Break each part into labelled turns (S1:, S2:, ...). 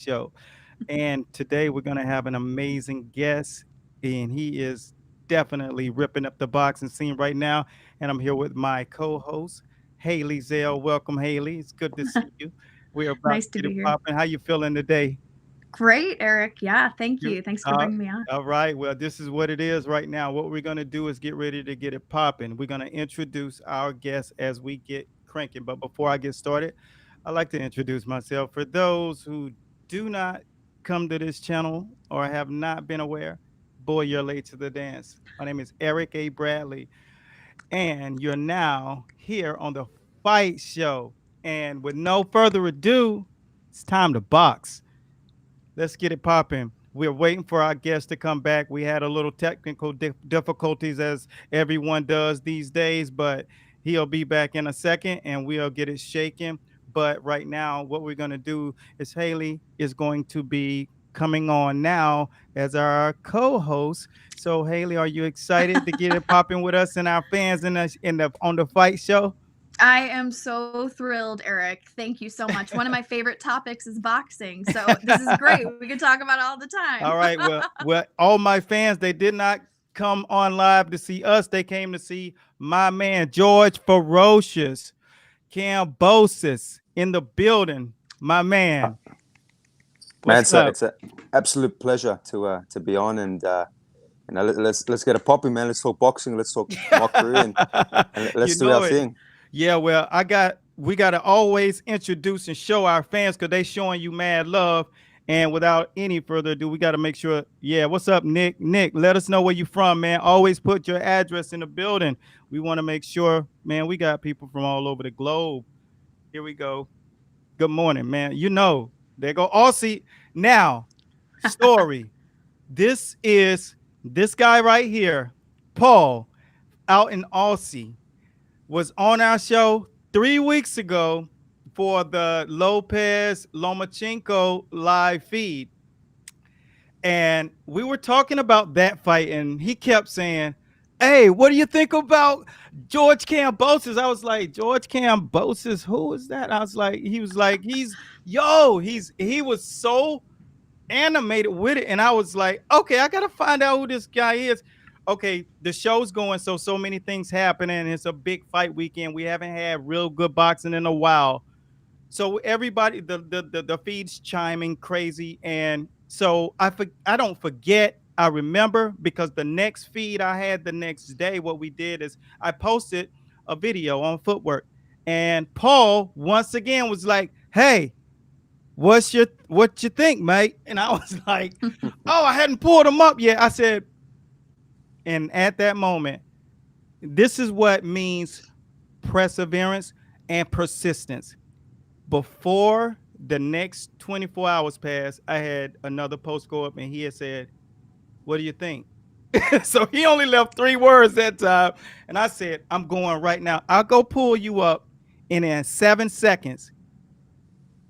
S1: Show. And today we're going to have an amazing guest, and he is definitely ripping up the boxing scene right now. And I'm here with my co host, Haley Zell. Welcome, Haley. It's good to see you. We're about to
S2: Nice to
S1: get it
S2: be here.
S1: popping. How you feeling today?
S2: Great, Eric. Yeah, thank
S1: You
S2: you. Thanks for
S1: uh,
S2: bringing me on.
S1: all right. Well, this is what it is right now. What we're gonna do is get ready to get it popping. We're gonna introduce our guests as we get cranking. But before I get started, I'd like to introduce myself. For those who do not come to this channel or have not been aware, boy, you're late to the dance. My name is Eric A. Bradley, and you're now here on the Fight Show. And with no further ado, it's time to box. Let's get it popping. We're waiting for our guest to come back. We had a little technical difficulties as everyone does these days, but he'll be back in a second and we'll get it shaking. But right now, what we're going to do is Haley is going to be coming on now as our co-host. So Haley, are you excited to get it popping with us and our fans in the on the fight show?
S2: I am so thrilled, Eric. Thank you so much. One of my favorite topics is boxing. So this is great. We can talk about it all the time.
S1: All right. Well, all my fans, they did not come on live to see us. They came to see my man George Ferocious, Kambosos in the building. My
S3: Uh,
S1: man,
S3: Man,
S1: what's up?
S3: it's a absolute pleasure to be on, and let's get a popping, man. Let's talk boxing. Let's talk my career, and
S1: You
S3: let's do
S1: know
S3: our
S1: it.
S3: thing.
S1: Yeah, well, we gotta always introduce and show our fans because they showing you mad love. And without any further ado, we gotta make sure. Yeah, what's up, Nick? Nick, let us know where you from, man. Always put your address in the building. We want to make sure, man. We got people from all over the globe. Here we go. Good morning, man. You know, there go Aussie. Now, story. This is this guy right here, Paul, out in Aussie was on our show 3 weeks ago for the Lopez Lomachenko live feed. And we were talking about that fight, and he kept saying, "Hey, what do you think about George Kambosos?" I was like, "George Kambosos, who is that?" I was like, he was like, he was so animated with it, and I was like, okay, I gotta find out who this guy is. Okay, the show's going, so many things happening. It's a big fight weekend. We haven't had real good boxing in a while, so everybody, the feeds chiming crazy, and so I don't forget. I remember because the next feed I had the next day, what we did is I posted a video on footwork, and Paul once again was like, "Hey, what you think, mate?" And I was like, "Oh, I hadn't pulled them up yet." I said, and at that moment, this is what means perseverance and persistence. Before the next 24 hours passed, I had another post go up and he had said, "What do you think?" So he only left 3 words that time. And I said, "I'm going right now. I'll go pull you up." And in 7 seconds,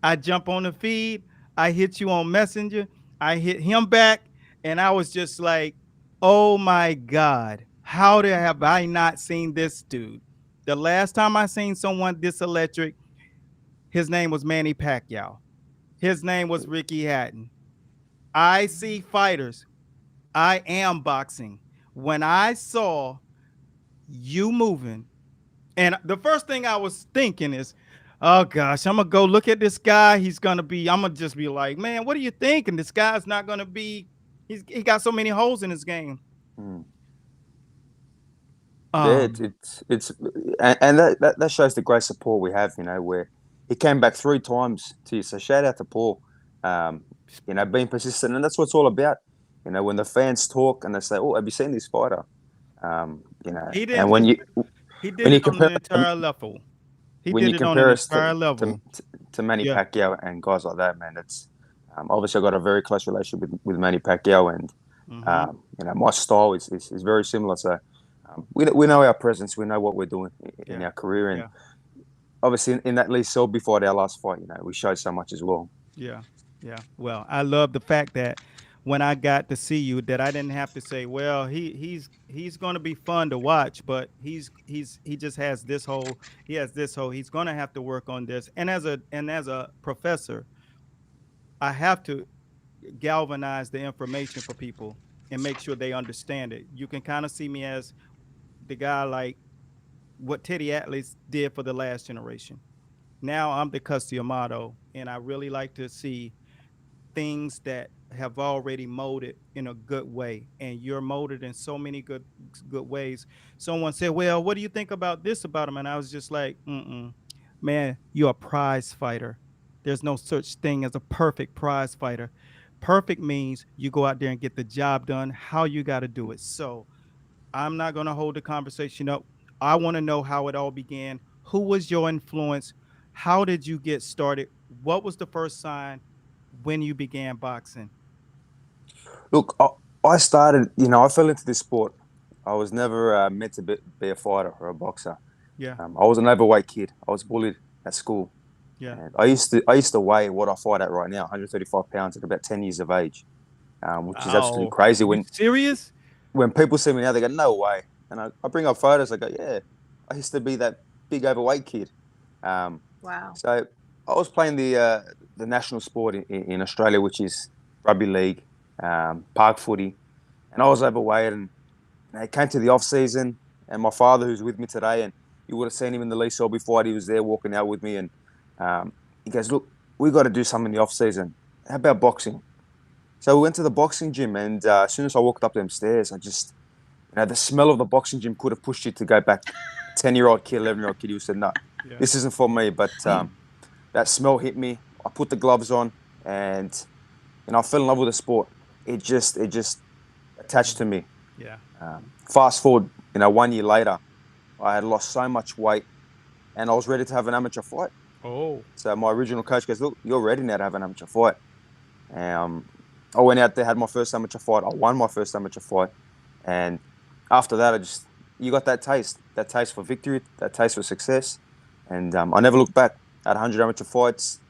S1: I jump on the feed. I hit you on Messenger. I hit him back. And I was just like, oh my God, have I not seen this dude? The last time I seen someone this electric, his name was Manny Pacquiao. His name was Ricky Hatton. I see fighters. I am boxing. When I saw you moving, and the first thing I was thinking is, oh gosh, I'm gonna go look at this guy. I'm gonna just be like, man, what do you think? And this guy's not gonna be. He got so many holes in his game.
S3: Mm. Yeah,
S1: Um,
S3: that shows the great support we have. Where he came back 3 times to you. So shout out to Paul. Um, being persistent, and that's what it's all about. When the fans talk and they say, "Oh, have you seen this fighter?"
S1: he
S3: And
S1: didn't. He did
S3: when you
S1: it on
S3: compare
S1: the entire level. He
S3: when
S1: did
S3: you
S1: it on an
S3: compare us
S1: entire level.
S3: to Manny
S1: Yeah.
S3: Pacquiao and guys like that, man, it's obviously I got a very close relationship with Manny Pacquiao, and
S1: Mm-hmm.
S3: my style is very similar. So we know our presence, we know what we're doing in
S1: Yeah.
S3: our career, and
S1: Yeah.
S3: obviously in that Lee Selby fight, our last fight, we showed so much as well.
S1: Yeah, yeah. Well, I love the fact that when I got to see you, that I didn't have to say, "Well, he's going to be fun to watch, but he just has this whole he has this whole he's going to have to work on this." And as a professor, I have to galvanize the information for people and make sure they understand it. You can kind of see me as the guy like what Teddy Atlas did for the last generation. Now I'm the Customato, and I really like to see things that have already molded in a good way, and you're molded in so many good ways. Someone said, well, what do you think about this about him? And I was just like, man, you're a prize fighter. There's no such thing as a perfect prize fighter. Perfect means you go out there and get the job done how you got to do it. So I'm not going to hold the conversation up. I want to know how it all began. Who was your influence? How did you get started? What was the first sign when you began boxing?
S3: Look, I started, I fell into this sport. I was never meant to be a fighter or a boxer.
S1: Yeah,
S3: I was an overweight kid. I was bullied at school.
S1: yeah.
S3: And I used to weigh what I fight at right now, 135 pounds at about 10 years of age, which is absolutely
S1: Oh,
S3: crazy.
S1: you serious?
S3: When people see me now, they go, no way. And I bring up photos. I go, yeah, I used to be that big overweight kid. Um,
S2: Wow.
S3: so I was playing the national sport in Australia, which is rugby league, park footy, and I was overweight. And it came to the off season, and my father, who's with me today, and you would have seen him in the Lee Selby fight. He was there walking out with me, and he goes, "Look, we got to do something in the off season. How about boxing?" So we went to the boxing gym, and as soon as I walked up them stairs, I just, the smell of the boxing gym could have pushed you to go back. 10-year-old kid, 11-year-old kid, who said, "No,
S1: Yeah.
S3: this isn't for me." But that smell hit me. I put the gloves on, and I fell in love with the sport. It just attached to me.
S1: Yeah.
S3: Fast forward, 1 year later, I had lost so much weight, and I was ready to have an amateur fight.
S1: Oh,
S3: So my original coach goes, "Look, you're ready now to have an amateur fight." Um, I went out there, had my first amateur fight. I won my first amateur fight, and after that, you got that taste for victory, that taste for success, and I never looked back. Had 100 amateur fights,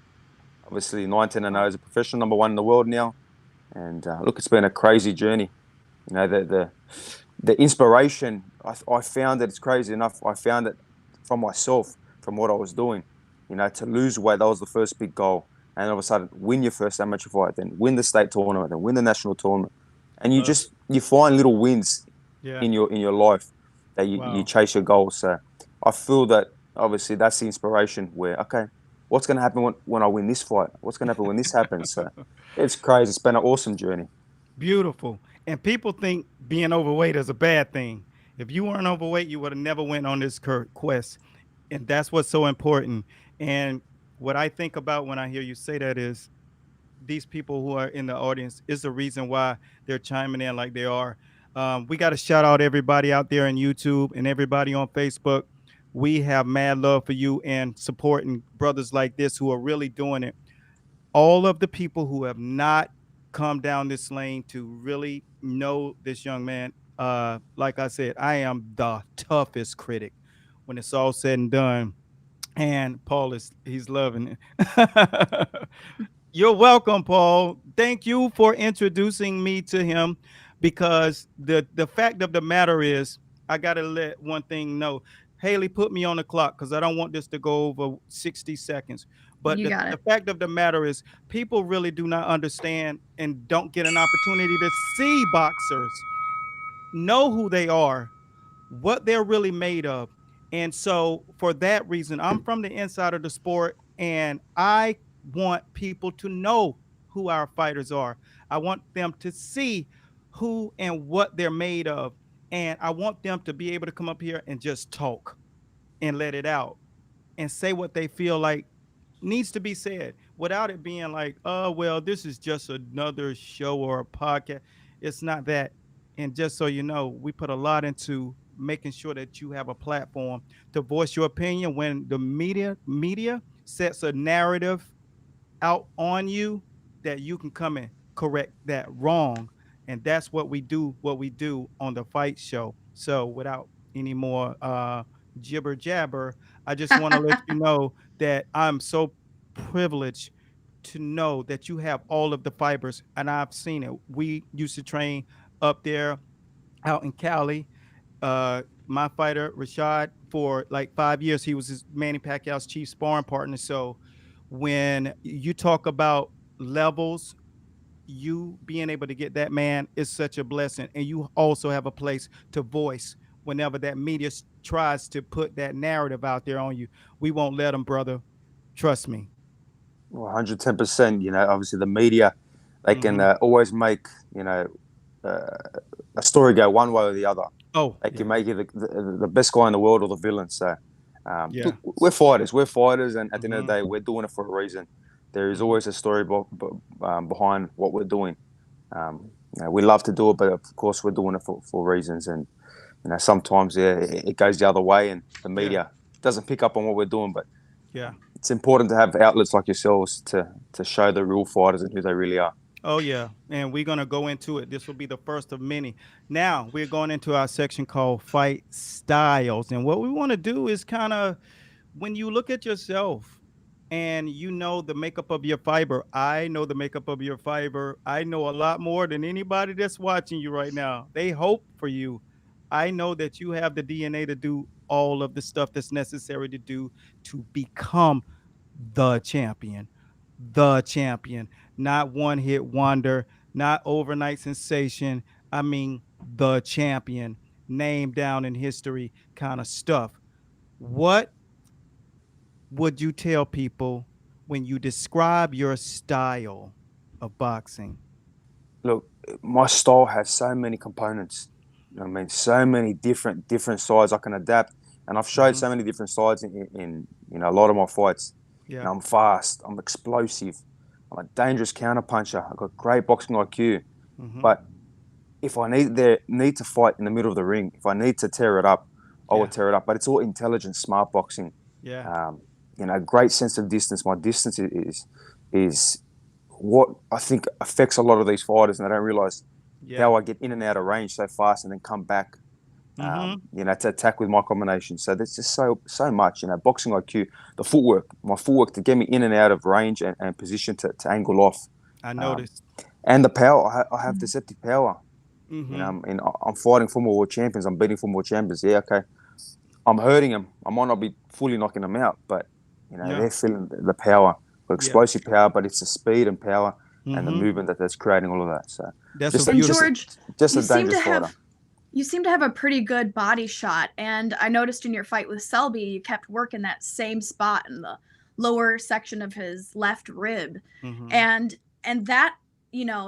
S3: obviously 19-0 as a professional, number one in the world now, and look, it's been a crazy journey. The inspiration, I found that it's crazy enough. I found it from myself, from what I was doing. To lose weight, that was the first big goal. And all of a sudden, win your first amateur fight, then win the state tournament, then win the national tournament. And you find little wins
S1: yeah.
S3: in your life that you
S1: Wow.
S3: chase your goals. So I feel that obviously that's the inspiration where, okay, what's going to happen when I win this fight? What's going to happen when this happens? So it's crazy. It's been an awesome journey.
S1: Beautiful. And people think being overweight is a bad thing. If you weren't overweight, you would have never went on this quest. And that's what's so important. And what I think about when I hear you say that is these people who are in the audience is the reason why they're chiming in like they are. We got to shout out everybody out there on YouTube and everybody on Facebook. We have mad love for you and supporting brothers like this who are really doing it. All of the people who have not come down this lane to really know this young man, like I said, I am the toughest critic when it's all said and done. And Paul he's loving it. You're welcome, Paul. Thank you for introducing me to him because the fact of the matter is I gotta let one thing know. Haley, put me on the clock because I don't want this to go over 60 seconds. But
S2: You
S1: the,
S2: got
S1: the
S2: it.
S1: fact of the matter is people really do not understand and don't get an opportunity to see boxers, know who they are, what they're really made of. And so for that reason, I'm from the inside of the sport and I want people to know who our fighters are. I want them to see who and what they're made of. And I want them to be able to come up here and just talk and let it out and say what they feel like needs to be said without it being like, oh, well, this is just another show or a podcast. It's not that. And just so you know, we put a lot into making sure that you have a platform to voice your opinion when the media sets a narrative out on you that you can come and correct that wrong. And that's what we do on the fight show. So without any more jibber jabber, I just want to let you know that I'm so privileged to know that you have all of the fibers and I've seen it. We used to train up there out in Cali. My fighter Rashad for like 5 years, he was his Manny Pacquiao's chief sparring partner. So when you talk about levels, you being able to get that man is such a blessing. And you also have a place to voice whenever that media tries to put that narrative out there on you. We won't let them, brother. Trust me.
S3: 110%. Obviously the media, they can
S1: Hmm.
S3: always make, uh, a story go one way or the other.
S1: Oh,
S3: They
S1: yeah.
S3: can make you the best guy in the world or the villain. So,
S1: Yeah.
S3: look, we're fighters. We're fighters, and at the end of
S1: Hmm.
S3: the day, we're doing it for a reason. There is
S1: Hmm.
S3: always a story behind what we're doing. We love to do it, but of course, we're doing it for reasons. And sometimes it goes the other way, and the
S1: Yeah.
S3: media doesn't pick up on what we're doing. But
S1: Yeah.
S3: it's important to have outlets like yourselves to show the real fighters and who they really are.
S1: Oh, yeah. And we're going to go into it. This will be the first of many. Now, we're going into our section called Fight Styles. And what we want to do is kind of, when you look at yourself and you know the makeup of your fiber, I know the makeup of your fiber. I know a lot more than anybody that's watching you right now. They hope for you. I know that you have the DNA to do all of the stuff that's necessary to do to become the champion, not one hit wonder, not overnight sensation. I mean, the champion, name down in history kind of stuff. What would you tell people when you describe your style of boxing?
S3: Look, my style has so many components. I mean, so many different sides I can adapt, and I've showed
S1: Hmm.
S3: so many different sides in a lot of my fights.
S1: Yeah.
S3: I'm fast, I'm explosive, I'm a dangerous counter puncher. I've got great boxing IQ.
S1: Hmm.
S3: But if I need to fight in the middle of the ring, if I need to tear it up, I will
S1: Yeah.
S3: tear it up. But it's all intelligent, smart boxing.
S1: Yeah.
S3: Um, great sense of distance. My distance is what I think affects a lot of these fighters, and they don't realize
S1: Yeah.
S3: how I get in and out of range so fast and then come back,
S1: Hmm.
S3: to attack with my combination. So there's just so much, boxing IQ, the footwork, my footwork to get me in and out of range and position to angle off,
S1: I
S3: um,
S1: noticed.
S3: and the power. I have deceptive power.
S1: Hmm.
S3: I'm fighting former world champions. I'm beating former world champions. Yeah, okay. I'm hurting them. I might not be fully knocking them out, but
S1: Yeah.
S3: they're feeling the power, the
S1: Yeah.
S3: explosive power. But it's the speed and power and the
S1: Hmm.
S3: movement that's creating all of that. So
S1: That's a
S3: just
S2: And
S1: beautiful.
S3: just
S2: You
S3: a
S2: seem to
S3: dangerous fighter.
S2: have you seem to have a pretty good body shot, and I noticed in your fight with Selby, you kept working that same spot in the lower section of his left rib,
S1: Hmm.
S2: and that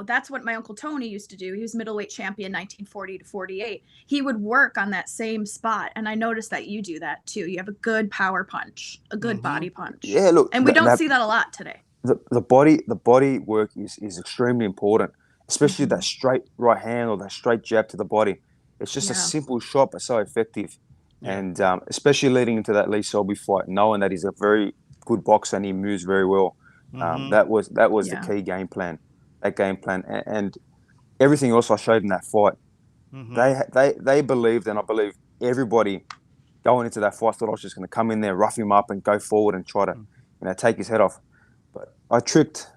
S2: that's what my uncle Tony used to do. He was middleweight champion 1940 to 48. He would work on that same spot, and I noticed that you do that too. You have a good power punch, a good
S1: Hmm.
S2: body punch,
S3: Yeah, look,
S2: and we don't see that a lot today.
S3: the body work is extremely important, especially
S2: Hmm.
S3: that straight right hand or that straight jab to the body. It's just a
S2: Yeah.
S3: simple shot, but so effective.
S1: Yeah.
S3: And especially leading into that Lee Selby fight, knowing that he's a very good boxer and he moves very well.
S1: Hmm.
S3: That was the
S2: Yeah.
S3: key game plan. That game plan and everything else I showed in that fight.
S1: Hmm.
S3: They believed, and I believe everybody going into that fight thought I was just going to come in there, rough him up, and go forward and try to take his head off. But I tricked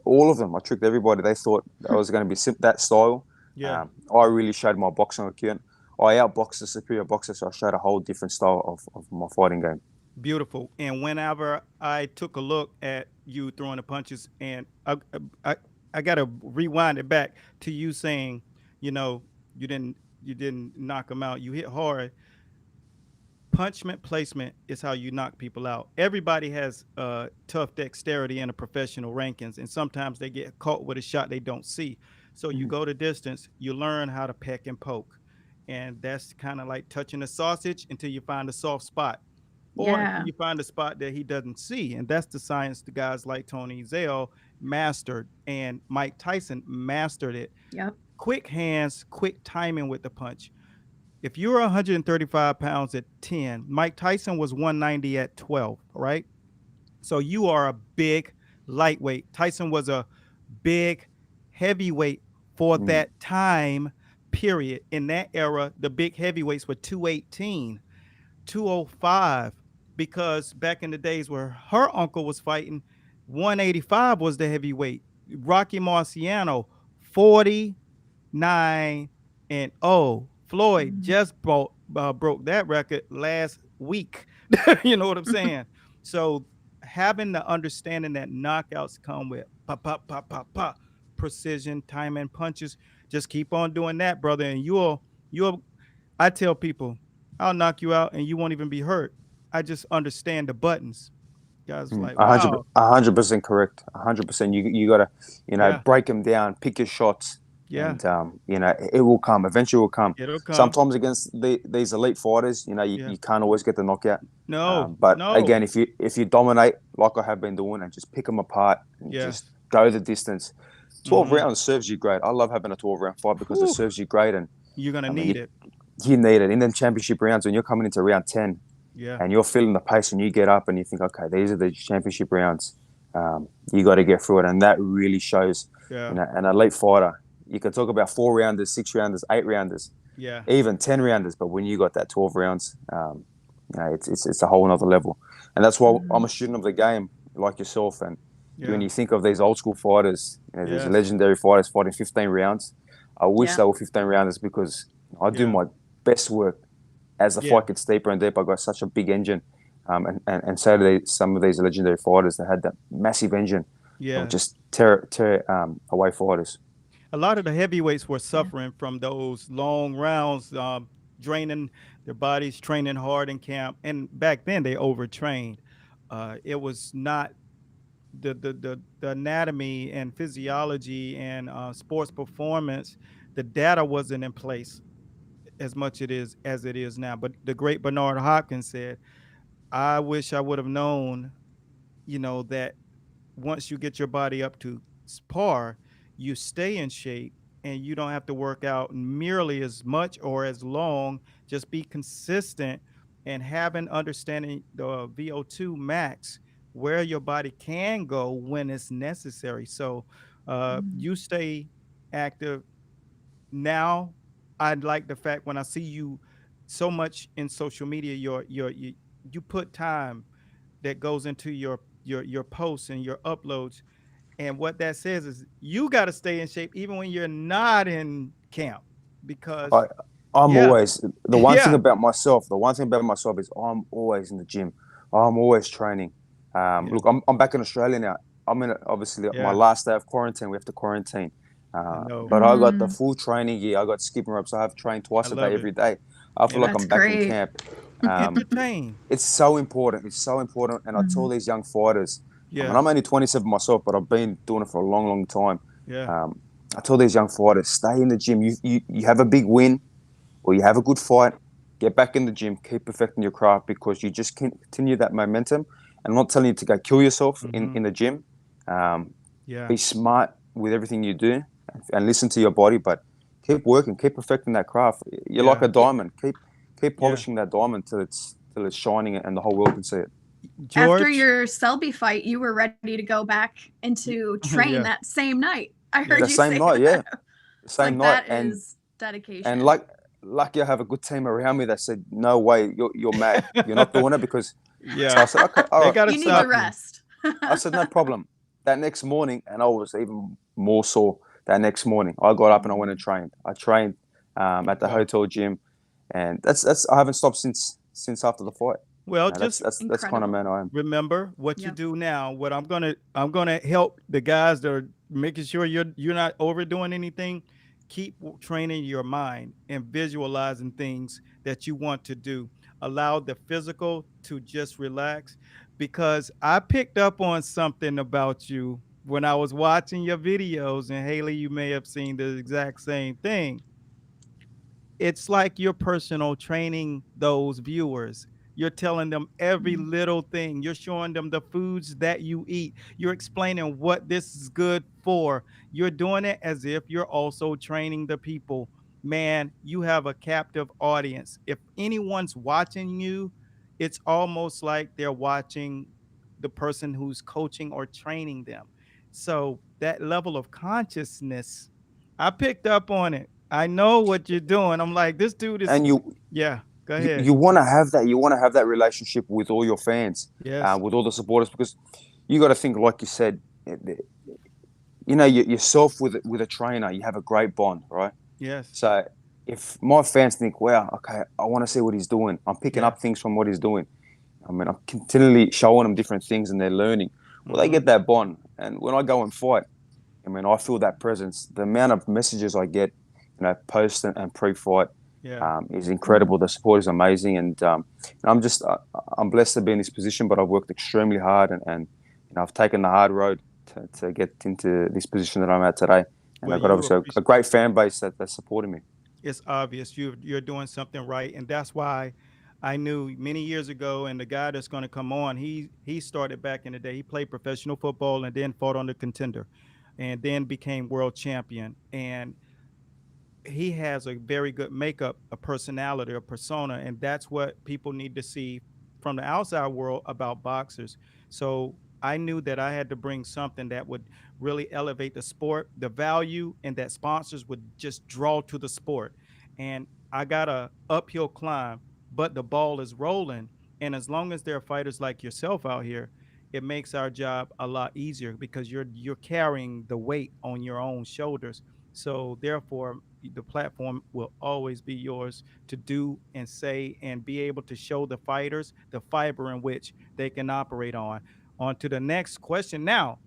S3: all of them. I tricked everybody. They thought I was going to be that style.
S1: Yeah.
S3: I really showed my boxing IQ. I outboxed the superior boxer, so I showed a whole different style of my fighting game.
S1: Beautiful. And whenever I took a look at you throwing the punches, and I, I got to rewind it back to you saying, you know, you didn't knock them out. You hit hard. Punchment placement is how you knock people out. Everybody has tough dexterity in a professional rankings, and sometimes they get caught with a shot they don't see. So you
S3: Mhm.
S1: go to distance, you learn how to peck and poke, and that's kind of like touching a sausage until you find a soft spot, or until
S2: Yeah.
S1: you find a spot that he doesn't see. And that's the science the guys like Tony Zell mastered, and Mike Tyson mastered it.
S2: Yep.
S1: Quick hands, quick timing with the punch. If you're 135 pounds at 10, Mike Tyson was 190 at 12, right? So you are a big lightweight. Tyson was a big heavyweight for
S3: Mm.
S1: that time period. In that era, the big heavyweights were 218, 205, because back in the days where her uncle was fighting, 185 was the heavyweight. Rocky Marciano, 49-0. Floyd
S2: Mhm.
S1: just broke that record last week. You know what I'm saying? So having the understanding that knockouts come with pop, pop, pop, pop, pop, precision, timing, punches. Just keep on doing that, brother, and you'll. I tell people, I'll knock you out, and you won't even be hurt. I just understand the buttons. Guys, like,
S3: A hundred,
S1: wow,
S3: 100% correct. 100%. You gotta,
S1: yeah,
S3: break them down, pick your shots,
S1: yeah,
S3: and it will come. Eventually, it will come.
S1: it'll come.
S3: Sometimes against these elite fighters,
S1: Yeah,
S3: you can't always get the knockout.
S1: no,
S3: But
S1: no,
S3: again, if you dominate like I have been doing and just pick them apart and
S1: yeah,
S3: just go the distance, 12
S1: mm-hmm.
S3: rounds serves you great. I love having a 12-round fight because it
S1: Whew,
S3: serves you great. And
S1: you're gonna
S3: I mean,
S1: need it.
S3: you need it in them championship rounds when you're coming into round 10
S1: Yeah,
S3: and you're feeling the pace and you get up and you think, okay, these are the championship rounds. You got to get through it. And that really shows,
S1: yeah,
S3: an elite fighter. You can talk about 4-rounders, 6-rounders, 8-rounders,
S1: yeah,
S3: even 10-rounders. But when you got that 12 rounds, it's a whole nother level. And that's why I'm a student of the game like yourself. And when
S1: yeah,
S3: you think of these old school fighters, these
S1: yes,
S3: legendary fighters fighting 15 rounds, I wish
S2: Yeah.
S3: they were 15 rounders because I do
S1: yeah,
S3: my best work as the
S1: yeah,
S3: fight gets deeper and deeper. I got such a big engine. And so do some of these legendary fighters that had that massive engine that would
S1: yeah.
S3: just tear away fighters.
S1: A lot of the heavyweights were
S2: Yeah.
S1: suffering from those long rounds, draining their bodies, training hard in camp, and back then they overtrained. It was not the anatomy and physiology and sports performance. The data wasn't in place as much it is as it is now. But the great Bernard Hopkins said, "I wish I would have known, that once you get your body up to par, you stay in shape and you don't have to work out merely as much or as long. Just be consistent and have an understanding the VO2 max, where your body can go when it's necessary. So
S2: Mhm.
S1: you stay active now. I like the fact when I see you so much in social media, you put time that goes into your posts and your uploads. And what that says is you got to stay in shape even when you're not in camp because
S3: I, I'm
S1: yeah,
S3: always the one thing
S1: yeah,
S3: about myself. The one thing about myself is I'm always in the gym. I'm always training.
S1: yeah,
S3: Look, I'm back in Australia now. I'm in obviously my
S1: yeah,
S3: last day of quarantine. We have to quarantine.
S1: I know.
S3: But I got the
S2: Mm,
S3: full training gear. I got skipping ropes. I have trained
S1: I
S3: twice a day
S1: love it.
S3: every day. I feel like
S1: Enter-
S2: that's
S3: I'm back in
S2: great.
S3: camp. Um,
S1: entertain.
S3: it's so important. It's so important. And I tell
S2: Mhm.
S3: these young fighters, and
S1: Yeah,
S3: I'm only 27 myself, but I've been doing it for a long, long time.
S1: yeah,
S3: Um, I tell these young fighters, stay in the gym. You have a big win or you have a good fight, get back in the gym, keep perfecting your craft because you just can continue that momentum. And I'm not telling you to go kill yourself
S1: mm-hmm,
S3: in the gym. Um,
S1: yeah,
S3: be smart with everything you do and listen to your body, but keep working, keep perfecting that craft. You're like
S1: yeah,
S3: a diamond. Keep
S1: yeah.
S3: polishing that diamond till it's shining and the whole world can see it.
S2: After
S1: George,
S2: your Selby fight, you were ready to go back into train
S1: yeah,
S2: that same night. I
S1: yeah,
S2: heard
S3: The
S2: you
S3: same
S2: say
S3: night, yeah,
S2: that.
S3: the
S2: It's
S3: same
S2: like
S3: night,
S2: that
S3: and
S2: is
S3: and
S2: dedication.
S3: like lucky I have a good team around me that said, no way, you're mad, you're not doing it because. So
S1: yeah.
S3: I said, okay, all
S1: They
S3: right.
S1: got to
S2: You need the
S3: So
S1: stop you.
S2: rest.
S3: I said, no problem. That next morning, and I was even more sore that next morning. I got up and I went and trained. I trained at the
S1: Wow.
S3: hotel gym, and that's I haven't stopped since after the fight.
S1: Well,
S3: That's
S1: just
S3: that's kind of
S2: Incredible.
S3: man I am.
S1: remember what you
S2: Yep.
S1: do now. What I'm gonna help the guys that are making sure you're not overdoing anything. Keep training your mind and visualizing things that you want to do. Allow the physical to just relax, because I picked up on something about you when I was watching your videos, and Haley, you may have seen the exact same thing. It's like you're personal training those viewers. You're telling them every
S2: Mhm.
S1: little thing. You're showing them the foods that you eat. You're explaining what this is good for. You're doing it as if you're also training the people. Man, you have a captive audience. If anyone's watching you, it's almost like they're watching the person who's coaching or training them. So that level of consciousness, I picked up on it. I know what you're doing. I'm like, this dude is,
S3: And you
S1: yeah, go
S3: you,
S1: ahead.
S3: you want to have that. You want to have that relationship with all your fans,
S1: Yes,
S3: with all the supporters, because you got to think, like you said, yourself with a trainer, you have a great bond, right?
S1: yes,
S3: So if my fans think, wow, okay, I want to see what he's doing, I'm picking
S1: yeah,
S3: up things from what he's doing. I mean, I'm continually showing them different things and they're learning. Well, they get that bond. And when I go and fight, I mean, I feel that presence. The amount of messages I get, post and pre-fight,
S1: Yeah.
S3: is incredible. The support is amazing, and I'm blessed to be in this position. But I've worked extremely hard, and I've taken the hard road to get into this position that I'm at today. And
S1: Well,
S3: I've got obviously a great fan base that's supporting me.
S1: It's obvious you're doing something right, and that's why I knew many years ago. And the guy that's going to come on, he started back in the day. He played professional football and then fought on the Contender, and then became world champion. And he has a very good makeup, a personality, a persona, and that's what people need to see from the outside world about boxers. So I knew that I had to bring something that would really elevate the sport, the value, and that sponsors would just draw to the sport. And I got a uphill climb, but the ball is rolling. And as long as there are fighters like yourself out here, it makes our job a lot easier because you're carrying the weight on your own shoulders. So therefore, the platform will always be yours to do and say and be able to show the fighters the fiber in which they can operate on. On to the next question. Now,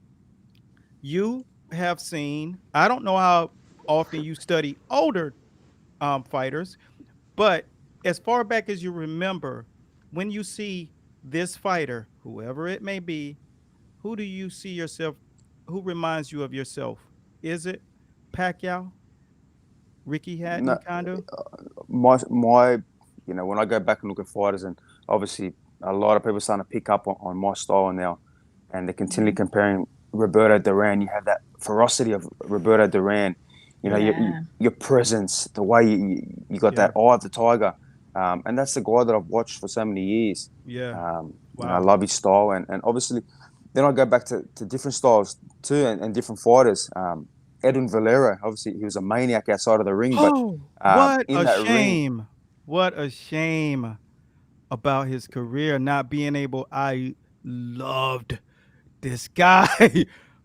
S1: you have seen, I don't know how often you study older fighters, but as far back as you remember, when you see this fighter, whoever it may be, who do you see yourself? Who reminds you of yourself? Is it Pacquiao, Ricky Hatton,
S3: No,
S1: kind of?
S3: my when I go back and look at fighters, and obviously a lot of people are starting to pick up on my style now, and they're continually comparing Roberto Duran. You have that ferocity of Roberto Duran,
S2: Yeah.
S3: your presence, the way you got
S1: Yeah,
S3: that eye of the tiger, and that's the guy that I've watched for so many years.
S1: yeah.
S3: I
S1: Wow.
S3: love his style, and obviously then I go back to different styles too, and different fighters. Edwin Valero, obviously he was a maniac outside of the ring, but
S1: Oh, what
S3: in
S1: a
S3: that ring,
S1: shame. What a shame about his career not being able. I loved this guy.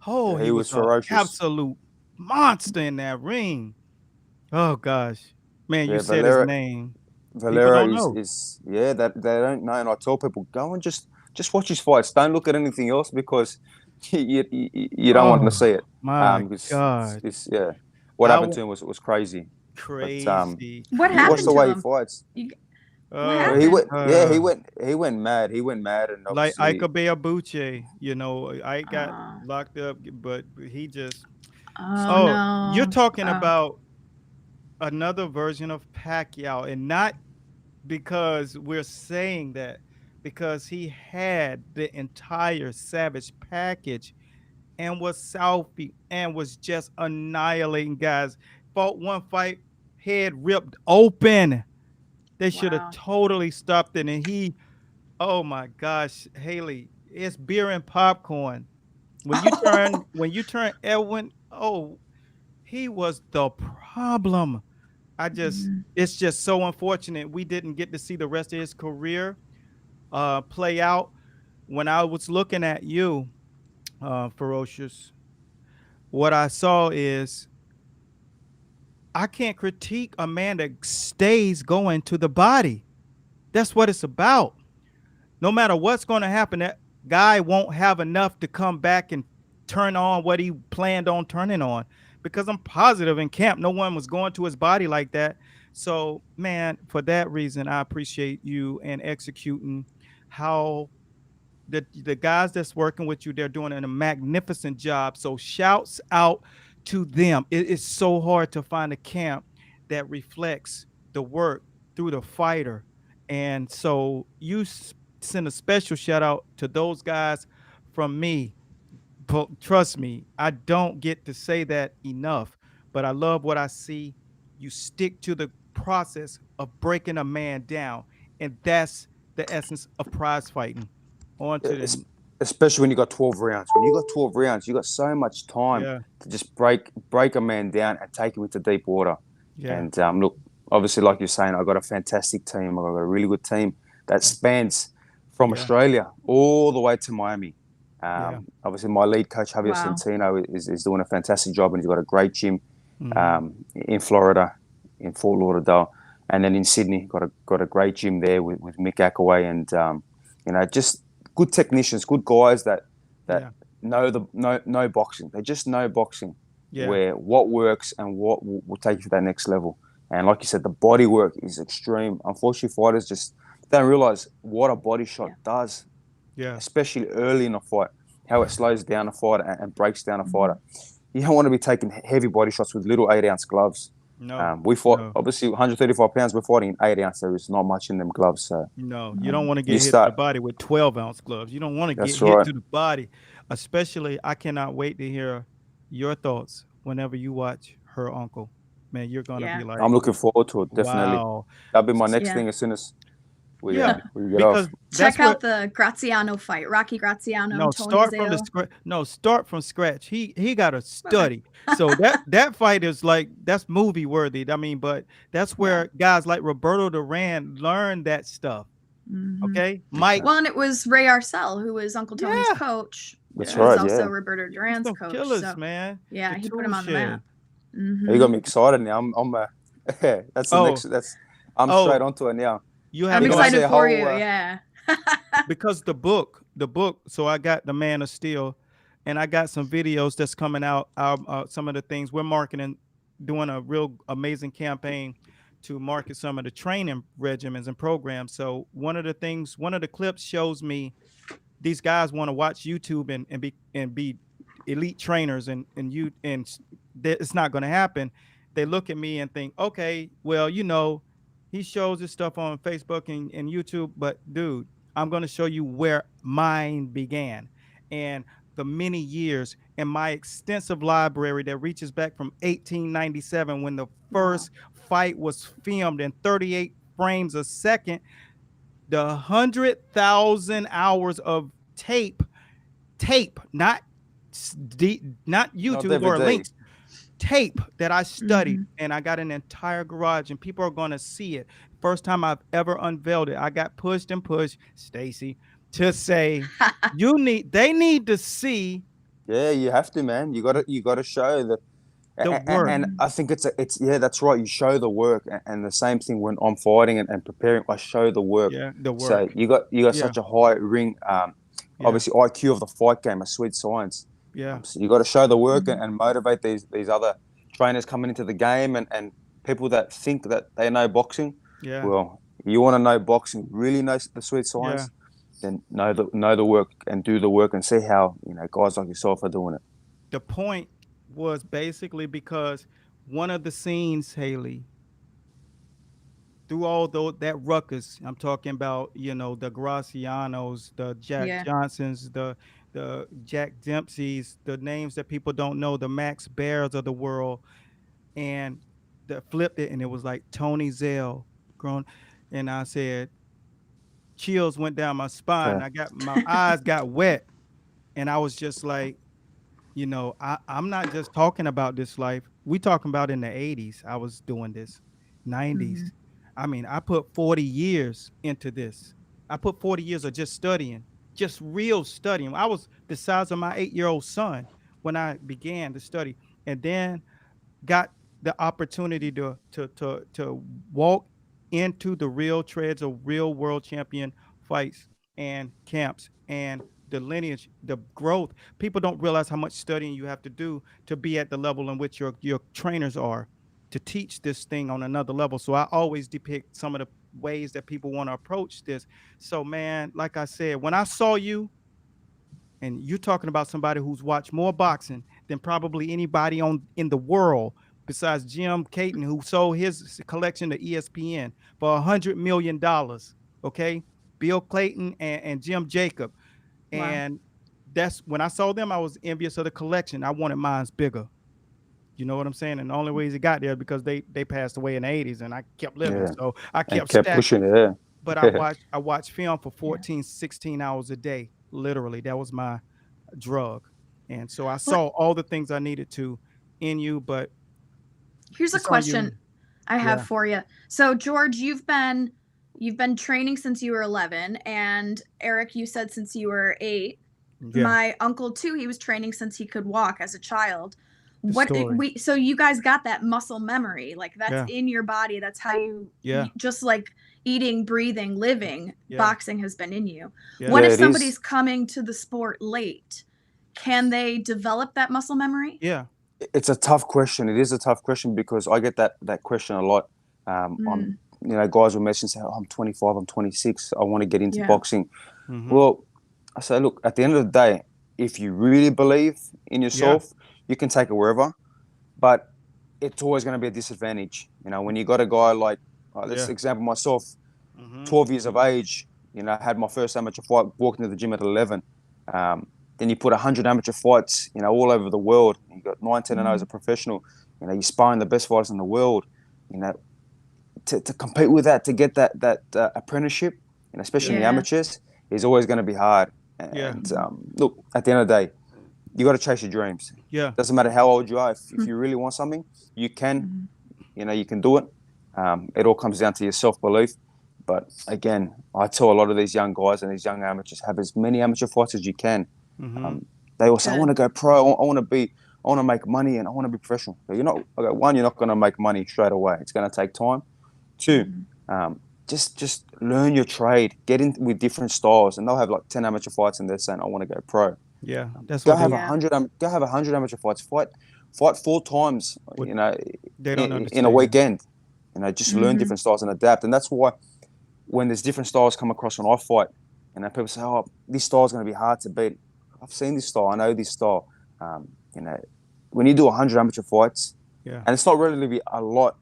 S1: Oh,
S3: he
S1: he was
S3: was
S1: an
S3: ferocious.
S1: absolute monster in that ring. Oh gosh. Man, you
S3: Yeah,
S1: said his name. People
S3: Valero
S1: don't know.
S3: is yeah, that they don't know, and I tell people go and just watch his fights. Don't look at anything else because you don't want to
S1: Oh
S3: see it.
S1: my
S3: Because
S1: God.
S3: yeah, what
S1: I
S3: happened
S1: w-
S3: to him was crazy. But
S1: Crazy.
S2: What
S3: you watch
S2: happened
S3: the
S2: to
S3: way he
S1: Crazy.
S2: him?
S3: fights.
S2: You, what
S1: Oh,
S3: He
S2: happened?
S3: went, yeah, he went mad. He went mad, and
S1: like
S3: obviously,
S1: Ika Beabuche, I got
S2: Oh,
S1: locked up, but he just
S2: oh
S1: oh, you're
S2: no.
S1: talking
S2: Oh,
S1: about another version of Pacquiao, and not because we're saying that, because he had the entire savage package and was Southie and was just annihilating guys. Fought one fight, head ripped open. They should have
S2: wow.
S1: totally stopped it. And oh my gosh, Haley, it's beer and popcorn. When you turn Edwin, oh, he was the problem.
S2: Mhm.
S1: It's just so unfortunate we didn't get to see the rest of his career play out. When I was looking at you, Ferocious, what I saw is I can't critique a man that stays going to the body. That's what it's about. No matter what's going to happen, that guy won't have enough to come back and turn on what he planned on turning on. Because I'm positive in camp, no one was going to his body like that. So, man, for that reason, I appreciate you and executing how the guys that's working with you, they're doing a magnificent job. So shouts out to them. It is so hard to find a camp that reflects the work through the fighter. And so send a special shout out to those guys from me. But trust me, I don't get to say that enough, but I love what I see. You stick to the process of breaking a man down, and that's the essence of prize fighting. On to
S3: es-
S1: the
S3: especially when you got 12 rounds. When you got 12 rounds, you got so much time
S1: yeah,
S3: to just break a man down and take him into deep water.
S1: yeah,
S3: And look, obviously, like you're saying, I've got a fantastic team. I've got a really good team that
S1: yeah,
S3: spans from
S1: yeah,
S3: Australia all the way to Miami.
S1: yeah.
S3: Obviously, my lead coach, Javier
S2: Wow.
S3: Centino, is doing a fantastic job, and he's got a great gym
S1: Mhm.
S3: in Florida, in Fort Lauderdale. And then in Sydney, got a great gym there with Mick Ackaway You know, just good technicians, good guys that
S1: Yeah.
S3: know boxing. They just know boxing,
S1: Yeah.
S3: where what works and what will take you to that next level. And like you said, the body work is extreme. Unfortunately, fighters just don't realize what a body shot does,
S1: Yeah.
S3: especially early in a fight, how it slows down a fighter and breaks down a
S2: Mhm.
S3: fighter. You don't want to be taking heavy body shots with little 8-ounce gloves.
S1: No.
S3: We fought,
S1: No.
S3: obviously, 135 pounds. We're fighting in 8-ounce. There is not much in them gloves. So
S1: No, you don't want to
S3: you
S1: get hit to the
S3: start.
S1: body with 12-ounce gloves. You don't want to get
S3: That's
S1: hit
S3: right.
S1: to the body. Especially, I cannot wait to hear your thoughts whenever you watch Her Uncle. Man, you're gonna
S2: Yeah.
S1: be like,
S3: I'm looking forward to it. Definitely.
S1: wow.
S3: That'll be my next
S2: Yeah.
S3: thing as soon as
S1: Yeah,
S3: we get
S1: because
S3: off.
S1: that's
S2: Check
S1: where
S2: out the Graziano fight. Rocky Graziano,
S1: no
S2: Tony
S1: start from the
S2: Zale.
S1: scratch. No, start from scratch. He got to study. So that fight is like that's movie worthy. I mean, but that's where guys like Roberto Duran learn that stuff.
S2: Mhm.
S1: Okay, Mike.
S2: Well, and it was Ray Arcel who was Uncle Tony's
S1: Yeah.
S2: coach.
S3: That's
S2: He was
S3: right.
S2: also
S3: Yeah.
S2: Roberto
S1: He's
S2: Duran's
S1: some
S2: coach.
S1: killers,
S2: So
S1: man.
S2: yeah,
S1: The
S2: he put him on the
S1: Touche.
S2: map.
S3: You got me excited now. That's the next.
S1: Oh,
S3: I'm
S1: oh,
S3: straight onto it now.
S1: you
S2: I'm
S1: have
S3: You're
S1: no
S3: gonna
S1: idea
S3: see
S2: excited
S3: a
S2: for
S3: whole.
S2: you. Yeah.
S1: because the book. So I got the Man of Steel, and I got some videos that's coming out. Some of the things we're marketing, doing a real amazing campaign to market some of the training regimens and programs. So one of the things, one of the clips shows me these guys want to watch YouTube and be elite trainers it's not going to happen. They look at me and think, okay, well, he shows his stuff on Facebook and YouTube, but dude, I'm going to show you where mine began and the many years and my extensive library that reaches back from 1897 when the first fight was filmed in 38 frames a second, the 100,000 hours of tape, not not
S3: Not
S1: YouTube or
S3: DVD.
S1: links, tape that I studied,
S2: Mhm.
S1: and I got an entire garage, and people are going to see it. First time I've ever unveiled it. I got pushed and pushed, Stacy, to say they need to see
S3: Yeah, you have to, man. You got to show that.
S1: the work.
S3: And I think it's yeah, that's right. You show the work, and the same thing when I'm fighting and preparing. I show the work.
S1: Yeah, the
S3: So
S1: work.
S3: you got
S1: Yeah,
S3: such a high ring.
S1: yeah,
S3: Obviously IQ of the fight game, a sweet science.
S1: yeah,
S3: So you got to show the work
S2: Mhm.
S3: and motivate these other trainers coming into the game and people that think that they know boxing.
S1: yeah,
S3: Well, you want to know boxing, really know the sweet
S1: yeah.
S3: science, then know the work and do the work and see how guys like yourself are doing it.
S1: The point was basically because one of the scenes, Haley, through all that ruckus, I'm talking about, the Gracianos, the Jack
S2: Yeah.
S1: Johnsons, the Jack Dempseys, the names that people don't know, the Max Bears of the world, and that flipped it, and it was like Tony Zell grown, and I said, chills went down my spine.
S3: Okay.
S1: My eyes got wet, and I was just like, I'm not just talking about this life. We talking about in the 80s. I was doing this, 90s.
S2: Mhm.
S1: I mean, I put 40 years into this. I put 40 years of just studying, just real studying. I was the size of my 8-year-old son when I began to study, and then got the opportunity to walk into the real treads of real world champion fights and camps and the lineage, the growth. People don't realize how much studying you have to do to be at the level in which your trainers are to teach this thing on another level. So I always depict some of the ways that people want to approach this. So man, like I said, when I saw you, and you're talking about somebody who's watched more boxing than probably anybody in the world besides Jim Caton, who sold his collection to ESPN for $100 million. Okay, Bill Clayton and Jim Jacob,
S2: Wow.
S1: and that's when I saw them. I was envious of the collection. I wanted mine's bigger. You know what I'm saying? And the only ways it got there because they passed away in the 80s, and I kept living,
S3: Yeah.
S1: so I
S3: And
S1: kept
S3: kept
S1: stacking.
S3: pushing it.
S1: But
S3: Yeah.
S1: I watched film for
S2: Yeah.
S1: 14, 16 hours a day. Literally, that was my drug. And so I
S2: Well,
S1: saw all the things I needed to in you, but
S2: here's a
S1: it's on you.
S2: question I have
S1: Yeah.
S2: for you. So George, you've been training since you were 11, and Eric, you said since you were 8.
S1: Yeah.
S2: My uncle too, he was training since he could walk as a child. So you guys got that muscle memory, like that's
S1: Yeah.
S2: in your body. That's how you,
S1: Yeah.
S2: just like eating, breathing, living,
S1: Yeah.
S2: boxing has been in you.
S1: Yeah.
S2: What
S3: Yeah,
S2: if
S3: it
S2: somebody's
S3: is.
S2: coming to the sport late? Can they develop that muscle memory?
S1: Yeah.
S3: It's a tough question. It is a tough question because I get that question a lot. I'm, guys will message and say, oh, I'm 25, I'm 26, I want to get into
S2: Yeah.
S3: boxing.
S1: Mhm.
S3: Well, I say, look, at the end of the day, if you really believe in yourself, you can take it wherever, but it's always going to be a disadvantage. When you got a guy like, let's
S1: Yeah.
S3: example myself,
S1: Mhm.
S3: 12 years of age, I had my first amateur fight, walked into the gym at 11. Then you put 100 amateur fights, all over the world. You got 19 and 0 as a professional. You're sparring the best fighters in the world. To compete with that, to get that apprenticeship, especially in the
S2: Yeah.
S3: amateurs, is always going to be hard.
S1: Yeah.
S3: And look, at the end of the day, you got to chase your dreams.
S1: Yeah.
S3: Doesn't matter how old you are. If you really want something, you can. You can do it. It all comes down to your self-belief. But again, I tell a lot of these young guys and these young amateurs, have as many amateur fights as you can.
S1: Mhm.
S3: They all say, I
S2: Good.
S3: want to go pro. I want to make money, and I want to be professional. But you're not going to make money straight away. It's going to take time. Two, just learn your trade. Get in with different styles, and they'll have like 10 amateur fights, and they're saying, I want to go pro.
S1: Yeah. That's
S3: Go
S1: what
S3: have
S1: they,
S3: 100. Go have 100 amateur fights. Fight 4 times.
S1: What- they don't
S3: in a
S1: understand.
S3: weekend. Just learn different styles and adapt. And that's why when there's different styles come across when I fight, and then people say, "Oh, this style is going to be hard to beat." I've seen this style. I know this style. When you do 100 amateur fights,
S1: Yeah.
S3: and it's not relatively a lot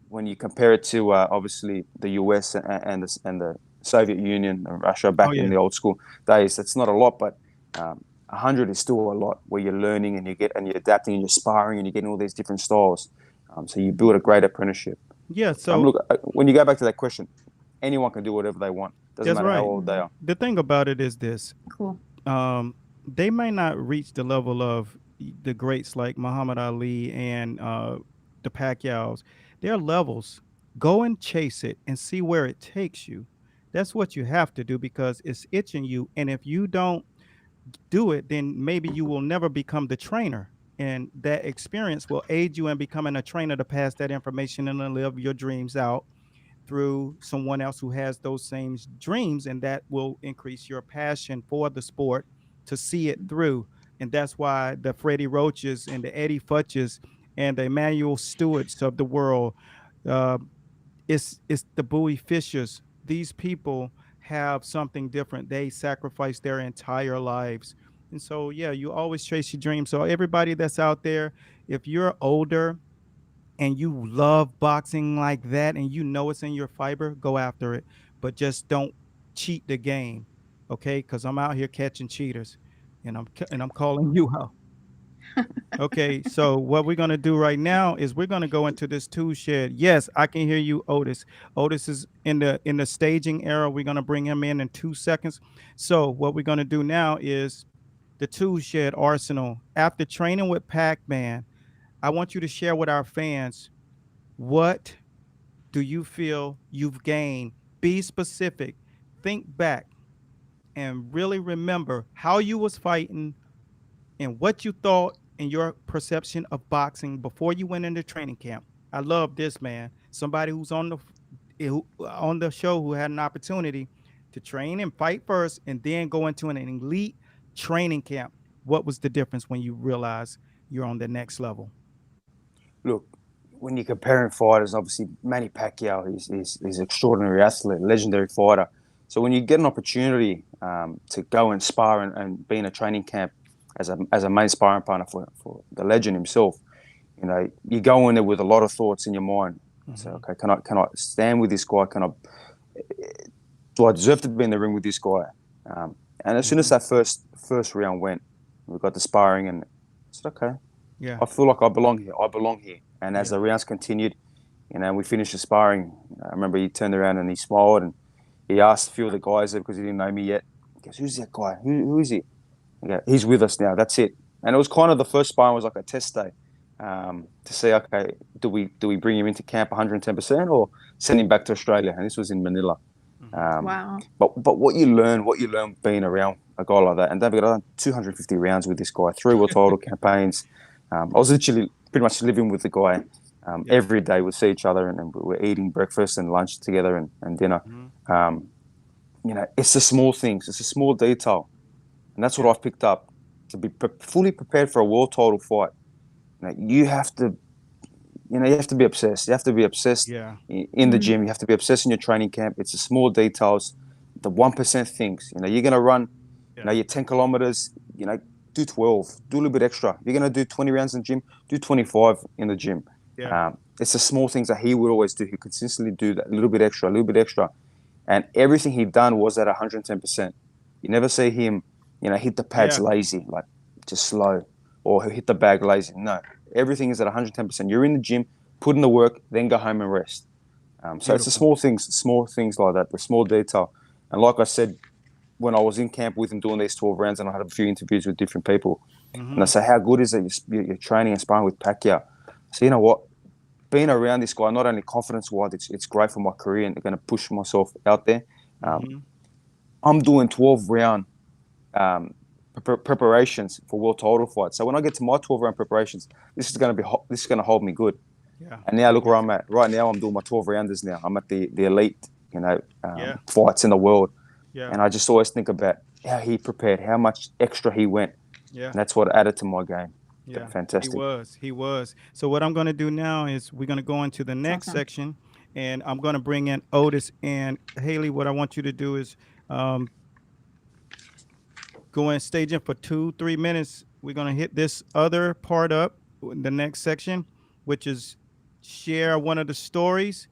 S3: when you compare it to obviously the US and the Soviet Union and Russia back in the old school days. It's not a lot, but 100 is still a lot where you're learning and you're adapting and you're sparring and you're getting all these different styles. So you build a great apprenticeship.
S1: Yeah. So
S3: Look, when you go back to that question, anyone can do whatever they want. Doesn't
S1: that's
S3: matter how
S1: right.
S3: old they are.
S1: The thing about it is this.
S2: Cool.
S1: They may not reach the level of the greats like Muhammad Ali and the Pacquiaos. There are levels. Go and chase it and see where it takes you. That's what you have to do because it's itching you. And if you don't do it, then maybe you will never become the trainer. And that experience will aid you in becoming a trainer to pass that information and to live your dreams out through someone else who has those same dreams, and that will increase your passion for the sport to see it through. And that's why the Freddie Roaches and the Eddie Futches and the Emmanuel Stewarts of the world, uh, it's the Bowie Fishers. These people have something different. They sacrifice their entire lives. And so, yeah, you always chase your dreams. So everybody that's out there, if you're older and you love boxing like that and you know it's in your fiber, go after it. But just don't cheat the game, okay? Because I'm out here catching cheaters, and I'm calling you out. Okay, so what we're gonna do right now is we're gonna go into this tool shed. Yes, I can hear you, Otis. Otis is in the staging era. We're gonna bring him in 2 seconds. So what we're gonna do now is the tool shed arsenal. After training with Pac-Man, I want you to share with our fans, what do you feel you've gained? Be specific. Think back and really remember how you was fighting and what you thought and your perception of boxing before you went into training camp. I love this, man. Somebody who's on the show who had an opportunity to train and fight first and then go into an elite training camp. What was the difference when you realize you're on the next level?
S3: Look, when you're comparing fighters, obviously Manny Pacquiao is an extraordinary athlete, legendary fighter. So when you get an opportunity to go and spar and be in a training camp as a main sparring partner for the legend himself, you go in there with a lot of thoughts in your mind. So, okay, can I stand with this guy? Do I deserve to be in the ring with this guy? And as soon as that first round went, we got the sparring, and I said, okay,
S1: Yeah.
S3: I feel like I belong here. I belong here. And as the rounds continued, we finished the sparring. I remember he turned around and he smiled and he asked a few of the guys there because he didn't know me yet. He goes, "Who's that guy? Who is he?" I go, "He's with us now. That's it." And it was kind of the first sparring was like a test day to see, okay, do we bring him into camp 110% or send him back to Australia? And this was in Manila.
S2: Wow.
S3: But what you learn being around a guy like that, and don't forget, I done 250 rounds with this guy, 3 world title campaigns. I was literally pretty much living with the guy. Every day we'd see each other, and we're eating breakfast and lunch together and dinner. It's the small things. It's a small detail. And that's what I've picked up. To be fully prepared for a world title fight, you have to be obsessed. You have to be obsessed in the gym. You have to be obsessed in your training camp. It's the small details, the 1% things. You're going to run, your 10 kilometers, do 12, do a little bit extra. If you're going to do 20 rounds in the gym, do 25 in the gym. It's the small things that he would always do. He consistently do that, a little bit extra. And everything he done was at 110%. You never see him, hit the pads lazy, like just slow, or he'll hit the bag lazy. No, everything is at 110%. You're in the gym, put in the work, then go home and rest. So it's the small things like that, the small detail. And like I said, when I was in camp with him doing these 12 rounds, and I had a few interviews with different people, and I say, how good is it you're training and sparring with Pacquiao? So you know what? Being around this guy, not only confidence-wise, it's great for my career and going to push myself out there. I'm doing 12-round preparations for world title fights. So when I get to my 12-round preparations, this is going to hold me good. And now look where I'm at. Right now, I'm doing my 12-rounders now. I'm at the elite, fights in the world. And I just always think about how he prepared, how much extra he went. And that's what added to my game. Fantastic.
S1: He was. So what I'm going to do now is we're going to go into the next section, and I'm going to bring in Otis and Haley. What I want you to do is go and stage in for 2-3 minutes. We're going to hit this other part up in the next section, which is share one of the stories,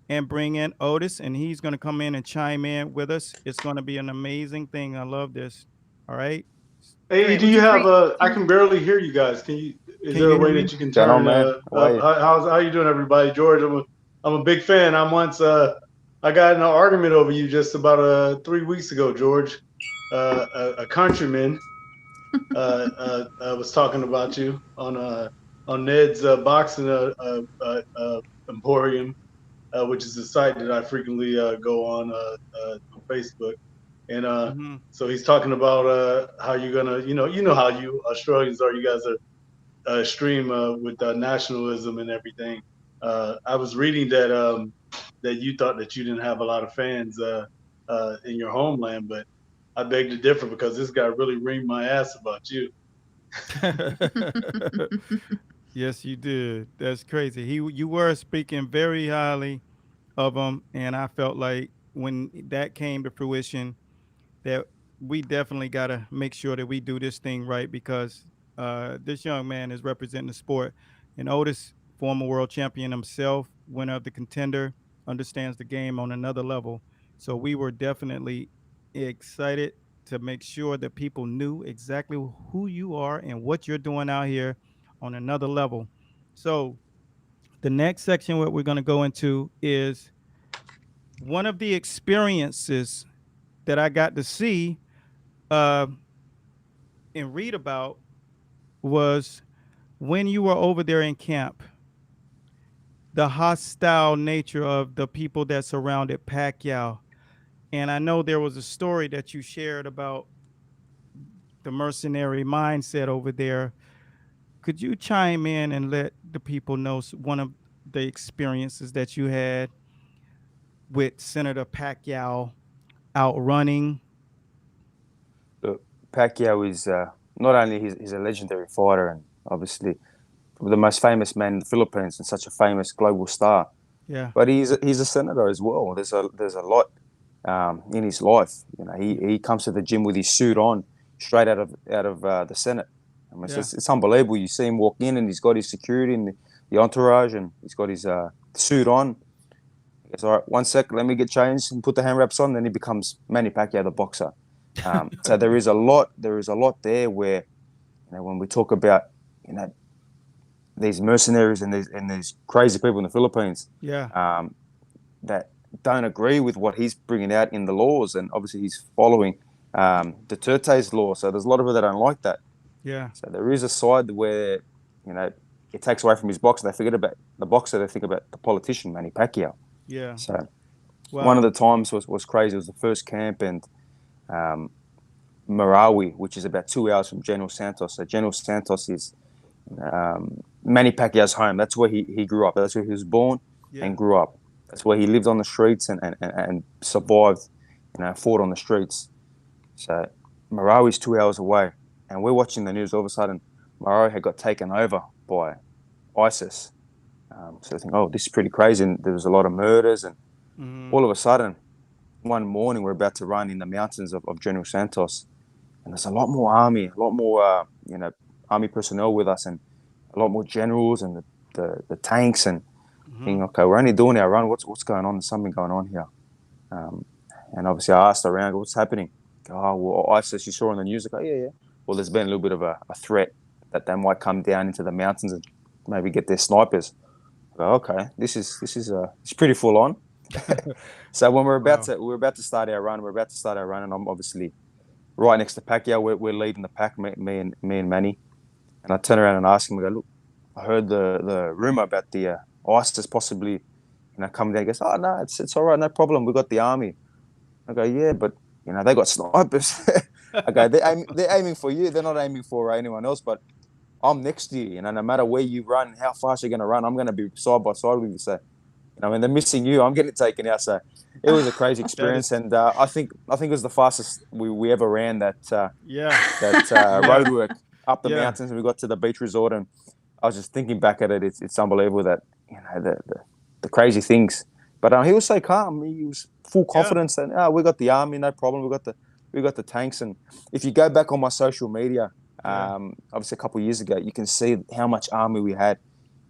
S1: and bring in Otis, and he's going to come in and chime in with us. It's going to be an amazing thing. I love this. All right.
S4: Hey, do you have I can barely hear you guys. Is there a way that you can turn how you doing, everybody? George, I'm a big fan. I got in an argument over you just about 3 weeks ago, George. A countryman was talking about you on Ned's boxing emporium, which is a site that I frequently go on Facebook. And so he's talking about how you're gonna, you know how you Australians are. You guys are extreme with nationalism and everything. I was reading that that you thought that you didn't have a lot of fans in your homeland, but I beg to differ because this guy really reamed my ass about you.
S1: Yes, you did. That's crazy. You were speaking very highly of him, and I felt like when that came to fruition, that we definitely got to make sure that we do this thing right, because this young man is representing the sport. And Otis, former world champion himself, winner of the Contender, understands the game on another level. So we were definitely excited to make sure that people knew exactly who you are and what you're doing out here on another level. So the next section, what we're going to go into is one of the experiences that I got to see and read about was when you were over there in camp, the hostile nature of the people that surrounded Pacquiao. And I know there was a story that you shared about the mercenary mindset over there. Could you chime in and let the people know one of the experiences that you had with Senator Pacquiao outrunning?
S3: Look, Pacquiao is not only he's a legendary fighter and obviously the most famous man in the Philippines and such a famous global star.
S1: Yeah.
S3: But he's a senator as well. There's a lot in his life. He comes to the gym with his suit on, straight out of the Senate. I mean, it's unbelievable. You see him walk in and he's got his security and the entourage, and he's got his suit on. He goes, all right, 1 sec, let me get changed and put the hand wraps on. Then he becomes Manny Pacquiao, the boxer. So there is a lot there where, when we talk about, these mercenaries and these crazy people in the Philippines, that don't agree with what he's bringing out in the laws, and obviously he's following Duterte's law. So there's a lot of people that don't like that.
S1: Yeah.
S3: So there is a side where, it takes away from his boxer. They forget about the boxer. They think about the politician, Manny Pacquiao.
S1: Yeah.
S3: So one of the times was crazy. It was the first camp, and Marawi, which is about 2 hours from General Santos. So General Santos is Manny Pacquiao's home. That's where he grew up. That's where he was born and grew up. That's where he lived on the streets and survived, fought on the streets. So Marawi's 2 hours away, and we're watching the news. All of a sudden, Marawi had got taken over by ISIS. So I think, oh, this is pretty crazy. And there was a lot of murders, and all of a sudden, one morning we're about to run in the mountains of General Santos, and there's a lot more army, a lot more army personnel with us, and a lot more generals and the tanks, and thinking, okay, we're only doing our run. What's going on? There's something going on here. And obviously I asked around, what's happening? Oh, well, ISIS, you saw on the news. I go, yeah. Well, there's been a little bit of a threat that they might come down into the mountains and maybe get their snipers. I go, okay, this is it's pretty full on. So when we're about to start our run, and I'm obviously right next to Pacquiao. We're leading the pack, me and Manny. And I turn around and ask him, I go, look, I heard the rumor about the ISIS possibly, coming down. He goes, oh no, it's all right, no problem. We got the army. I go, yeah, but they got snipers. I go, they're aiming for you. They're not aiming for anyone else. But I'm next to you. No matter where you run, how fast you're going to run, I'm going to be side by side with you. So, when they're missing you, I'm getting taken out. So it was a crazy experience, and I think it was the fastest we ever ran that road work up the mountains, and we got to the beach resort, and I was just thinking back at it. It's unbelievable that the crazy things. But he was so calm. He was full confidence that we got the army, no problem. We got the tanks, and if you go back on my social media, obviously a couple of years ago, you can see how much army we had.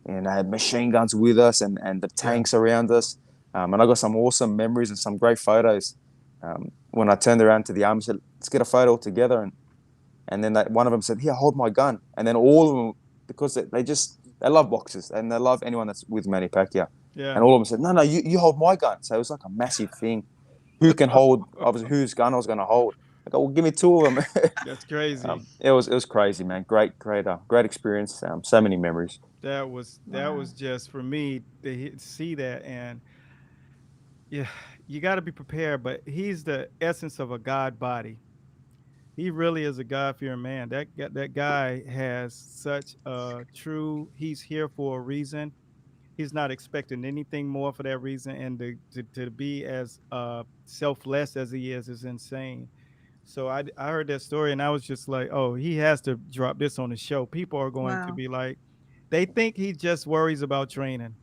S3: And I had machine guns with us and the tanks around us. And I got some awesome memories and some great photos. When I turned around to the army, said, let's get a photo together. And then one of them said, here, hold my gun. And then all of them, because they love boxers and they love anyone that's with Manny Pacquiao. Yeah. And all of them said, no, you hold my gun. So it was like a massive thing. Who can hold, obviously, whose gun I was going to hold. I go, well, give me two of them.
S1: That's crazy.
S3: It was crazy, man. Great experience. So many memories.
S1: That was just for me to see that, and you got to be prepared. But he's the essence of a God body. He really is a God-fearing man. That guy has such a true. He's here for a reason. He's not expecting anything more for that reason, and to be as selfless as he is insane. So I heard that story, and I was just like, oh, he has to drop this on the show. People are going to be like, they think he just worries about training.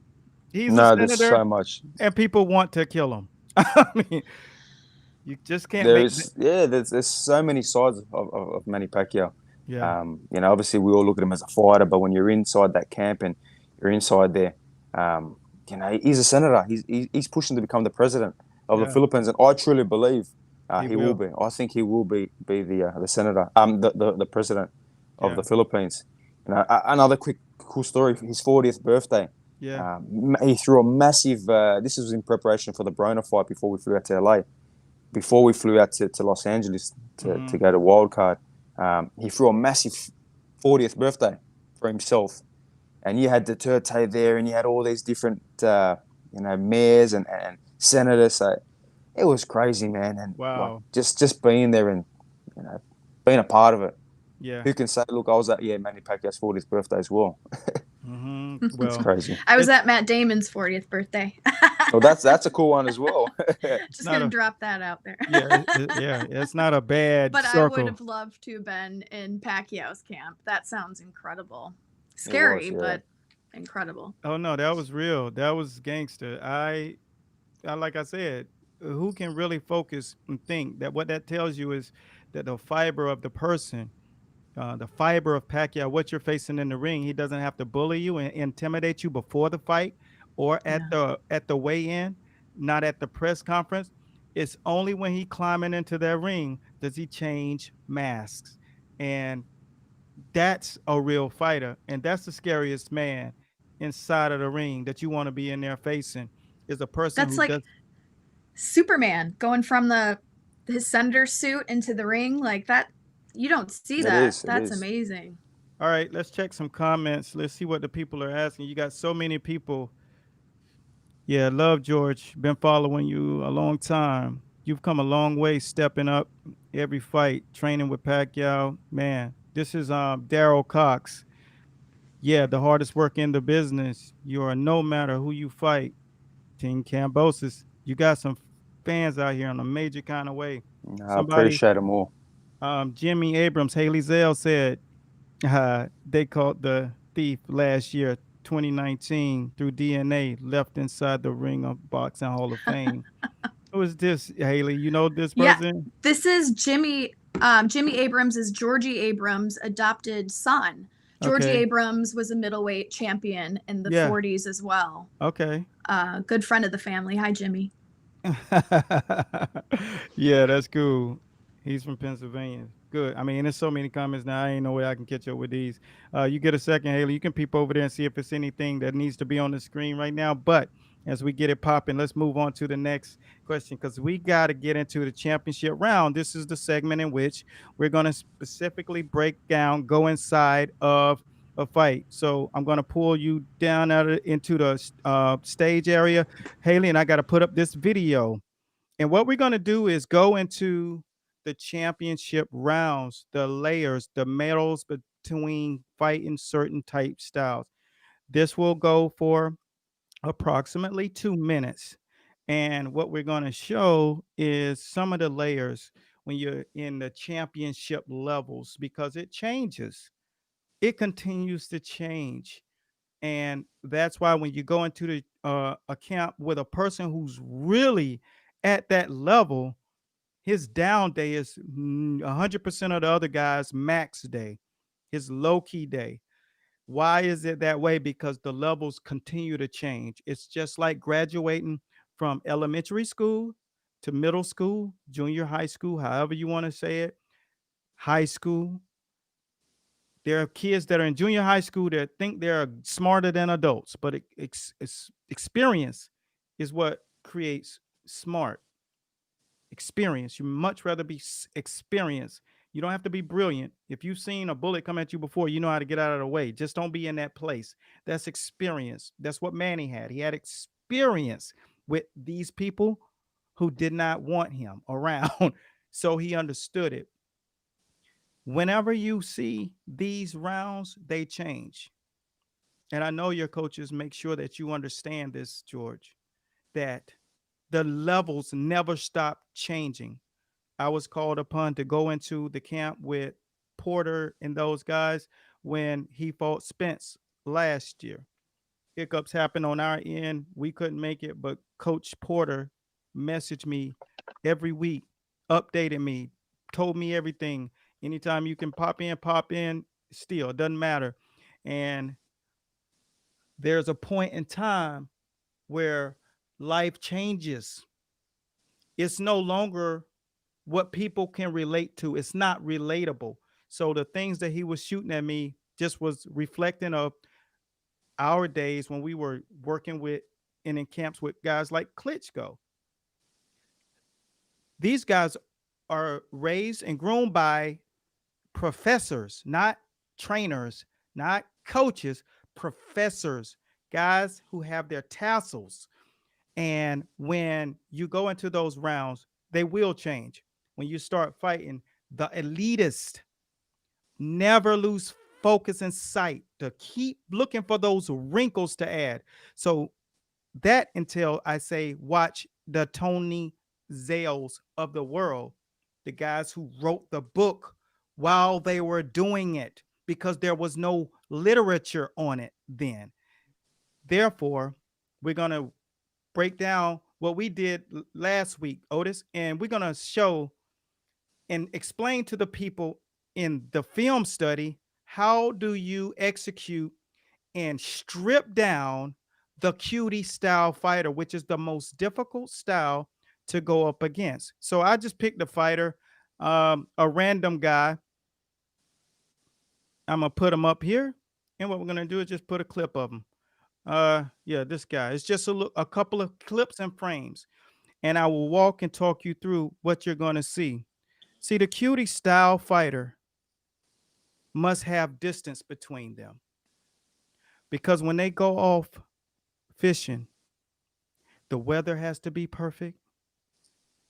S1: He's a senator,
S3: there's so much,
S1: and people want to kill him. I mean, you just can't.
S3: There's so many sides of Manny Pacquiao. Yeah. Obviously we all look at him as a fighter, but when you're inside that camp and you're inside there, he's a senator. He's pushing to become the president of the Philippines, and I truly believe he will be. I think he will be the senator, the president of the Philippines. Another cool story. His 40th birthday. Yeah. He threw a massive. This was in preparation for the Broner fight before we flew out to LA. Before we flew out to Los Angeles to go to Wildcard, he threw a massive 40th birthday for himself, and you had Duterte there, and you had all these different mayors and senators. So it was crazy, man. And wow, just being there and being a part of it. Yeah. Who can say, look, I was at Manny Pacquiao's 40th birthday as well.
S1: Well,
S3: it's crazy.
S2: I was at Matt Damon's 40th birthday.
S3: Well, that's a cool one as well.
S2: Just gonna drop that out there.
S1: It's not a bad
S2: but
S1: circle.
S2: I would have loved to have been in Pacquiao's camp. That sounds incredible. Scary, but incredible.
S1: Oh no, that was real. That was gangster. I like I said, who can really focus and think that what that tells you is that the fiber of the person, the fiber of Pacquiao, what you're facing in the ring, he doesn't have to bully you and intimidate you before the fight or at the weigh-in, not at the press conference. It's only when he climbing into that ring does he change masks. And that's a real fighter. And that's the scariest man inside of the ring that you want to be in there facing, is a person
S2: that's like Superman going from his senator suit into the ring like that. You don't see that. That's amazing.
S1: All right, let's check some comments. Let's see what the people are asking. You got so many people. Yeah, love George. Been following you a long time. You've come a long way stepping up every fight, training with Pacquiao. Man, this is Daryl Cox. Yeah, the hardest work in the business. You are no matter who you fight. Team Kambosos. You got some fans out here in a major kind of way.
S3: I
S1: Somebody,
S3: appreciate them all.
S1: Jimmy Abrams, Haley Zell said they caught the thief last year, 2019, through DNA left inside the ring of Boxing Hall of Fame. Who is this, Haley? You know this
S2: Yeah,
S1: person?
S2: this is Jimmy. Jimmy Abrams is Georgie Abrams' adopted son. Georgie
S1: Okay.
S2: Abrams was a middleweight champion in the
S1: Yeah.
S2: 40s as well.
S1: Okay.
S2: Good friend of the family. Hi, Jimmy.
S1: Yeah, that's cool. He's from Pennsylvania. Good. I mean, there's so many comments now. I ain't no way I can catch up with these. You get a second, Haley. You can peep over there and see if it's anything that needs to be on the screen right now. But as we get it popping, let's move on to the next question because we got to get into the championship round. This is the segment in which we're going to specifically break down, go inside of a fight. So I'm going to pull you down into the stage area, Haley, and I got to put up this video. And what we're going to do is go into the championship rounds, the layers, the medals between fighting certain type styles. This will go for approximately 2 minutes. And what we're going to show is some of the layers when you're in the championship levels because it changes. It continues to change. And that's why when you go into a camp with a person who's really at that level, his down day is 100% of the other guys' max day, his low key day. Why is it that way? Because the levels continue to change. It's just like graduating from elementary school to middle school, junior high school, however you want to say it, high school. There are kids that are in junior high school that think they're smarter than adults, but experience is what creates smart experience. You much rather be experienced. You don't have to be brilliant. If you've seen a bullet come at you before, you know how to get out of the way. Just don't be in that place. That's experience. That's what Manny had. He had experience with these people who did not want him around. So he understood it. Whenever you see these rounds, they change. And I know your coaches make sure that you understand this, George, that the levels never stop changing. I was called upon to go into the camp with Porter and those guys when he fought Spence last year. Hiccups happened on our end. We couldn't make it, but Coach Porter messaged me every week, updated me, told me everything. Anytime you can pop in, still, it doesn't matter. And there's a point in time where life changes. It's no longer what people can relate to. It's not relatable. So the things that he was shooting at me just was reflecting of our days when we were working with and in camps with guys like Klitschko. These guys are raised and grown by professors, not trainers, not coaches, professors, guys who have their tassels. And when you go into those rounds, they will change. When you start fighting, the elitist never lose focus and sight to keep looking for those wrinkles to add. So that until I say, watch the Tony Zales of the world, the guys who wrote the book while they were doing it, because there was no literature on it then. Therefore, we're going to break down what we did last week, Otis, and we're going to show and explain to the people in the film study how do you execute and strip down the cutie style fighter, which is the most difficult style to go up against. So I just picked a fighter, a random guy. I'm gonna put him up here, and what we're gonna do is just put a clip of him. Yeah, this guy. It's just a couple of clips and frames, and I will walk and talk you through what you're gonna see. See, the cutie style fighter must have distance between them because when they go off fishing, the weather has to be perfect.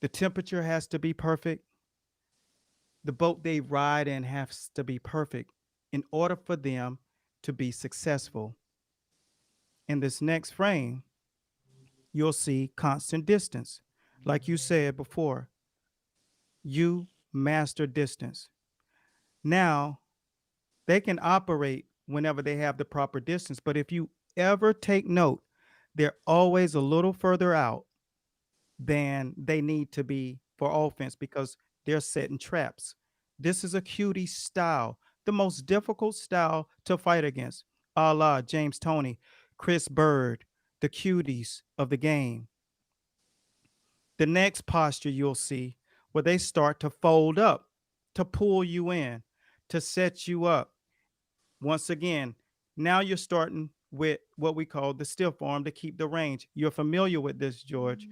S1: The temperature has to be perfect. The boat they ride in has to be perfect in order for them to be successful. In this next frame, you'll see constant distance. Like you said before, you master distance. Now, they can operate whenever they have the proper distance, but if you ever take note, they're always a little further out than they need to be for offense because they're setting traps. This is a cutie style, the most difficult style to fight against, a la James Toney, Chris Bird, the cuties of the game. The next posture you'll see where they start to fold up, to pull you in, to set you up. Once again, now you're starting with what we call the stiff arm to keep the range. You're familiar with this, George.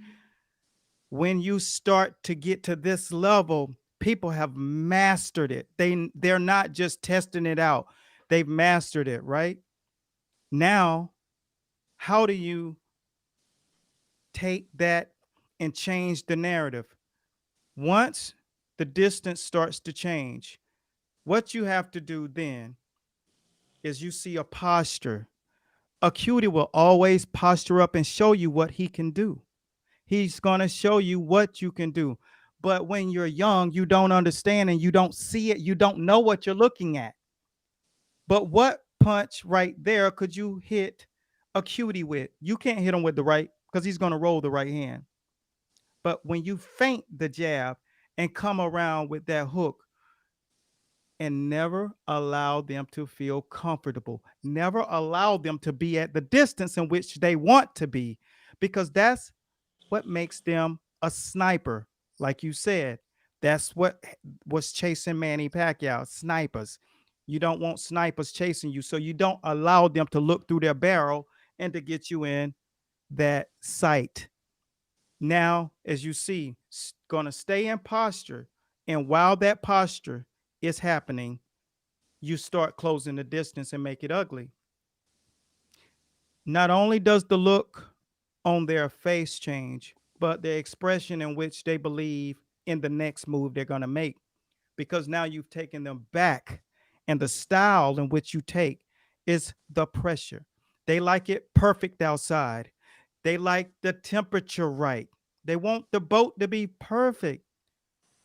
S1: When you start to get to this level, people have mastered it. They're not just testing it out. They've mastered it, right? Now, how do you take that and change the narrative? Once the distance starts to change, what you have to do then is you see a posture. A cutie will always posture up and show you what he can do. He's going to show you what you can do. But when you're young, you don't understand and you don't see it. You don't know what you're looking at. But what punch right there could you hit a cutie with? You can't hit him with the right because he's going to roll the right hand. But when you feint the jab and come around with that hook, and never allow them to feel comfortable, never allow them to be at the distance in which they want to be, because that's what makes them a sniper. Like you said, that's what was chasing Manny Pacquiao, snipers. You don't want snipers chasing you, so you don't allow them to look through their barrel and to get you in that sight. Now, as you see, going to stay in posture, and while that posture is happening, you start closing the distance and make it ugly. Not only does the look on their face change, but the expression in which they believe in the next move they're going to make, because now you've taken them back, and the style in which you take is the pressure. They like it perfect outside. They like the temperature right. They want the boat to be perfect.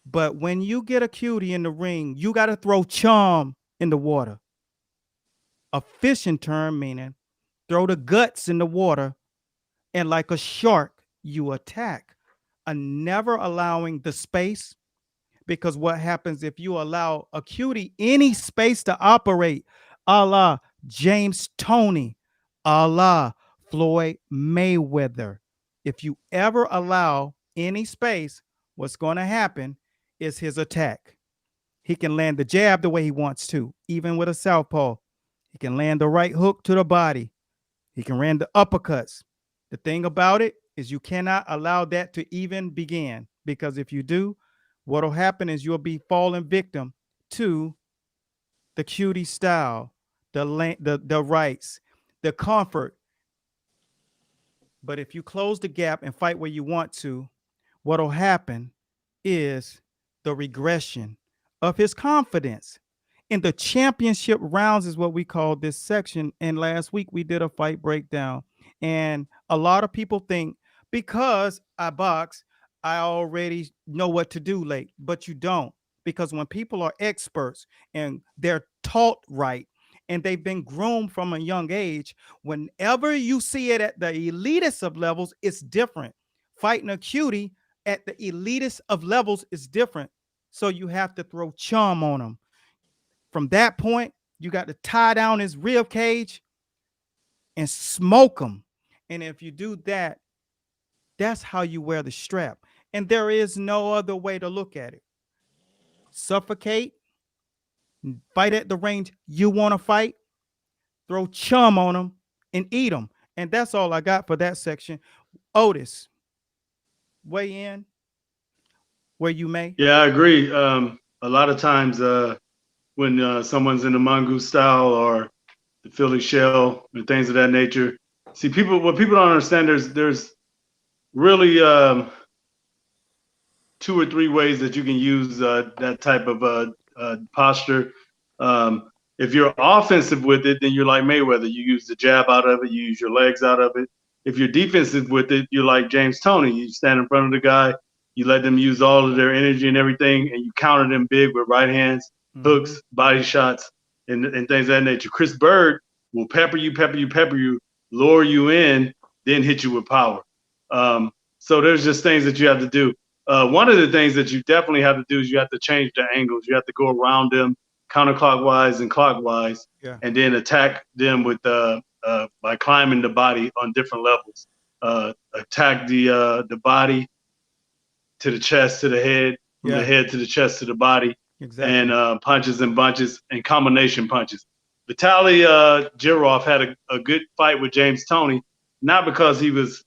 S1: But when you get a cutie in the ring, you got to throw chum in the water. A fishing term meaning throw the guts in the water, and like a shark, you attack, never allowing the space. Because what happens if you allow a cutie any space to operate, a la James Toney, a la Floyd Mayweather? If you ever allow any space, what's going to happen is his attack. He can land the jab the way he wants to, even with a southpaw. He can land the right hook to the body. He can land the uppercuts. The thing about it is you cannot allow that to even begin, because if you do, what will happen is you'll be falling victim to the cutie style, the rights, the comfort. But if you close the gap and fight where you want to, what will happen is the regression of his confidence. In the championship rounds is what we call this section. And last week we did a fight breakdown. And a lot of people think because I box, I already know what to do late, but you don't. Because when people are experts and they're taught right and they've been groomed from a young age, whenever you see it at the elitist of levels, it's different. Fighting a cutie at the elitist of levels is different. So you have to throw chum on him. From that point, you got to tie down his rib cage and smoke him. And if you do that, that's how you wear the strap. And there is no other way to look at it. Suffocate, fight at the range you want to fight, throw chum on them, and eat them. And that's all I got for that section. Otis, weigh in where you may.
S4: Yeah, I agree. A lot of times when someone's in the mongoose style or the Philly shell and things of that nature, see, what people don't understand, there's really 2 or 3 ways that you can use that type of posture. If you're offensive with it, then you're like Mayweather. You use the jab out of it. You use your legs out of it. If you're defensive with it, you're like James Toney. You stand in front of the guy. You let them use all of their energy and everything, and you counter them big with right hands, hooks, body shots, and things of that nature. Chris Bird will pepper you, lure you in, then hit you with power. So there's just things that you have to do. One of the things that you definitely have to do is you have to change the angles. You have to go around them counterclockwise and clockwise, and then attack them with by climbing the body on different levels. Attack the body to the chest to the head, from the head to the chest to the body, and punches and bunches and combination punches. Vitaly Geroge had a good fight with James Toney, not because he was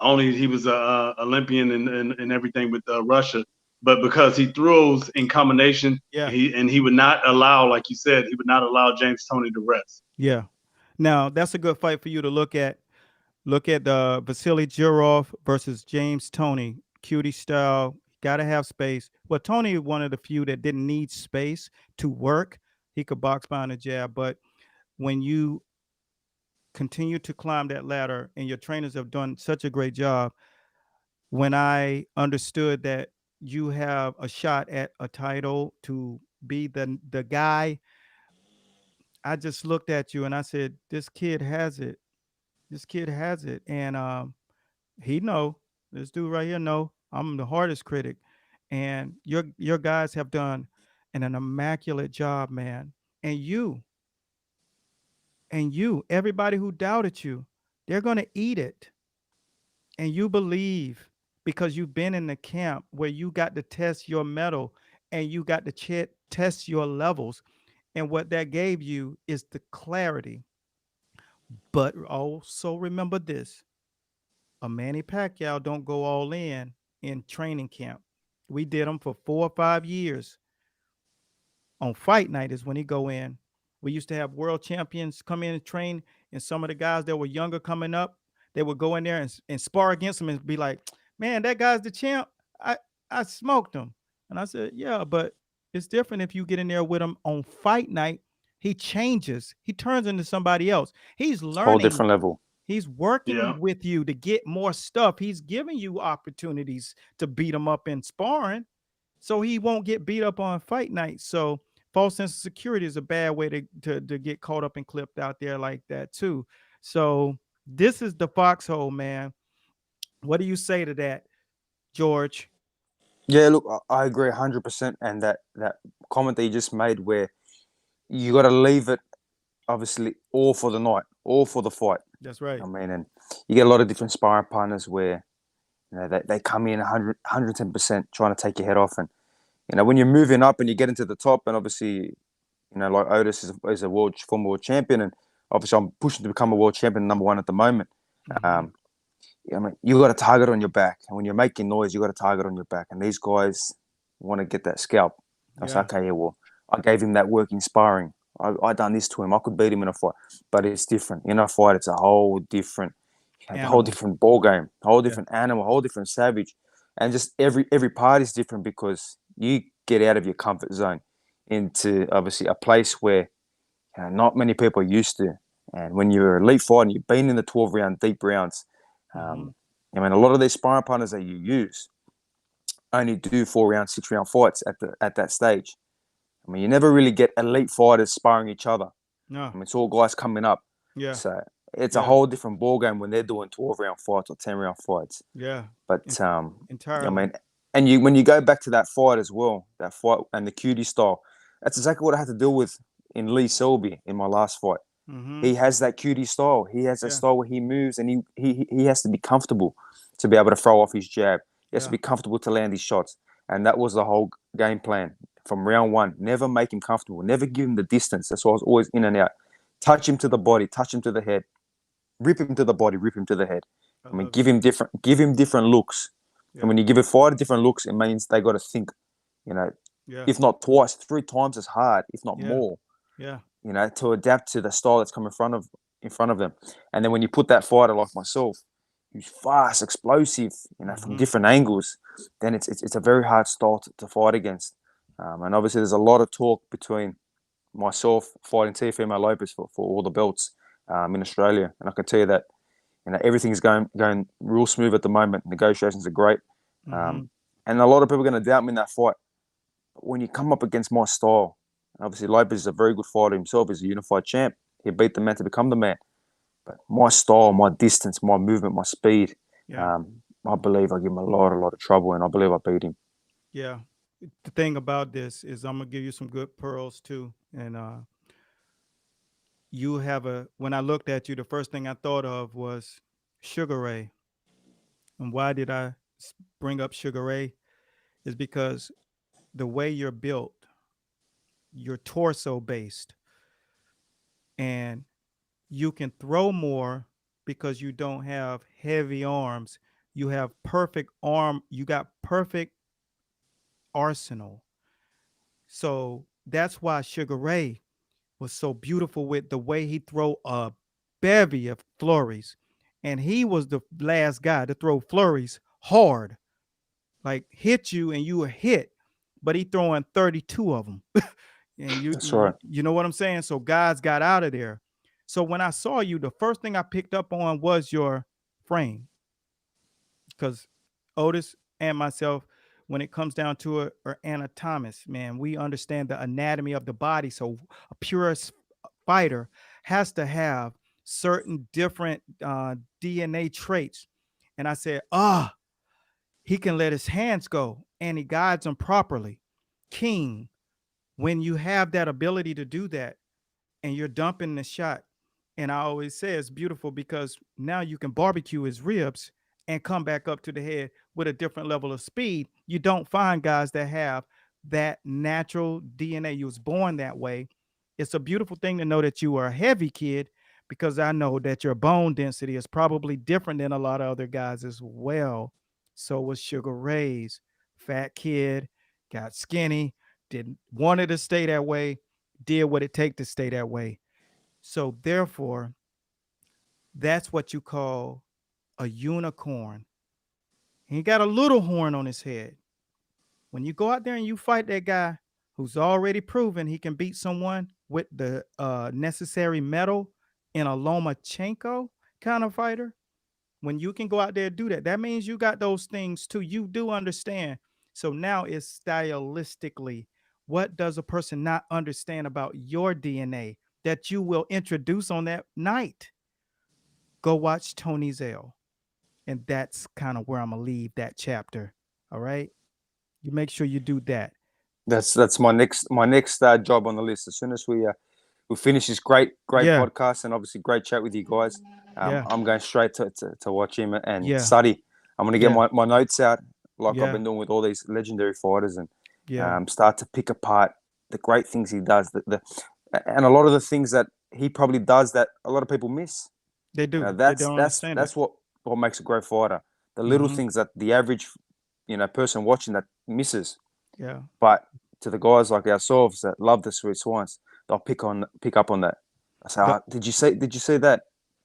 S4: a Olympian and everything with Russia, but because he throws in combination, he would not allow, like you said, he would not allow James Toney to rest.
S1: Yeah. Now that's a good fight for you to look at. Look at Vasily Geroge versus James Toney. Cutie style. Got to have space. Well, Toney one of the few that didn't need space to work. He could box behind a jab, but when you continue to climb that ladder, and your trainers have done such a great job, when I understood that you have a shot at a title to be the guy, I just looked at you and I said, this kid has it. This kid has it. And he know, this dude right here know I'm the hardest critic. And your guys have done an immaculate job, man. And everybody who doubted you, they're gonna eat it. And you believe because you've been in the camp where you got to test your mettle and you got to test your levels. And what that gave you is the clarity. But also remember this: a Manny Pacquiao don't go all in training camp. We did them for 4 or 5 years. On fight night is when he go in. We used to have world champions come in and train, and some of the guys that were younger coming up, they would go in there and spar against him and be like, man, that guy's the champ. I smoked him. And I said, yeah, but it's different if you get in there with him on fight night. He changes. He turns into somebody else. He's learning.
S3: Whole different level.
S1: He's working with you to get more stuff. He's giving you opportunities to beat him up in sparring, so he won't get beat up on fight night. So false sense of security is a bad way to get caught up and clipped out there like that too. So this is the foxhole, man. What do you say to that, George?
S3: Yeah, look, I agree 100%. And that comment that you just made, where you got to leave it, obviously, all for the night, all for the fight.
S1: That's right.
S3: I mean, and you get a lot of different sparring partners where, you know, they come in 110% trying to take your head off. And, you know, when you're moving up and you get into the top, and obviously, you know, like Otis is a former world champion, and obviously I'm pushing to become a world champion, #1 at the moment. I mean, you got a target on your back, and when you're making noise, you got a target on your back. And these guys want to get that scalp. I was like, okay, yeah, well, I gave him that working sparring. I done this to him. I could beat him in a fight, but it's different. In a fight, it's a whole different, a whole different ball game, a whole different animal, a whole different savage, and just every part is different because you get out of your comfort zone into obviously a place where, you know, not many people are used to. And when you're an elite fighter and you've been in the 12-round deep rounds, I mean, a lot of these sparring partners that you use only do 4-round, 6-round fights at that stage. I mean, you never really get elite fighters sparring each other.
S1: No.
S3: I mean, it's all guys coming up.
S1: Yeah.
S3: So it's a whole different ball game when they're doing 12-round fights or 10-round fights.
S1: Yeah.
S3: But
S1: entirely.
S3: I mean, and when you go back to that fight as well, that fight and the cutie style, that's exactly what I had to deal with in Lee Selby in my last fight. He has that cutie style. He has that style where he moves, and he has to be comfortable to be able to throw off his jab. He has to be comfortable to land his shots. And that was the whole game plan from round 1. Never make him comfortable. Never give him the distance. That's why I was always in and out. Touch him to the body. Touch him to the head. Rip him to the body. Rip him to the head. I mean, give him different looks. Yeah. And when you give a fighter different looks, it means they got to think, you know, if not twice, 3 times as hard, if not more.
S1: Yeah.
S3: You know, to adapt to the style that's coming in front of them. And then when you put that fighter like myself, who's fast, explosive, you know, from different angles, then it's a very hard style to fight against. And obviously there's a lot of talk between myself fighting Teofimo Lopez for all the belts in Australia. And I can tell you that everything's going real smooth at the moment. Negotiations are great. And a lot of people are going to doubt me in that fight. But when you come up against my style, obviously Lopez is a very good fighter himself. He's a unified champ. He beat the man to become the man. But my style, my distance, my movement, my speed, I believe I give him a lot of trouble, and I believe I beat him.
S1: Yeah. The thing about this is I'm going to give you some good pearls too. And you have when I looked at you, the first thing I thought of was Sugar Ray. And why did I bring up Sugar Ray? Is because the way you're built, you're torso based, and you can throw more because you don't have heavy arms. You have perfect arm. You got perfect arsenal. So that's why Sugar Ray was so beautiful with the way he throw a bevy of flurries. And he was the last guy to throw flurries hard, like hit you and you were hit, but he throwing 32 of them. And
S3: That's right.
S1: you know what I'm saying? So guys got out of there. So when I saw you, the first thing I picked up on was your frame. Because Otis and myself, when it comes down to it, are anatomists, man. We understand the anatomy of the body. So a purist fighter has to have certain different DNA traits. And I said, he can let his hands go and he guides them properly. King, when you have that ability to do that and you're dumping the shot, and I always say it's beautiful because now you can barbecue his ribs and come back up to the head with a different level of speed. You don't find guys that have that natural DNA. You was born that way. It's a beautiful thing to know that you are a heavy kid, because I know that your bone density is probably different than a lot of other guys as well. So was Sugar Ray's. Fat kid, got skinny, didn't wanted to stay that way, did what it take to stay that way. So therefore, that's what you call a unicorn. He got a little horn on his head. When you go out there and you fight that guy who's already proven he can beat someone with the necessary metal in a Lomachenko kind of fighter, when you can go out there and do that, that means you got those things too. You do understand. So now it's stylistically, what does a person not understand about your DNA that you will introduce on that night? Go watch Tony Zell. And that's kind of where I'm going to leave that chapter. All right. You make sure you do that.
S3: That's my next job on the list. As soon as we finish this great podcast, and obviously great chat with you guys, I'm going straight to watch him and study. I'm going to get my notes out like I've been doing with all these legendary fighters, and start to pick apart the great things he does, and a lot of the things that he probably does that a lot of people miss.
S1: They do.
S3: That's what makes a great fighter. The little things that the average person watching that misses.
S1: Yeah.
S3: But to the guys like ourselves that love the sweet science, they'll pick up on that. I say, did you see that?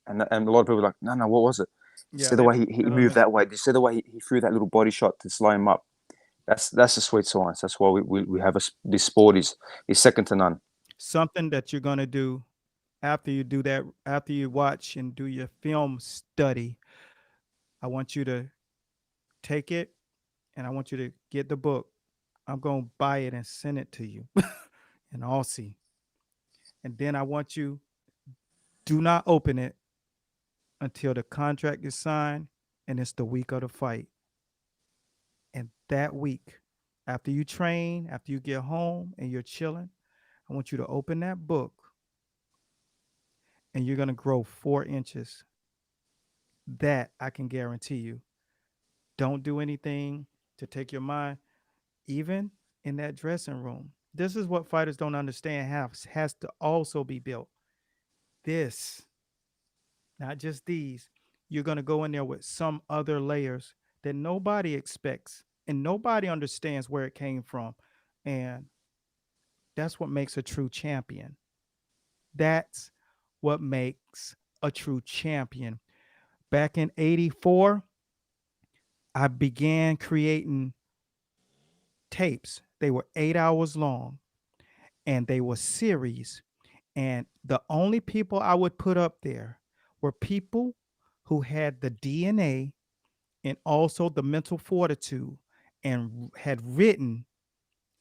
S3: And a lot of people are like, no, what was it? See the way he moved that way. Did you see the way he threw that little body shot to slow him up? That's the sweet science. That's why we have this sport is second to none.
S1: Something that you're gonna do after you do that, after you watch and do your film study, I want you to take it and I want you to get the book. I'm going to buy it and send it to you in Aussie. And then I want you, do not open it until the contract is signed and it's the week of the fight. And that week, after you train, after you get home and you're chilling, I want you to open that book and you're going to grow 4 inches. That I can guarantee you. Don't do anything to take your mind, even in that dressing room. This is what fighters don't understand, has to also be built. This, not just these. You're going to go in there with some other layers that nobody expects and nobody understands where it came from. And that's what makes a true champion. That's what makes a true champion. Back in 84, I began creating tapes. They were 8 hours long. and they were series. And the only people I would put up there were people who had the DNA and also the mental fortitude and had written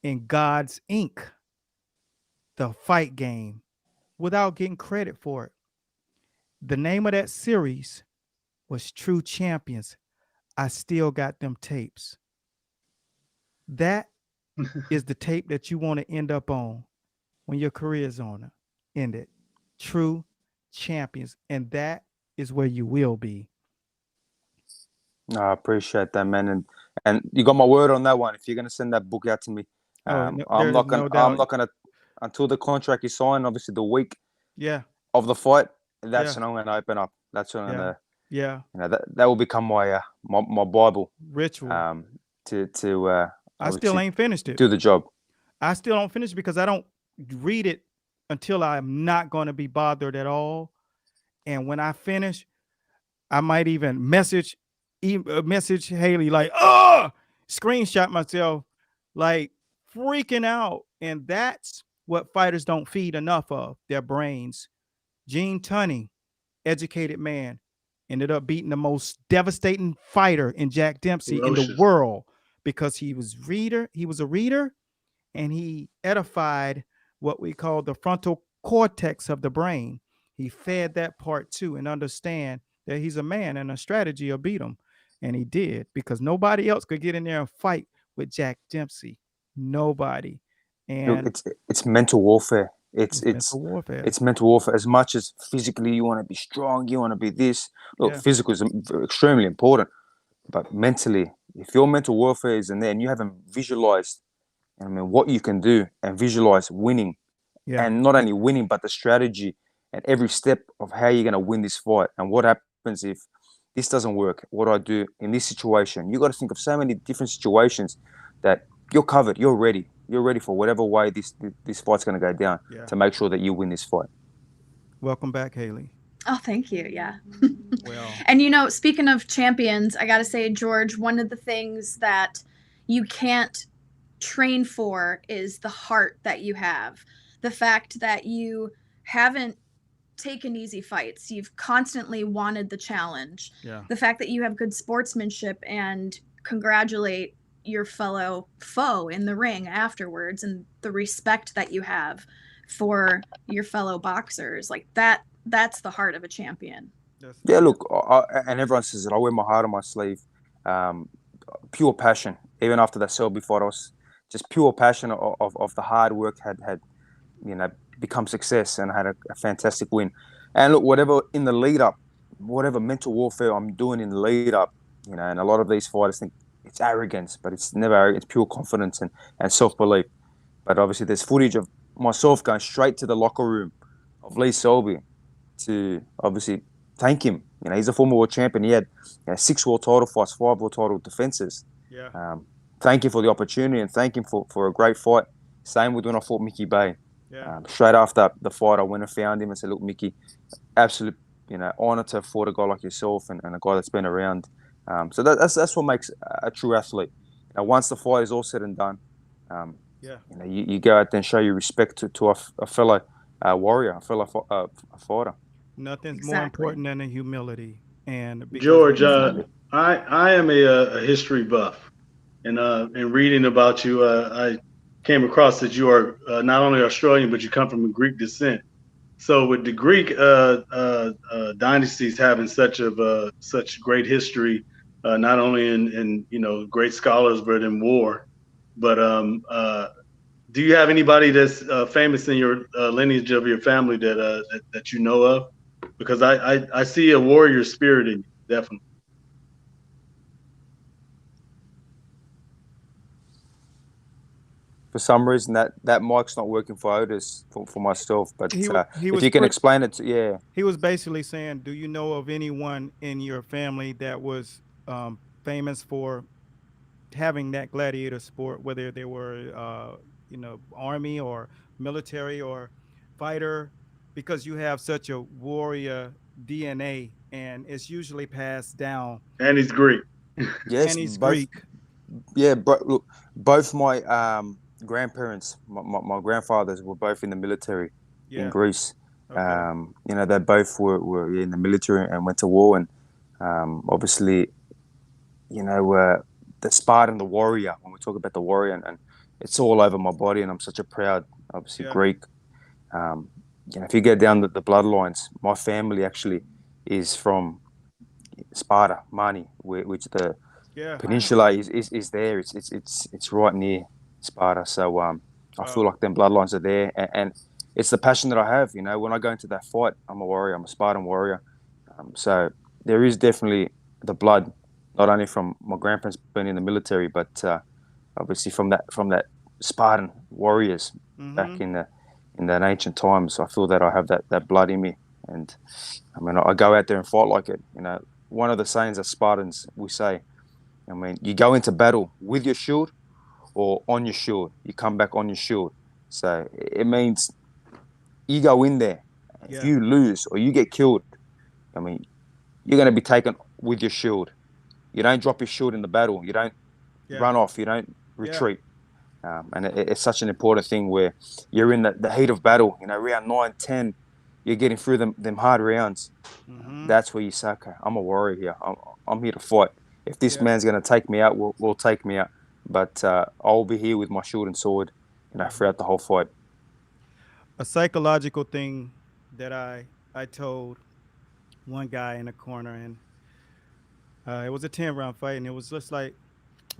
S1: in God's ink the fight game without getting credit for it. The name of that series was True Champions. I still got them tapes. That is the tape that you want to end up on when your career is on ended. True Champions. And that is where you will be.
S3: No, I appreciate that, man, and you got my word on that one. If you're gonna send that book out to me,
S1: No,
S3: I'm
S1: there's
S3: not gonna
S1: no doubt.
S3: until the contract is signed. Obviously, the week
S1: Yeah.
S3: of the fight, that's
S1: Yeah.
S3: when I'm gonna open up. That's when I'm
S1: Yeah.
S3: gonna,
S1: Yeah.
S3: that will become my my Bible
S1: Ritual.
S3: to
S1: I still
S3: obviously
S1: ain't finished it.
S3: do the job.
S1: I still don't finish because I don't read it until I'm not going to be bothered at all. And when I finish, I might even message Haley like, oh, screenshot myself, like freaking out. And that's what fighters don't feed enough of, their brains. Gene Tunney, educated man, ended up beating the most devastating fighter in Jack Dempsey in the
S4: Ferocious.
S1: world because he was a reader, and he edified what we call the frontal cortex of the brain. He fed that part too and understand that he's a man and a strategy will beat him. And he did, because nobody else could get in there and fight with Jack Dempsey. Nobody.
S3: Look,
S1: And
S3: it's mental warfare.
S1: it's mental warfare.
S3: It's mental warfare. As much as physically you want to be strong, you want to be this. Look,
S1: Yeah.
S3: physical is extremely important, but mentally, if your mental warfare is in there and you haven't visualized, what you can do and visualize winning,
S1: Yeah.
S3: and not only winning, but the strategy and every step of how you're going to win this fight, and what happens if this doesn't work, what do I do in this situation. You got to think of so many different situations that you're covered. You're ready for whatever way this fight's going to go down,
S1: Yeah.
S3: to make sure that you win this fight.
S1: Welcome back, Haley.
S2: Oh, thank you. Yeah.
S1: Well,
S2: And speaking of champions, I got to say, George, one of the things that you can't train for is the heart that you have. The fact that you haven't taken easy fights. You've constantly wanted the challenge.
S1: yeah.
S2: The fact that you have good sportsmanship and congratulate your fellow foe in the ring afterwards, and the respect that you have for your fellow boxers, like that's the heart of a champion.
S3: Yeah, look, and everyone says it, I wear my heart on my sleeve. Pure passion. Even after that Selby fight, I was just pure passion of the hard work had become success, and I had a fantastic win. And look, whatever in the lead up, whatever mental warfare I'm doing in the lead up, and a lot of these fighters think it's arrogance, but it's never arrogance. It's pure confidence and self-belief. But obviously there's footage of myself going straight to the locker room of Lee Selby to obviously thank him. He's a former world champion. He had 6 world title fights, 5 world title defenses.
S1: Yeah.
S3: Thank him for the opportunity, and thank him for a great fight. Same with when I fought Mickey Bay.
S1: Yeah.
S3: Straight after the fight, I went and found him and said, look, Mickey, absolute honor to have fought a guy like yourself, and a guy that's been around. So that's what makes a true athlete. Once the fight is all said and done, you go out there and show your respect to a fellow warrior, a fellow fighter.
S1: Nothing's more important than the humility. And
S4: George, I am a history buff, and in reading about you, I came across that you are not only Australian, but you come from a Greek descent. So with the Greek dynasties having such great history, not only in great scholars, but in war. But do you have anybody that's famous in your lineage of your family that you know of? Because I see a warrior spirit in you, definitely.
S3: For some reason, that mic's not working for Otis, for myself. But if you can explain it,
S1: he was basically saying, do you know of anyone in your family that was famous for having that gladiator sport, whether they were army or military or fighter, because you have such a warrior DNA, and it's usually passed down.
S4: And he's Greek.
S3: Yes,
S1: and he's
S3: both,
S1: Greek.
S3: Yeah, look, both my grandparents, my grandfathers were both in the military in
S1: Yeah.
S3: Greece.
S1: Okay.
S3: You know, they both were in the military and went to war. And obviously, you know, the Spartan, the warrior, when we talk about the warrior, and it's all over my body. And I'm such a proud, obviously,
S1: Yeah.
S3: Greek. You know, if you go down the bloodlines, my family actually is from Sparta, Mani, which the
S1: Yeah.
S2: Wow.
S3: peninsula is there. It's right near Sparta. So I feel
S1: Wow.
S3: like them bloodlines are there, and it's the passion that I have. You know, when I go into that fight, I'm a warrior. I'm a Spartan warrior. So there is definitely the blood, not only from my grandparents being in the military, but obviously from that Spartan warriors back
S1: Mm-hmm.
S3: in that ancient times. I feel that I have that blood in me, and I mean I go out there and fight like it. You know, one of the sayings that Spartans we say. I mean, you go into battle with your shield or on your shield. You come back on your shield. So it means you go in there. If
S1: Yeah.
S3: you lose or you get killed, I mean, you're going to be taken with your shield. You don't drop your shield in the battle. You don't
S1: Yeah.
S3: run off. You don't
S1: Yeah.
S3: retreat. And it's such an important thing where you're in the heat of battle. You know, round 9, 10, you're getting through them hard rounds.
S1: Mm-hmm.
S3: That's where you say, okay, I'm a warrior here. I'm here to fight. If this
S1: Yeah.
S3: man's going to take me out, will take me out. But I'll be here with my shield and sword, you know,
S1: Mm-hmm.
S3: throughout the whole fight.
S1: A psychological thing that I told one guy in the corner, and it was a 10 round fight, and it was just like,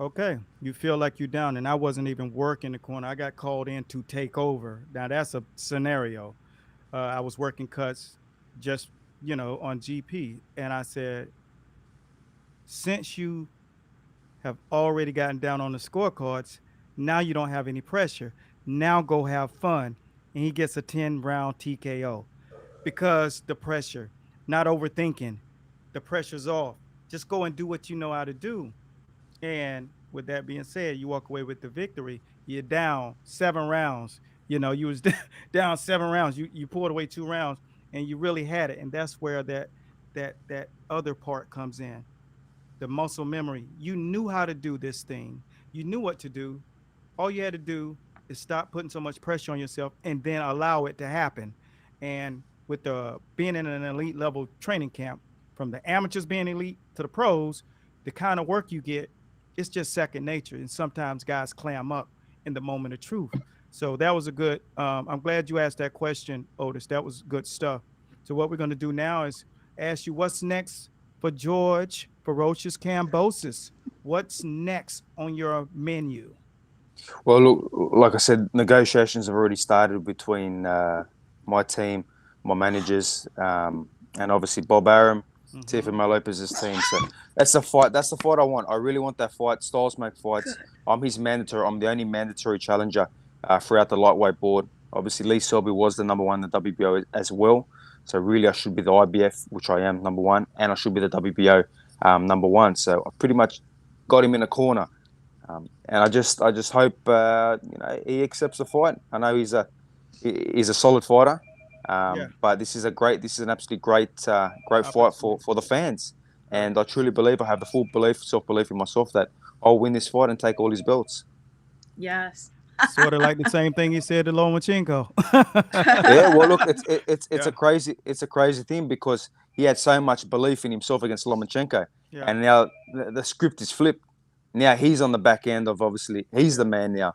S1: okay, you feel like you're down, and I wasn't even working the corner. I got called in to take over. Now that's a scenario. I was working cuts, just on GP, and I said, since you have already gotten down on the scorecards, now you don't have any pressure. Now go have fun, and he gets a 10 round TKO because the pressure, not overthinking, the pressure's off. Just go and do what you know how to do. And with that being said, you walk away with the victory. You're down 7 rounds. You was down 7 rounds. You pulled away 2 rounds, and you really had it. And that's where that other part comes in, the muscle memory. You knew how to do this thing. You knew what to do. All you had to do is stop putting so much pressure on yourself and then allow it to happen. And with the being in an elite level training camp, from the amateurs being elite to the pros, the kind of work you get, it's just second nature. And sometimes guys clam up in the moment of truth. So that was a good. I'm glad you asked that question, Otis. That was good stuff. So what we're going to do now is ask you what's next for George Ferocious Kambosos. What's next on your menu?
S3: Well, look, like I said, negotiations have already started between my team, my managers, and obviously Bob Arum,
S1: Mm-hmm.
S3: Tiffany Lopez's team. So that's the fight. That's the fight I want. I really want that fight. Styles make fights. I'm his mandatory. I'm the only mandatory challenger throughout the lightweight board. Obviously, Lee Selby was the number one in the WBO as well. So really, I should be the IBF, which I am, number one, and I should be the WBO number one. So I pretty much got him in a corner. And I just hope he accepts the fight. I know he's a solid fighter,
S1: Yeah,
S3: but this is an absolutely great fight for
S1: opportunity.
S3: the fans.
S1: Right.
S3: And I truly believe I have the full self belief in myself that I'll win this fight and take all his belts.
S2: Yes.
S1: Sort of like the same thing he said to Lomachenko.
S3: Yeah, well, look, it's a
S1: Yeah,
S3: crazy thing because he had so much belief in himself against Lomachenko,
S1: yeah,
S3: and now the script is flipped. Now he's on the back end of obviously he's
S1: yeah,
S3: the man now.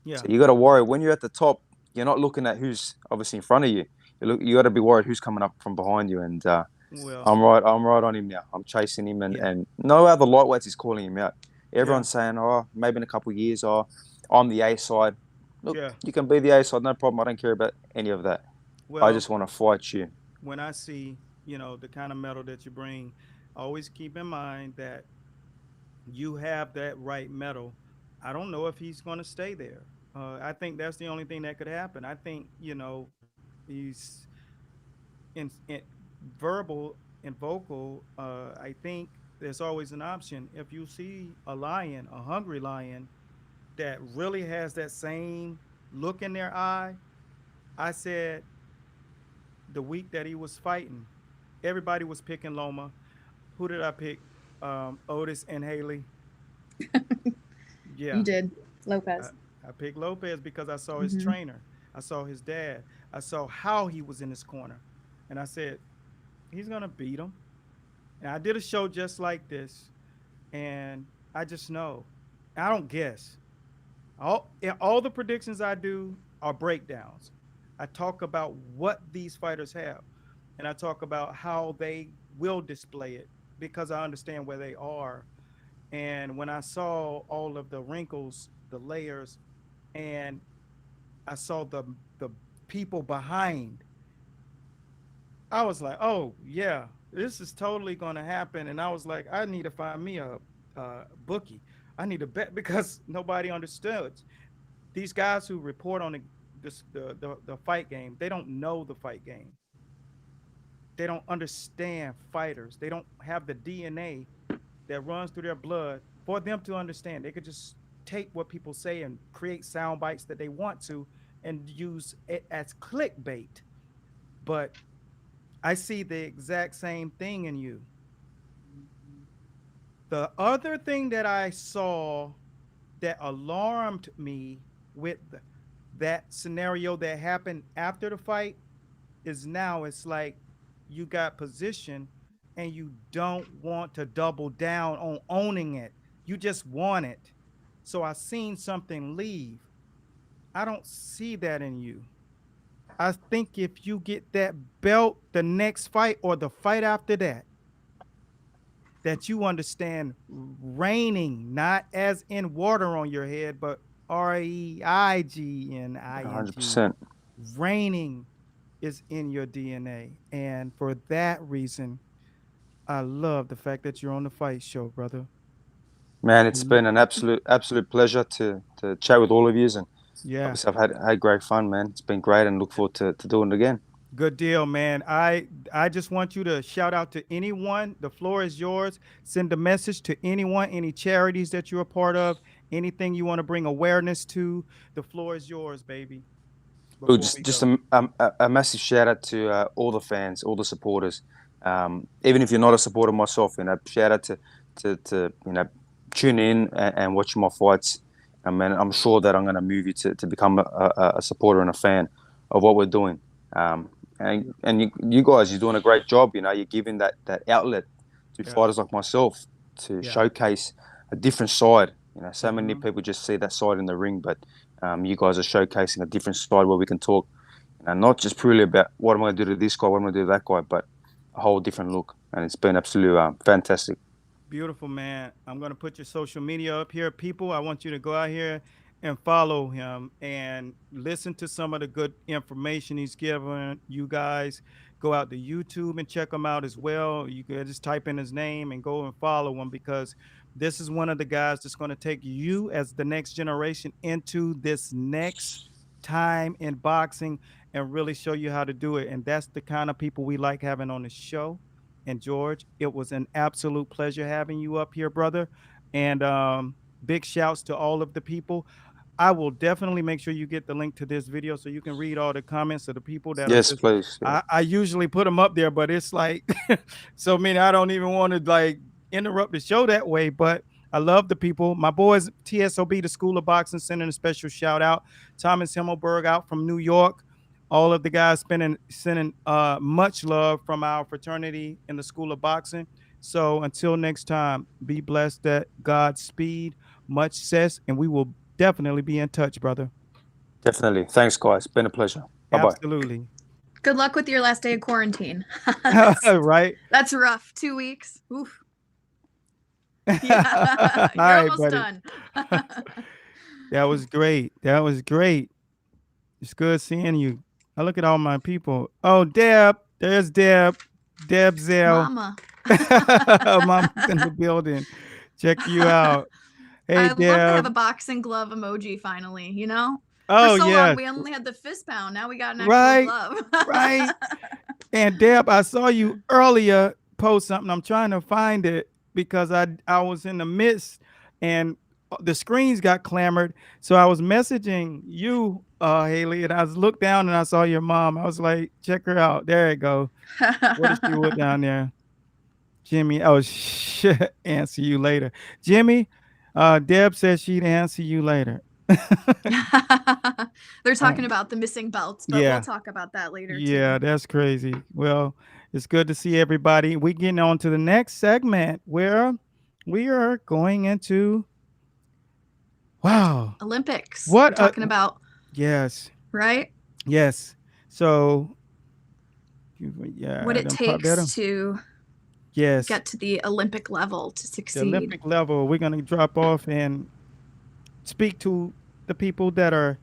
S1: yeah.
S3: So you got to worry when you're at the top. You're not looking at who's obviously in front of you. You got to be worried who's coming up from behind you. And
S1: Well,
S3: I'm right on him now. I'm chasing him, and
S1: yeah,
S3: no other lightweights is calling him out.
S1: yeah,
S3: Everyone's saying, oh, maybe in a couple of years, oh, I'm the A side. Look,
S1: yeah.
S3: you can be the A side, no problem. I don't care about any of that. I
S1: Well,
S3: just want to fight you.
S1: when I see, the kind of metal that you bring, always keep in mind that you have that right metal. I don't know if he's going to stay there. I think that's the only thing that could happen. I think, he's in verbal and vocal. I think there's always an option. If you see a lion, a hungry lion, that really has that same look in their eye, I said the week that he was fighting, everybody was picking Loma. Who did I pick? Otis and Haley.
S2: You
S1: Yeah,
S2: did.
S1: I,
S2: Lopez.
S1: I picked Lopez because I saw his
S2: Mhm.
S1: trainer. I saw his dad. I saw how he was in his corner. And I said, he's going to beat him. And I did a show just like this. And I just know. I don't guess. All the predictions I do are breakdowns. I talk about what these fighters have. And I talk about how they will display it because I understand where they are. And when I saw all of the wrinkles, the layers, and I saw the people behind, I was like, oh yeah, this is totally gonna happen. And I was like, I need to find me a bookie. I need to bet because nobody understood. These guys who report on the fight game, they don't know the fight game. They don't understand fighters. They don't have the DNA that runs through their blood for them to understand. They could just take what people say and create sound bites that they want to and use it as clickbait. But I see the exact same thing in you. The other thing that I saw that alarmed me with that scenario that happened after the fight is now it's like you got position and you don't want to double down on owning it. You just want it. So I seen something leave. I don't see that in you. I think if you get that belt, the next fight or the fight after that, that you understand raining, not as in water on your head, but REIGNING.
S3: 100%.
S1: Raining is in your DNA. And for that reason, I love the fact that you're on the fight show, brother.
S3: Man, it's been an absolute pleasure to chat with all of you, and
S1: Yeah,
S3: obviously I've had great fun, man. It's been great, and look forward to doing it again.
S1: good deal, man. I just want you to shout out to anyone. The floor is yours. Send a message to anyone, any charities that you're a part of, anything you want to bring awareness to. The floor is yours, baby.
S3: Well,
S1: Before we
S3: just
S1: go.
S3: a massive shout out to all the fans, all the supporters. Even if you're not a supporter myself, shout out to tune in and watch my fights. I mean, I'm sure that I'm going to move you to become a supporter and a fan of what we're doing. And you guys, you're doing a great job. You're giving that outlet to
S1: Yeah.
S3: fighters like myself to
S1: Yeah.
S3: showcase a different side. So many
S1: Mhm.
S3: people just see that side in the ring, but you guys are showcasing a different side where we can talk, not just purely about what am I going to do to this guy, what am I going to do to that guy, but a whole different look. And it's been absolutely fantastic.
S1: Beautiful, man. I'm going to put your social media up here. People, I want you to go out here and follow him and listen to some of the good information he's giving you guys. Go out to YouTube and check him out as well. You can just type in his name and go and follow him because this is one of the guys that's going to take you as the next generation into this next time in boxing and really show you how to do it. And that's the kind of people we like having on the show. And George, it was an absolute pleasure having you up here, brother. And big shouts to all of the people. I will definitely make sure you get the link to this video so you can read all the comments of the people that are
S3: Yes,
S1: just.
S3: please. Yeah.
S1: I usually put them up there, but it's like so many. I don't even want to like interrupt the show that way. But I love the people. My boys, TSOB, the School of Boxing, sending a special shout out. Thomas Himmelberg out from New York. All of the guys sending much love from our fraternity in the School of Boxing. So until next time, be blessed at Godspeed, much success, and we will definitely be in touch, brother.
S3: Definitely. Thanks, guys. Been a pleasure. Bye-bye.
S1: Absolutely.
S2: Good luck with your last day of quarantine.
S1: Right.
S2: That's rough. 2 weeks. Oof. Yeah, you're
S1: right,
S2: almost
S1: buddy.
S2: done.
S1: That was great. That was great. It's good seeing you. I look at all my people. Oh, Deb. There's Deb. Deb Zell.
S2: Mama.
S1: Mama's in the building. Check you out. Hey,
S2: I'd love to have a
S1: Deb.
S2: boxing glove emoji finally, you know?
S1: Oh,
S2: For so
S1: yeah.
S2: long, we only had the fist pound. Now we got an actual
S1: Right,
S2: glove.
S1: right. And Deb, I saw you earlier post something. I'm trying to find it because I was in the midst and the screens got clamored. So I was messaging you, Haley, and I looked down and I saw your mom. I was like, check her out. There you go. What is she with down there? Jimmy. Oh, shit. Answer you later. Jimmy, Deb says she'd answer you later.
S2: They're talking about the missing belts, but
S1: yeah.
S2: we'll talk about that later
S1: Yeah,
S2: too.
S1: that's crazy. Well, it's good to see everybody. We're getting on to the next segment where we are going into wow.
S2: Olympics. We're
S1: What
S2: talking about,
S1: yes.
S2: right?
S1: Yes. So yeah,
S2: What
S1: I
S2: it
S1: done pop that up.
S2: takes to
S1: Yes.
S2: get to the Olympic level to
S1: The
S2: succeed.
S1: Olympic level. We're gonna drop off and speak to the people that are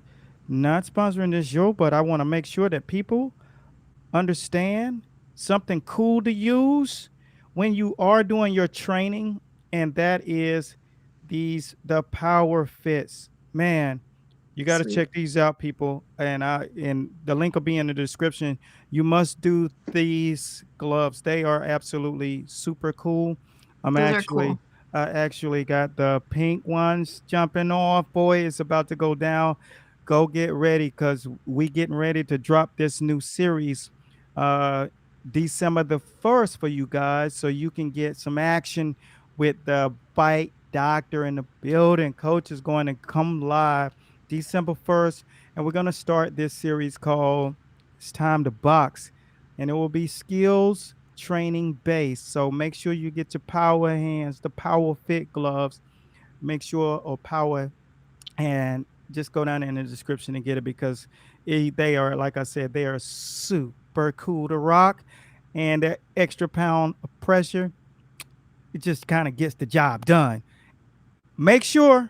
S1: not sponsoring this show, but I want to make sure that people understand something cool to use when you are doing your training, and that is the power fits. Man, you got to
S2: Sweet.
S1: check these out, people, and the link will be in the description. You must do these gloves. They are absolutely super cool. I'm
S2: Those are
S1: actually
S2: cool.
S1: I actually got the pink ones jumping off. Boy, it's about to go down. Go get ready because we getting ready to drop this new series uh December the 1st for you guys, so you can get some action with the fight doctor in the building. Coach is going to come live December 1st, and we're going to start this series called It's Time to Box, and it will be skills training based. So make sure you get your power hands, the power fit gloves, make sure, or power, and just go down in the description and get it because they are, like I said, they are super cool to rock, and that extra pound of pressure, it just kind of gets the job done. Make sure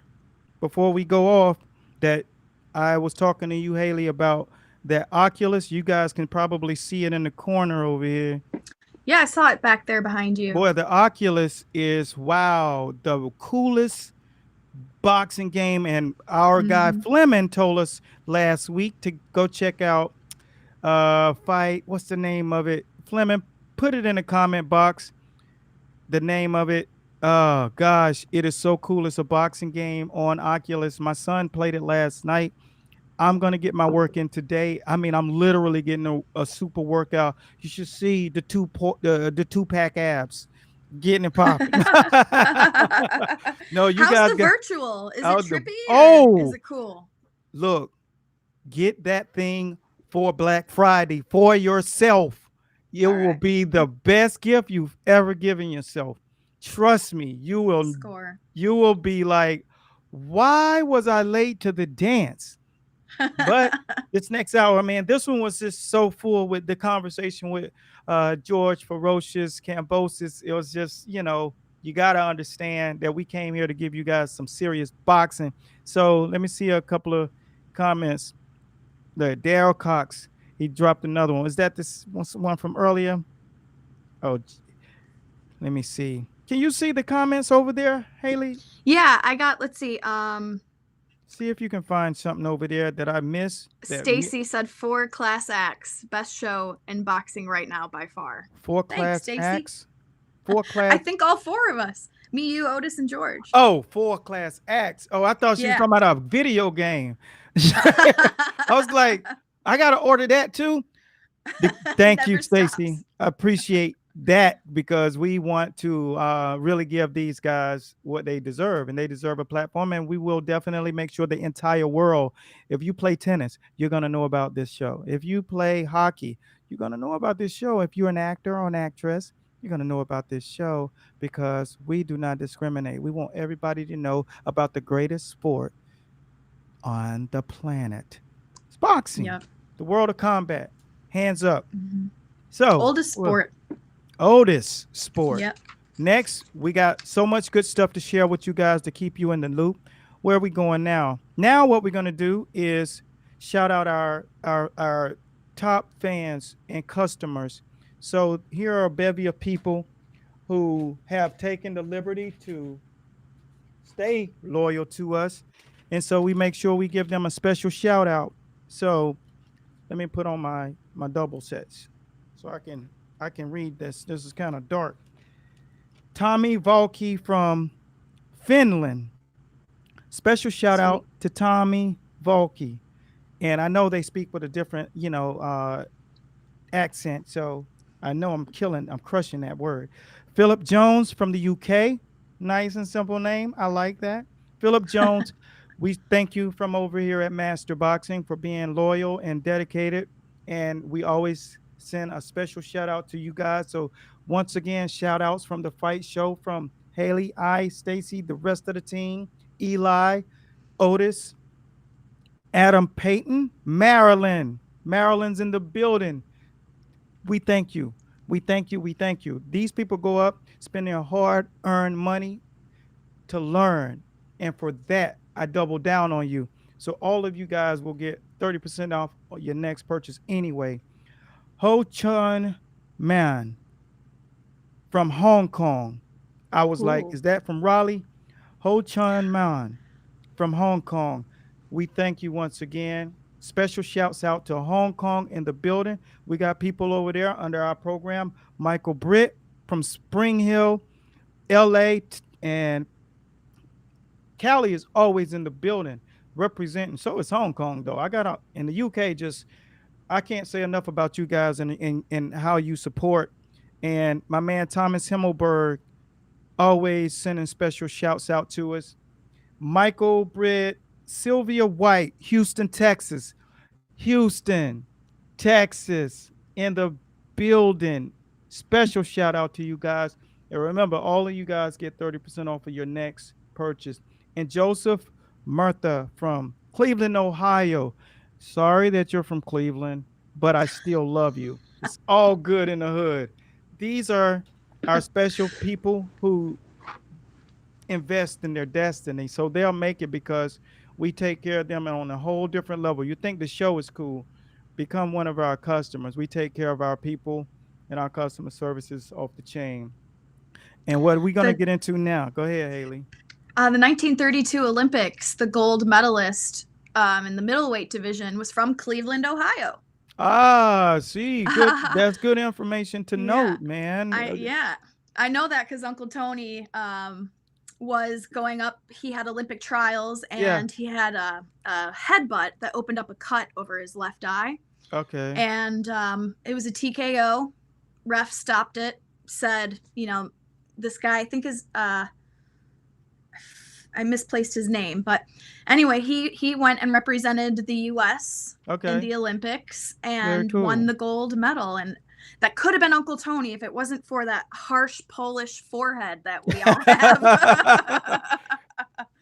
S1: before we go off that I was talking to you, Haley, about that Oculus. You guys can probably see it in the corner over here.
S2: Yeah, I saw it back there behind you.
S1: Boy, the Oculus is wow, the coolest boxing game. And our guy Fleming told us last week to go check out fight. What's the name of it? Fleming, put it in the comment box. The name of it. Oh gosh, it is so cool. It's a boxing game on Oculus. My son played it last night. I'm gonna get my work in today. I mean, I'm literally getting a super workout. You should see the the 2-pack abs, getting it popping. No, you
S2: How's
S1: guys
S2: the
S1: got
S2: virtual? Is it trippy or is it cool?
S1: Look, get that thing for Black Friday for yourself. It will be the best gift you've ever given yourself. Trust me, you will
S2: Score.
S1: You will be like, why was I late to the dance? But this next hour, man, this one was just so full with the conversation with George, Ferocious, Kambosos. It was just, you got to understand that we came here to give you guys some serious boxing. So let me see a couple of comments. The Daryl Cox, he dropped another one. Is that this one from earlier? Oh, let me see. Can you see the comments over there, Haley?
S2: Yeah, I got, let's see.
S1: See if you can find something over there that I missed.
S2: Stacy said 4 class acts. Best show in boxing right now by far.
S1: 4 class acts? 4 class.
S2: I think all 4 of us. Me, you, Otis, and George.
S1: Oh, 4 class acts. Oh, I thought she was talking about a video game. I was like, I got to order that too. Thank you, Stacy. I appreciate that because we want to really give these guys what they deserve, and they deserve a platform, and we will definitely make sure the entire world, if you play tennis, you're going to know about this show. If you play hockey, you're going to know about this show. If you're an actor or an actress, you're going to know about this show because we do not discriminate. We want everybody to know about the greatest sport on the planet. It's boxing. Yep. The world of combat. Hands up. So
S2: oldest sport.
S1: Oldest sport.
S2: Yep.
S1: Next, we got so much good stuff to share with you guys to keep you in the loop. Where are we going now? Now what we're going to do is shout out our top fans and customers. So here are a bevy of people who have taken the liberty to stay loyal to us. And so we make sure we give them a special shout out. So let me put on my double sets so I can read this. This is kind of dark. Tommy Valky from Finland. Special shout out to Tommy Valky. And I know they speak with a different, accent. So I know I'm crushing that word. Philip Jones from the UK. Nice and simple name. I like that. Philip Jones We thank you from over here at Master Boxing for being loyal and dedicated. And we always send a special shout out to you guys. So once again, shout outs from the fight show from Haley, Stacy, the rest of the team, Eli, Otis, Adam Payton, Marilyn. Marilyn's in the building. We thank you. We thank you. We thank you. These people go up, spend their hard earned money to learn. And for that, I double down on you. So all of you guys will get 30% off your next purchase anyway. Ho Chun Man from Hong Kong. I was like,
S2: Ooh.
S1: is that from Raleigh? Ho Chun Man from Hong Kong. We thank you once again. Special shouts out to Hong Kong in the building. We got people over there under our program. Michael Britt from Spring Hill, LA, and Cali is always in the building representing. So is Hong Kong, though. I got in the UK, just I can't say enough about you guys and how you support. And my man Thomas Himmelberg always sending special shouts out to us. Michael Britt, Sylvia White, Houston, Texas. Houston, Texas, in the building. Special shout out to you guys. And remember, all of you guys get 30% off of your next purchase. And Joseph Murtha from Cleveland, Ohio. Sorry that you're from Cleveland, but I still love you. It's all good in the hood. These are our special people who invest in their destiny. So they'll make it because we take care of them on a whole different level. You think the show is cool? Become one of our customers. We take care of our people and our customer services off the chain. And what are we going to get into now? Go ahead, Haley.
S2: The 1932 Olympics, the gold medalist in the middleweight division was from Cleveland, Ohio.
S1: Ah, see, good. That's good information to note, man.
S2: I know that because Uncle Tony was going up. He had Olympic trials, and he had a headbutt that opened up a cut over his left eye.
S1: Okay.
S2: And it was a TKO. Ref stopped it, said, this guy, I think is I misplaced his name, but anyway, he went and represented the U.S. in the Olympics and won the gold medal. And that could have been Uncle Tony if it wasn't for that harsh Polish forehead that we all have.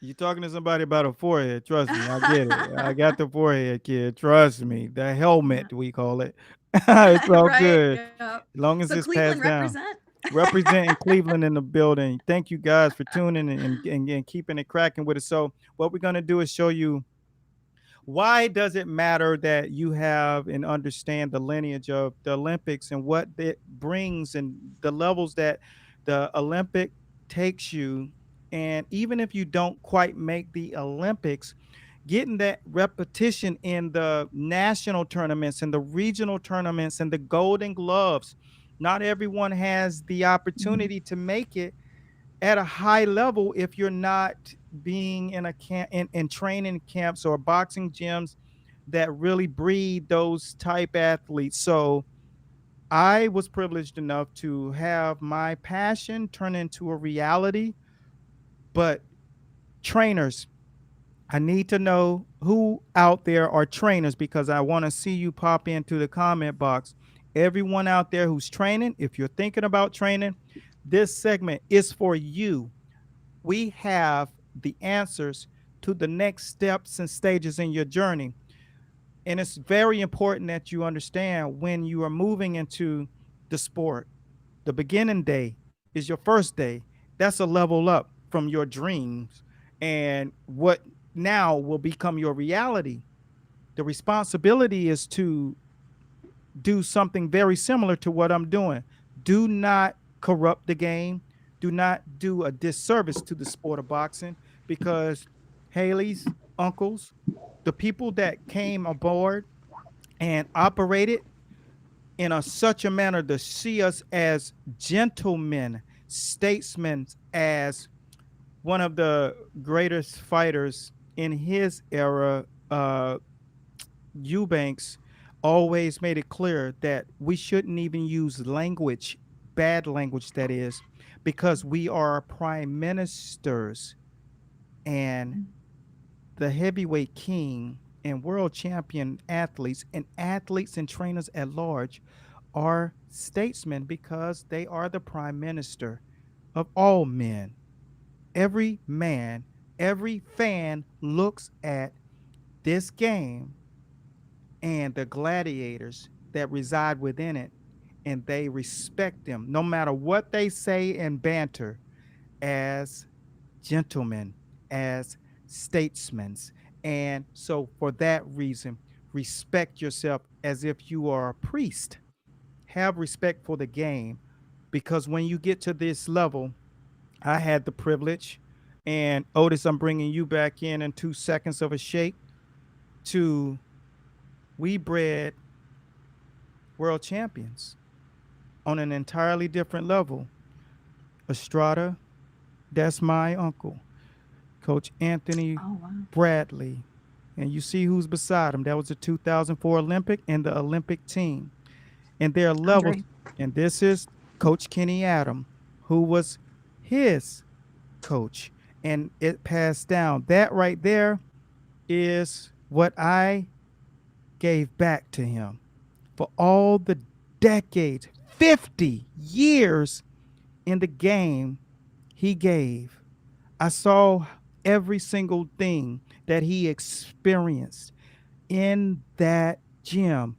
S1: You're talking to somebody about a forehead. Trust me, I get it. I got the forehead, kid. Trust me. The helmet, we call it. It's all good. As long as it's passed down. Representing Cleveland in the building. Thank you guys for tuning in and keeping it cracking with us. So what we're going to do is show you why does it matter that you have and understand the lineage of the Olympics and what it brings and the levels that the Olympic takes you. And even if you don't quite make the Olympics, getting that repetition in the national tournaments and the regional tournaments and the Golden Gloves. Not everyone has the opportunity to make it at a high level if you're not being in a camp in training camps or boxing gyms that really breed those type athletes. So I was privileged enough to have my passion turn into a reality. But trainers, I need to know who out there are trainers because I want to see you pop into the comment box. Everyone out there who's training, if you're thinking about training, this segment is for you. We have the answers to the next steps and stages in your journey. And it's very important that you understand when you are moving into the sport. The beginning day is your first day. That's a level up from your dreams and what now will become your reality. The responsibility is to do something very similar to what I'm doing. Do not corrupt the game. Do not do a disservice to the sport of boxing because Haley's uncles, the people that came aboard and operated in such a manner to see us as gentlemen, statesmen, as one of the greatest fighters in his era, Eubanks, always made it clear that we shouldn't even use language, bad language that is, because we are prime ministers and the heavyweight king and world champion athletes and trainers at large are statesmen because they are the prime minister of all men. Every man, every fan looks at this game and the gladiators that reside within it, and they respect them no matter what they say and banter as gentlemen, as statesmen. And so, for that reason, respect yourself as if you are a priest. Have respect for the game because when you get to this level, I had the privilege, and Otis, I'm bringing you back in 2 seconds of a shake to we bred world champions on an entirely different level. Estrada, that's my uncle, Coach Anthony
S2: Oh, wow.
S1: Bradley. And you see who's beside him. That was the 2004 Olympic and the Olympic team. And there are levels.
S2: Andre.
S1: And this is Coach Kenny Adam, who was his coach. And it passed down. That right there is what I gave back to him for all the decades, 50 years in the game he gave. I saw every single thing that he experienced in that gym,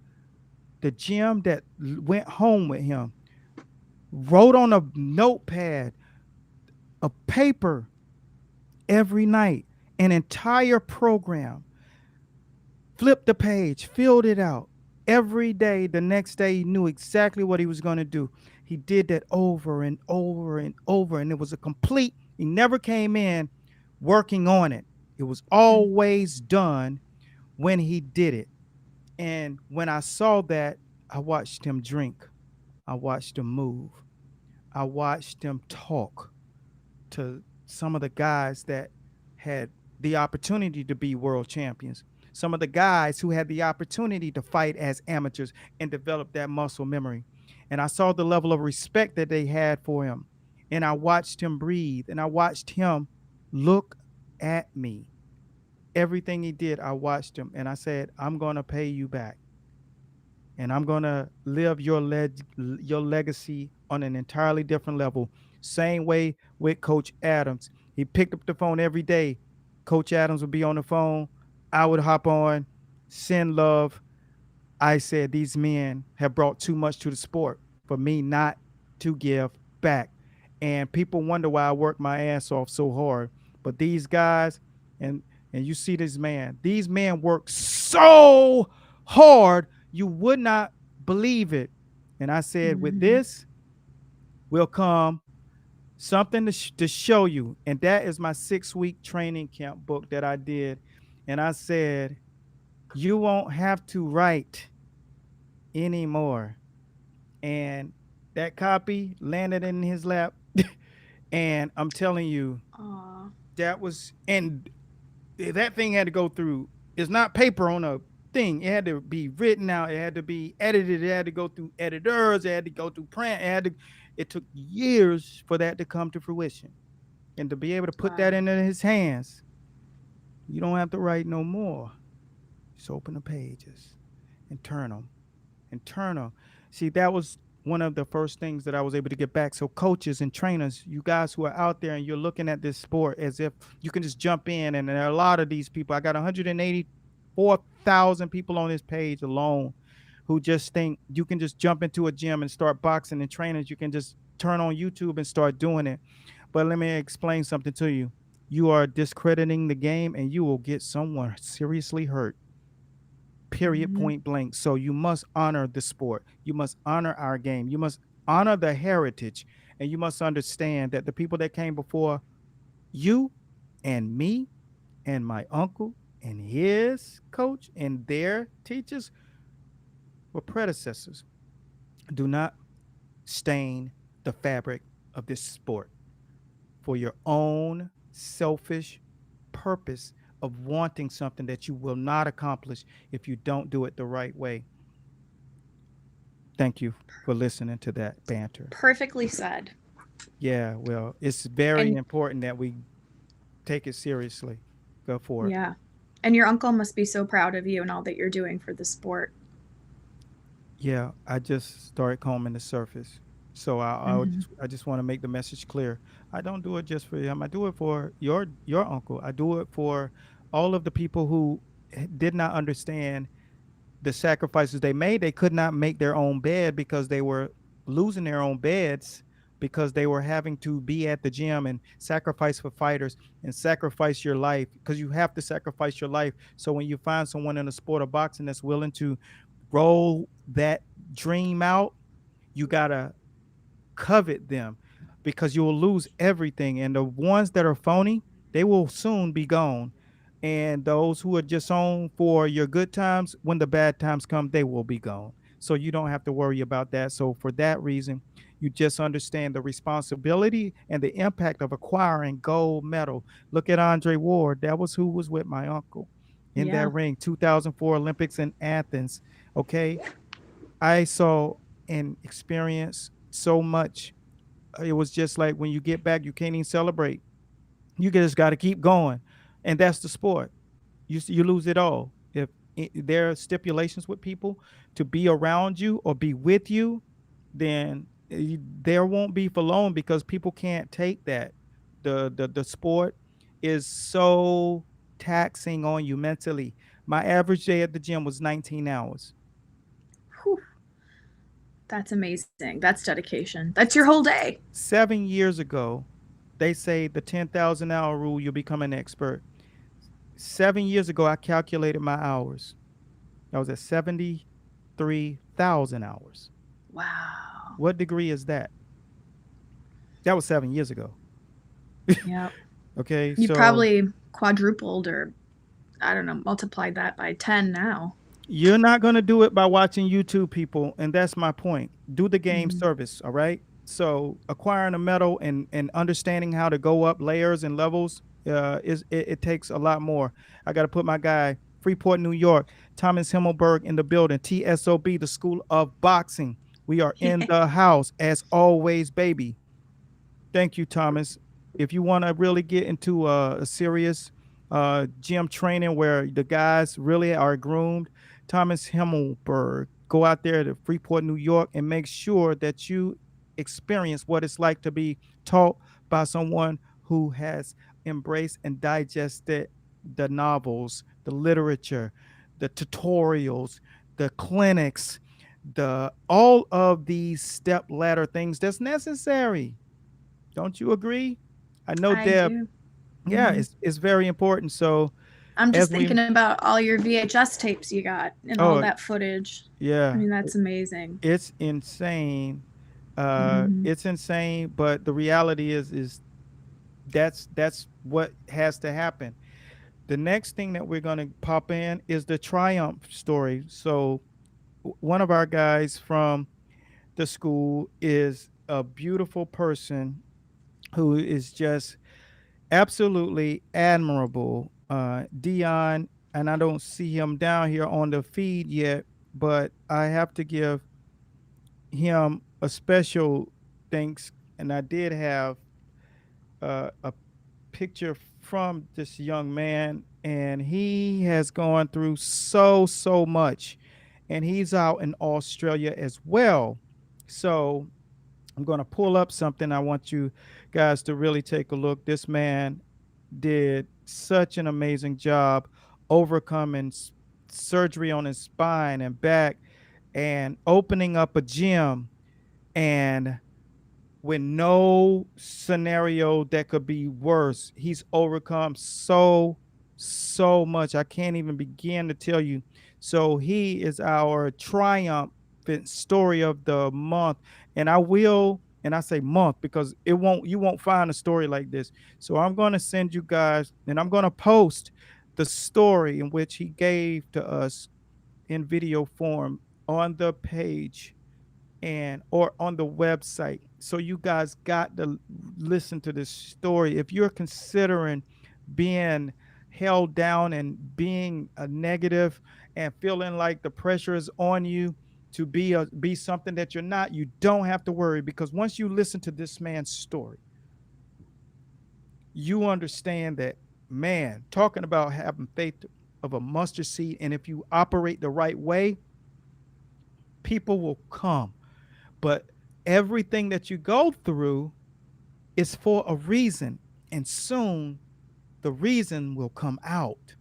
S1: the gym that went home with him, wrote on a notepad, a paper every night, an entire program, flipped the page, filled it out every day. The next day, he knew exactly what he was going to do. He did that over and over and over, and it was a complete, he never came in working on it. It was always done when he did it. And when I saw that, I watched him drink. I watched him move. I watched him talk to some of the guys that had the opportunity to be world champions. Some of the guys who had the opportunity to fight as amateurs and develop that muscle memory. And I saw the level of respect that they had for him. And I watched him breathe, and I watched him look at me. Everything he did, I watched him, and I said, I'm going to pay you back. And I'm going to live your legacy on an entirely different level. Same way with Coach Adams. He picked up the phone every day. Coach Adams would be on the phone. I would hop on, send love. I said, these men have brought too much to the sport for me not to give back. And people wonder why I work my ass off so hard. But these guys, and you see this man, these men work so hard, you would not believe it. And I said, with this will come something to show you. And that is my 6-week training camp book that I did. And I said, you won't have to write anymore. And that copy landed in his lap. And I'm telling you, that was, and that thing had to go through, it's not paper on a thing. It had to be written out. It had to be edited. It had to go through editors. It had to go through print. It took years for that to come to fruition. And to be able to put that into his hands, you don't have to write no more. Just open the pages and turn them and turn them. See, that was one of the first things that I was able to get back. So coaches and trainers, you guys who are out there and you're looking at this sport as if you can just jump in, and there are a lot of these people. I got 184,000 people on this page alone who just think you can just jump into a gym and start boxing, and trainers, you can just turn on YouTube and start doing it. But let me explain something to you. You are discrediting the game, and you will get someone seriously hurt. Period, point blank. So you must honor the sport. You must honor our game. You must honor the heritage. And you must understand that the people that came before you and me and my uncle and his coach and their teachers were predecessors. Do not stain the fabric of this sport for your own selfish purpose of wanting something that you will not accomplish if you don't do it the right way. Thank you for listening to that banter.
S2: Perfectly said.
S1: Yeah, well, it's very important that we take it seriously. Go for it.
S2: Yeah. And your uncle must be so proud of you and all that you're doing for the sport.
S1: Yeah, I just started combing the surface. So
S2: Mm-hmm.
S1: I just want to make the message clear. I don't do it just for him. I do it for your uncle. I do it for all of the people who did not understand the sacrifices they made. They could not make their own bed because they were losing their own beds because they were having to be at the gym and sacrifice for fighters and sacrifice your life because you have to sacrifice your life. So when you find someone in the sport of boxing that's willing to roll that dream out, you gotta covet them because you will lose everything. And the ones that are phony, they will soon be gone. And those who are just on for your good times, when the bad times come, they will be gone. So you don't have to worry about that. So for that reason, you just understand the responsibility and the impact of acquiring gold medal. Look at Andre Ward. That was who was with my uncle in
S2: Yeah.
S1: that ring, 2004 Olympics in Athens. Okay. I saw and experienced so much. It was just like when you get back, you can't even celebrate. You just got to keep going, and that's the sport. You lose it all if there are stipulations with people to be around you or be with you. Then there won't be for long because people can't take that. The sport is so taxing on you mentally. My average day at the gym was 19 hours.
S2: Whew. That's amazing. That's dedication. That's your whole day.
S1: 7 years ago, they say the 10,000 hour rule, you'll become an expert. 7 years ago, I calculated my hours. I was at 73,000 hours.
S2: Wow.
S1: What degree is that? That was 7 years ago.
S2: Yeah.
S1: Okay.
S2: You
S1: So
S2: probably quadrupled or, I don't know, multiplied that by 10 now.
S1: you're not going to do it by watching YouTube, people. And that's my point. Do the game
S2: Mhm.
S1: service. All right. So acquiring a medal and understanding how to go up layers and levels it takes a lot more. I got to put my guy, Freeport, New York, Thomas Himmelberg in the building, TSOB, the School of Boxing. We are in the house as always, baby. Thank you, Thomas. If you want to really get into a serious gym training where the guys really are groomed, Thomas Himmelberg, go out there to Freeport, New York, and make sure that you experience what it's like to be taught by someone who has embraced and digested the novels, the literature, the tutorials, the clinics, the all of these step ladder things that's necessary. Don't you agree? I know,
S2: I
S1: Deb.
S2: do.
S1: Yeah,
S2: Mhm.
S1: it's very important. So
S2: I'm just
S1: as we,
S2: thinking about all your VHS tapes you got and all
S1: oh
S2: that footage. I
S1: yeah,
S2: mean, that's amazing.
S1: it's insane.
S2: Mhm.
S1: It's insane. But the reality is that's what has to happen. The next thing that we're gonna pop in is the triumph story. So one of our guys from the school is a beautiful person who is just absolutely admirable. Dion, and I don't see him down here on the feed yet, but I have to give him a special thanks. And I did have a picture from this young man, and he has gone through so much, and he's out in Australia as well. So I'm going to pull up something. I want you guys to really take a look. This man did such an amazing job overcoming surgery on his spine and back and opening up a gym, and with no scenario that could be worse. He's overcome so much. I can't even begin to tell you. So he is our triumphant story of the month. And I will, and I say month because you won't find a story like this. So I'm going to send you guys, and I'm going to post the story in which he gave to us in video form on the page and or on the website. So you guys got to listen to this story. If you're considering being held down and being a negative and feeling like the pressure is on you to be something that you're not, you don't have to worry, because once you listen to this man's story, you understand that, man, talking about having faith of a mustard seed. And if you operate the right way, people will come. But everything that you go through is for a reason. And soon the reason will come out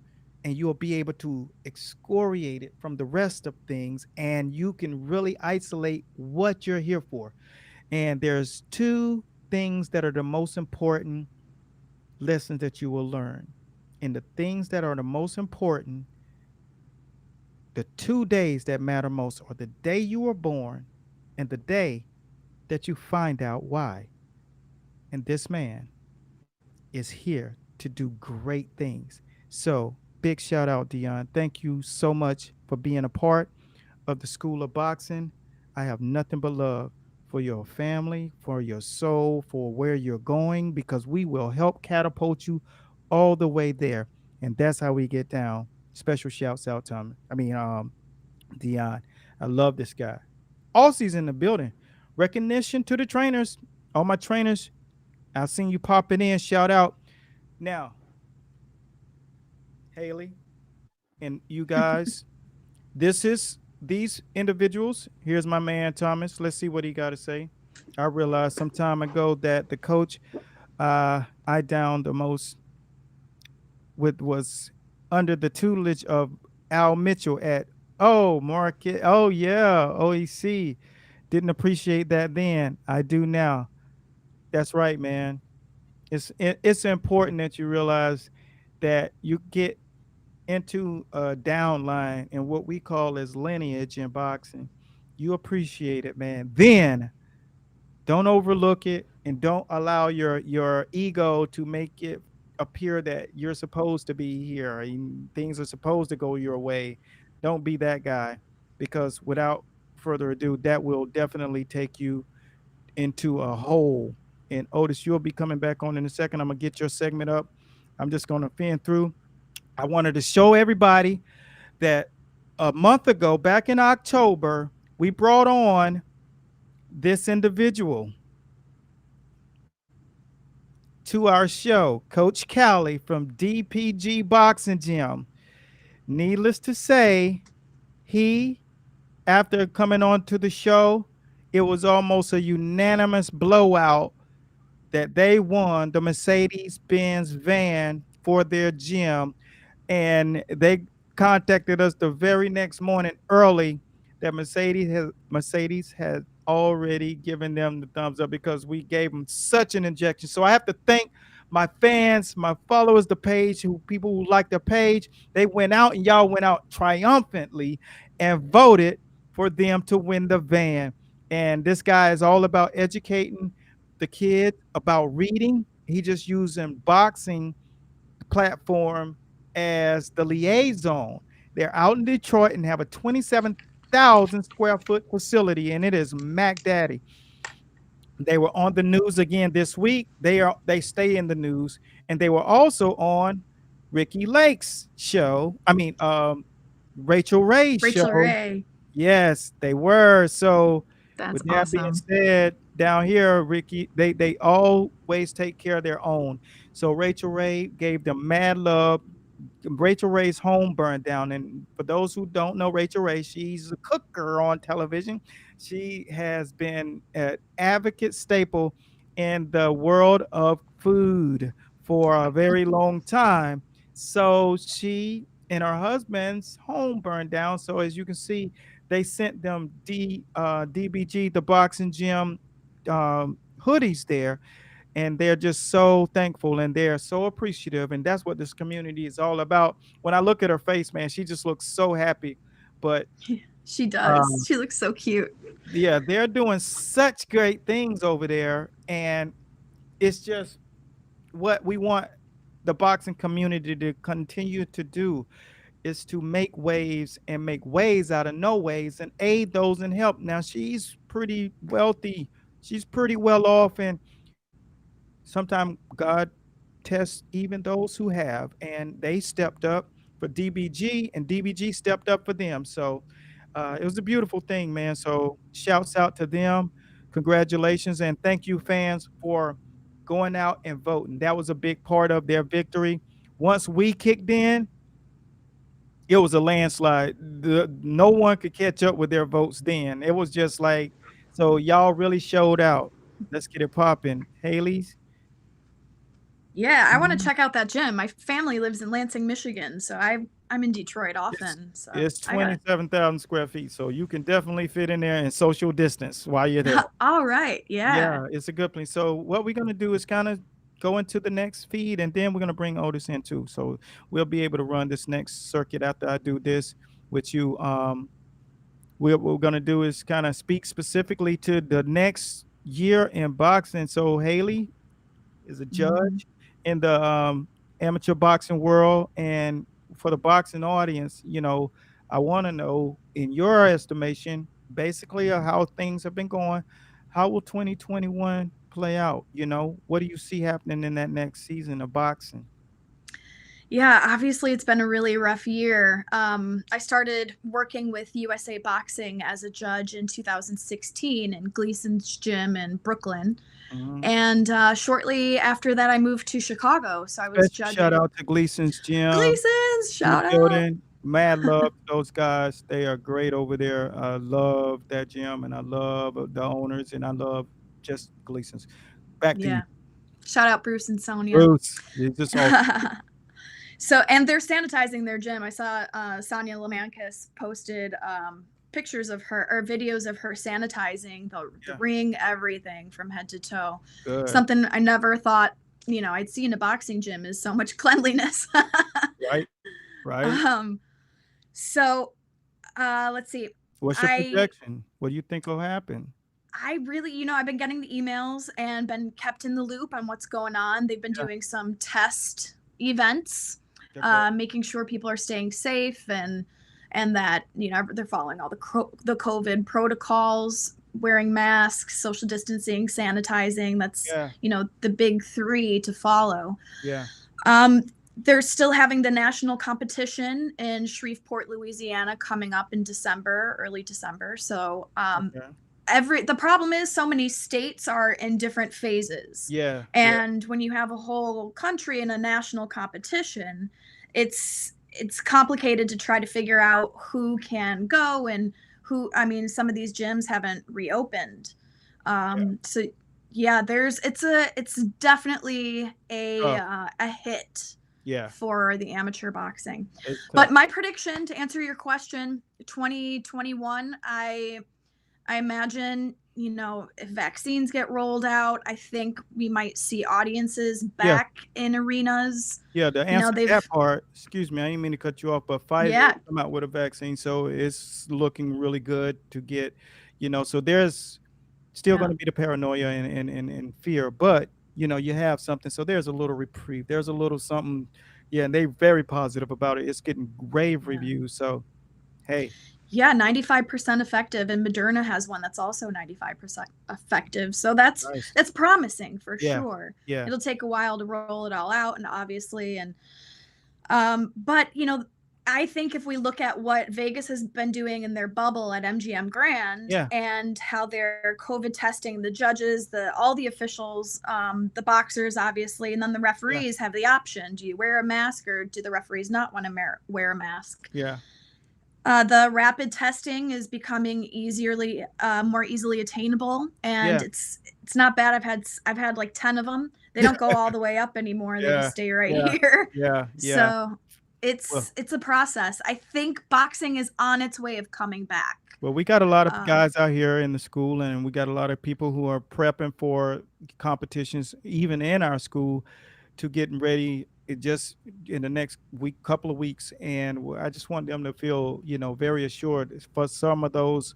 S1: and you'll be able to excoriate it from the rest of things. And you can really isolate what you're here for. And there's two things that are the most important lessons that you will learn. And the things that are the most important, the 2 days that matter most are the day you were born and the day that you find out why. And this man is here to do great things. So, big shout out, Dion. Thank you so much for being a part of the School of Boxing. I have nothing but love for your family, for your soul, for where you're going, because we will help catapult you all the way there. And that's how we get down. Special shouts out to him. Dion. I love this guy. Aussie's in the building. Recognition to the trainers. All my trainers, I've seen you popping in. Shout out. Now, Haley and you guys, this is these individuals. Here's my man Thomas. Let's see what he got to say. I realized some time ago that the coach I downed the most with was under the tutelage of Al Mitchell at Market. Oh yeah, OEC. Didn't appreciate that then. I do now. That's right, man. It's important that you realize that you get into a downline and what we call as lineage in boxing. You appreciate it, man. Then don't overlook it and don't allow your ego to make it appear that you're supposed to be here and things are supposed to go your way. Don't be that guy, because without further ado, that will definitely take you into a hole. And Otis, you'll be coming back on in a second. I'm gonna get your segment up. I'm just gonna fin through. I wanted to show everybody that a month ago, back in October, we brought on this individual to our show, Coach Callie from DPG Boxing Gym. Needless to say, he, after coming on to the show, it was almost a unanimous blowout that they won the Mercedes-Benz van for their gym. And they contacted us the very next morning early that Mercedes had already given them the thumbs up because we gave them such an injection. So I have to thank my fans, my followers, the page, people who like the page. They went out and y'all went out triumphantly and voted for them to win the van. And this guy is all about educating the kid about reading. He just using boxing platform as the liaison. They're out in Detroit and have a 27,000 square foot facility, and it is Mac Daddy. They were on the news again this week. They stay in the news, and they were also on Ricky Lake's show. Rachel Ray's show.
S2: Ray.
S1: Yes, they were. So
S2: that's
S1: with that
S2: awesome.
S1: being said, down here, Ricky, they always take care of their own. So Rachel Ray gave them mad love. Rachel Ray's home burned down. And for those who don't know Rachel Ray, she's a cooker on television. She has been an advocate staple in the world of food for a very long time. So she and her husband's home burned down. So as you can see, they sent them DBG, the boxing gym, hoodies there. And they're just so thankful and they're so appreciative. And that's what this community is all about. When I look at her face, man, she just looks so happy. But
S2: she does. She looks so cute.
S1: Yeah, they're doing such great things over there. And it's just what we want the boxing community to continue to do, is to make waves and make ways out of no ways and aid those in help. Now, she's pretty wealthy. She's pretty well off. And sometimes God tests even those who have, and they stepped up for DBG, and DBG stepped up for them. So it was a beautiful thing, man. So shouts out to them. Congratulations, and thank you, fans, for going out and voting. That was a big part of their victory. Once we kicked in, It was a landslide. No one could catch up with their votes then. It was just like, so y'all really showed out. Let's get it popping. Haley's.
S2: Yeah, I want to
S1: Mhm.
S2: check out that gym. My family lives in Lansing, Michigan, so I'm in Detroit
S1: It's,
S2: often. So
S1: it's
S2: I got
S1: 27,000 square feet, so you can definitely fit in there and social distance while you're there.
S2: it. All right. Yeah.
S1: Yeah, it's a good place. So what we're gonna do is kind of go into the next feed, and then we're gonna bring Otis in too. So we'll be able to run this next circuit after I do this with you. What we're gonna do is kind of speak specifically to the next year in boxing. So Haley is a
S2: Mhm.
S1: judge in the amateur boxing world, and for the boxing audience, I want to know, in your estimation, basically how things have been going. How will 2021 play out? What do you see happening in that next season of boxing?
S2: Yeah, obviously it's been a really rough year. I started working with USA Boxing as a judge in 2016 in Gleason's gym in Brooklyn.
S1: Mhm.
S2: And shortly after that, I moved to Chicago. So I was
S1: Special shout
S2: judging
S1: out to Gleason's Gym
S2: Gleason's.
S1: in the
S2: Shout out.
S1: building. Mad love to those guys. They are great over there. I love that gym, and I love the owners, and I love just Gleason's. Back to you,
S2: Yeah. Shout out Bruce and Sonia.
S1: Bruce. It's just all
S2: So, and they're sanitizing their gym. I saw Sonia Lamankis posted pictures of her or videos of her sanitizing the
S1: yeah,
S2: ring, everything from head to toe.
S1: good.
S2: Something I never thought, I'd see in a boxing gym is so much cleanliness.
S1: Right, right.
S2: um, so let's see.
S1: What's your
S2: I
S1: projection? What do you think will happen?
S2: I really, I've been getting the emails and been kept in the loop on what's going on. They've been
S1: Yeah,
S2: doing some test events,
S1: okay.
S2: making sure people are staying safe and that they're following all the COVID protocols, wearing masks, social distancing, sanitizing. That's
S1: Yeah,
S2: the big three to follow.
S1: yeah,
S2: Um, they're still having the national competition in Shreveport, Louisiana, coming up in December, early December. So
S1: okay.
S2: the problem is so many states are in different phases,
S1: Yeah, yeah,
S2: and when you have a whole country in a national competition, it's complicated to try to figure out who can go and who. I mean, some of these gyms haven't reopened.
S1: yeah.
S2: So yeah, it's definitely
S1: Tough.
S2: a hit
S1: Yeah,
S2: for the amateur boxing.
S1: it's tough.
S2: But my prediction, to answer your question, 2021, I imagine, if vaccines get rolled out, I think we might see audiences
S1: Yeah,
S2: back in arenas.
S1: yeah. To answer that
S2: They've,
S1: part, excuse me, I didn't mean to cut you off, but Pfizer
S2: yeah,
S1: come out with a vaccine, so it's looking really good to get. So there's still going
S2: yeah,
S1: to be the paranoia and fear, but you have something. So there's a little reprieve. There's a little something. Yeah, and they're very positive about it. It's getting rave
S2: yeah.
S1: reviews. So hey,
S2: Yeah, 95% effective, and Moderna has one that's also 95% effective. So that's
S1: nice.
S2: promising for
S1: Yeah,
S2: sure.
S1: yeah,
S2: It'll take a while to roll it all out, and obviously, but I think if we look at what Vegas has been doing in their bubble at MGM Grand
S1: yeah,
S2: and how they're COVID testing the judges, all the officials, the boxers, obviously, and then the
S1: yeah,
S2: referees have the option: do you wear a mask or do the referees not want to wear a mask?
S1: yeah,
S2: The rapid testing is becoming more easily attainable, and
S1: yeah,
S2: it's not bad. I've had like 10 of them. They don't go all the way up anymore. They just
S1: yeah,
S2: stay right
S1: yeah,
S2: here.
S1: yeah, yeah.
S2: So
S1: Well,
S2: it's a process. I think boxing is on its way of coming back.
S1: well, we got a lot of
S2: Um,
S1: guys out here in the school, and we got a lot of people who are prepping for competitions, even in our school, to getting ready just in the next couple of weeks. And I just want them to feel, very assured. For some of those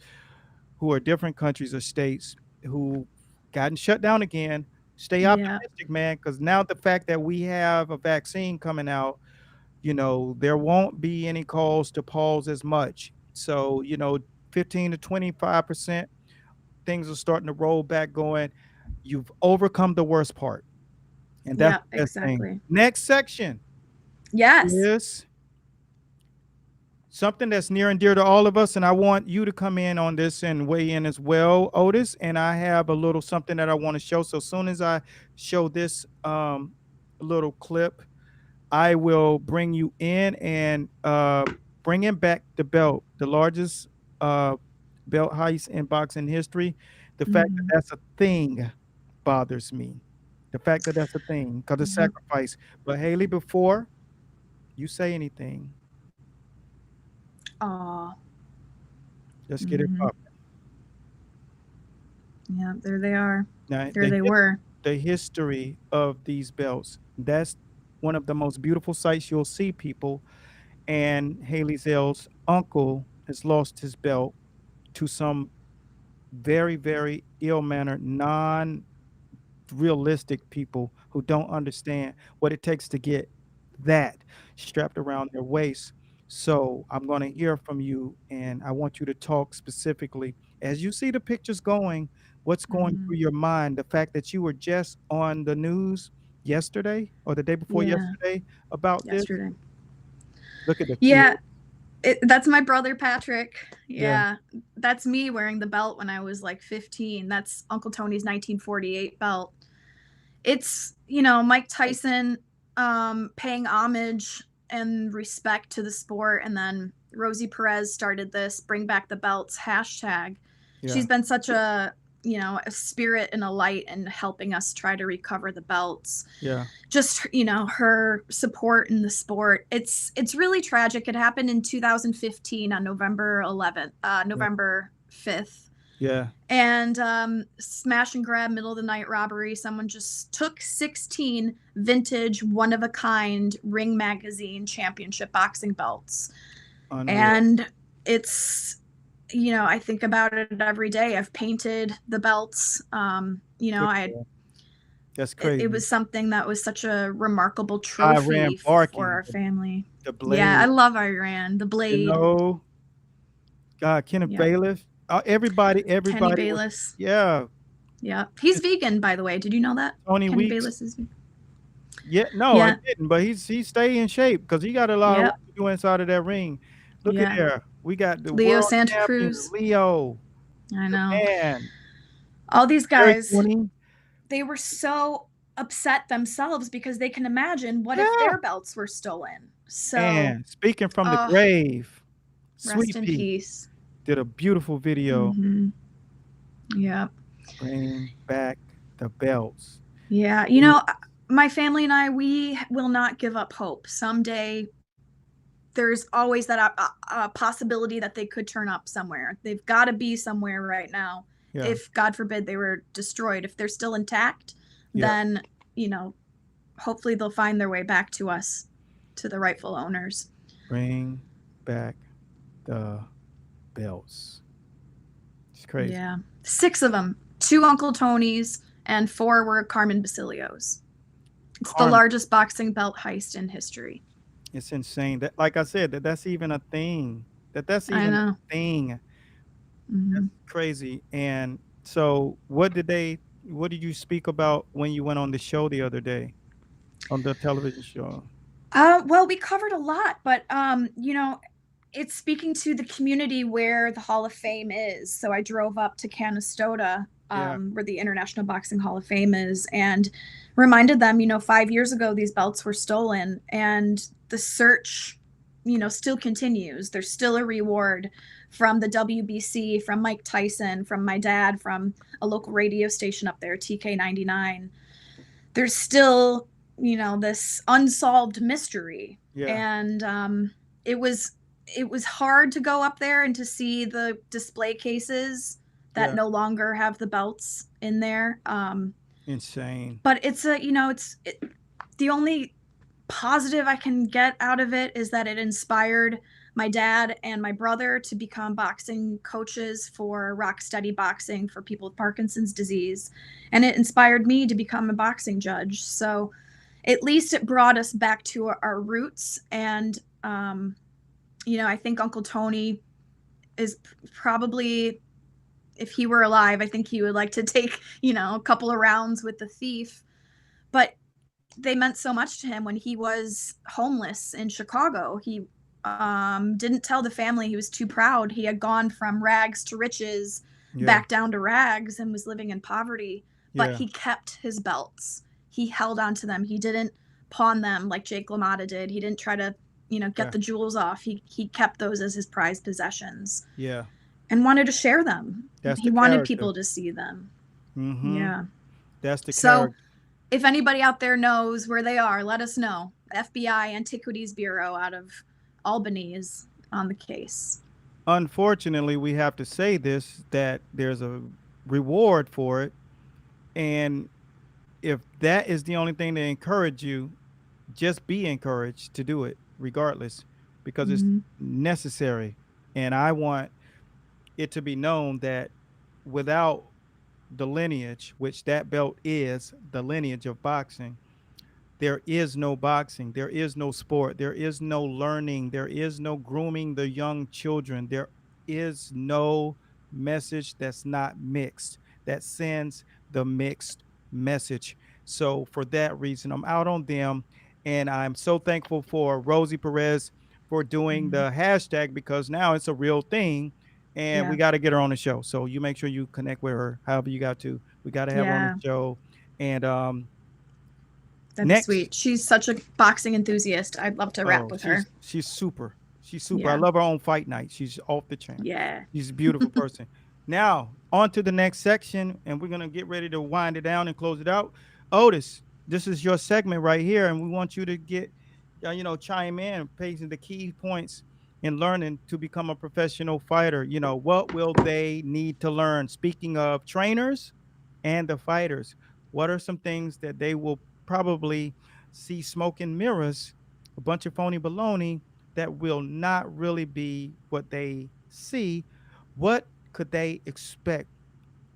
S1: who are different countries or states who gotten shut down again, stay
S2: yeah,
S1: optimistic, man, because now the fact that we have a vaccine coming out, there won't be any calls to pause as much. So, 15 to 25%, things are starting to roll back going. You've overcome the worst part. And that's
S2: yeah,
S1: the best thing.
S2: exactly.
S1: Next section
S2: Yes.
S1: is something that's near and dear to all of us. And I want you to come in on this and weigh in as well, Otis. And I have a little something that I want to show. So as soon as I show this little clip, I will bring you in and bringing back the belt, the largest belt heist in boxing history. The fact that that's a thing bothers me. The fact that that's a thing, because it's sacrifice. But Haley, before you say anything, let's get it up.
S2: Yeah, there they are.
S1: Now,
S2: There they were.
S1: The history of these belts. That's one of the most beautiful sights you'll see, people. And Haley Zell's uncle has lost his belt to some very, very ill-mannered, non-realistic people who don't understand what it takes to get that strapped around their waist. So I'm going to hear from you, and I want you to talk specifically as you see the pictures going. What's going through your mind? The fact that you were just on the news yesterday or the day before yesterday about this. Look at the
S2: that's my brother Patrick. That's me wearing the belt when I was like 15. That's Uncle Tony's 1948 belt. It's, you know, Mike Tyson paying homage and respect to the sport, and then Rosie Perez started this bring back the belts hashtag. She's been such a, you know, a spirit and a light in helping us try to recover the belts. Just, you know, her support in the sport. It's really tragic. It happened in 2015 on November 5th. And smash and grab, middle of the night robbery. Someone just took 16 vintage, one of a kind Ring Magazine championship boxing belts. And it's, you know, I think about it every day. I've painted the belts. You know,
S1: that's crazy.
S2: It was something that was such a remarkable trophy for our family.
S1: The blade.
S2: Yeah, I love Iran. The blade.
S1: You know, God, Kenneth Bailiff. Everybody.
S2: Kenny Bayless.
S1: Yeah.
S2: He's vegan, by the way. Did you know that?
S1: Kenny
S2: Bayless is vegan.
S1: I didn't, but he stay in shape because he got a lot of work to do inside of that ring. Look at there. We got the
S2: Leo
S1: world
S2: Santa
S1: champion,
S2: Cruz.
S1: Leo.
S2: I know.
S1: Man.
S2: All these guys, they were so upset themselves because they can imagine what if their belts were stolen. So,
S1: and speaking from the grave,
S2: rest in peace.
S1: Did a beautiful video. Bring back the belts.
S2: Yeah. You know, my family and I, we will not give up hope. Someday there's always that possibility that they could turn up somewhere. They've got to be somewhere right now. If, God forbid, they were destroyed. If they're still intact, then, you know, hopefully they'll find their way back to us, to the rightful owners.
S1: Bring back the belts. It's crazy.
S2: Yeah. 6 of them. 2 Uncle Tony's and 4 were Carmen Basilio's. It's the largest boxing belt heist in history.
S1: It's insane. That, like I said, that's even a thing. That's even a thing. That's crazy. And so what did you speak about when you went on the show the other day, on the television show?
S2: Well, we covered a lot, but you know, it's speaking to the community where the Hall of Fame is. So I drove up to Canastota, where the International Boxing Hall of Fame is, and reminded them, you know, 5 years ago these belts were stolen, and the search, you know, still continues. There's still a reward from the WBC, from Mike Tyson, from my dad, from a local radio station up there, TK99. There's still, you know, this unsolved mystery. And it was hard to go up there and to see the display cases that no longer have the belts in there.
S1: Insane.
S2: But it's the only positive I can get out of it is that it inspired my dad and my brother to become boxing coaches for Rock Steady Boxing for people with Parkinson's disease. And it inspired me to become a boxing judge. So at least it brought us back to our roots. And, you know, I think Uncle Tony is probably, if he were alive, I think he would like to take, you know, a couple of rounds with the thief. But they meant so much to him when he was homeless in Chicago. He didn't tell the family. He was too proud. He had gone from rags to riches, back down to rags, and was living in poverty. But he kept his belts. He held on to them. He didn't pawn them like Jake LaMotta did. He didn't try to get the jewels off. He kept those as his prized possessions.
S1: Yeah.
S2: And wanted to share them. He wanted
S1: character.
S2: people to see them.
S1: Mm-hmm.
S2: Yeah.
S1: That's the
S2: So
S1: character.
S2: if anybody out there knows where they are, let us know. FBI Antiquities Bureau out of Albany is on the case.
S1: Unfortunately, we have to say this, that there's a reward for it. And if that is the only thing to encourage you, just be encouraged to do it regardless, because it's necessary. And I want it to be known that without the lineage, which that belt is the lineage of boxing, there is no boxing, there is no sport, there is no learning, there is no grooming the young children, there is no message that's not mixed, that sends the mixed message. So for that reason, I'm out on them. And I'm so thankful for Rosie Perez for doing the hashtag, because now it's a real thing. And we got to get her on the show. So you make sure you connect with her however you got to. We got to have her on the show. And
S2: that'd be sweet. She's such a boxing enthusiast. I'd love to rap with her.
S1: She's super. She's super. I love her on fight night. She's off the chain.
S2: Yeah.
S1: She's a beautiful person. Now, on to the next section, and we're going to get ready to wind it down and close it out. Otis, this is your segment right here, and we want you to get, chime in, paging the key points in learning to become a professional fighter. What will they need to learn? Speaking of trainers and the fighters, what are some things that they will probably see smoke and mirrors, a bunch of phony baloney that will not really be what they see? What could they expect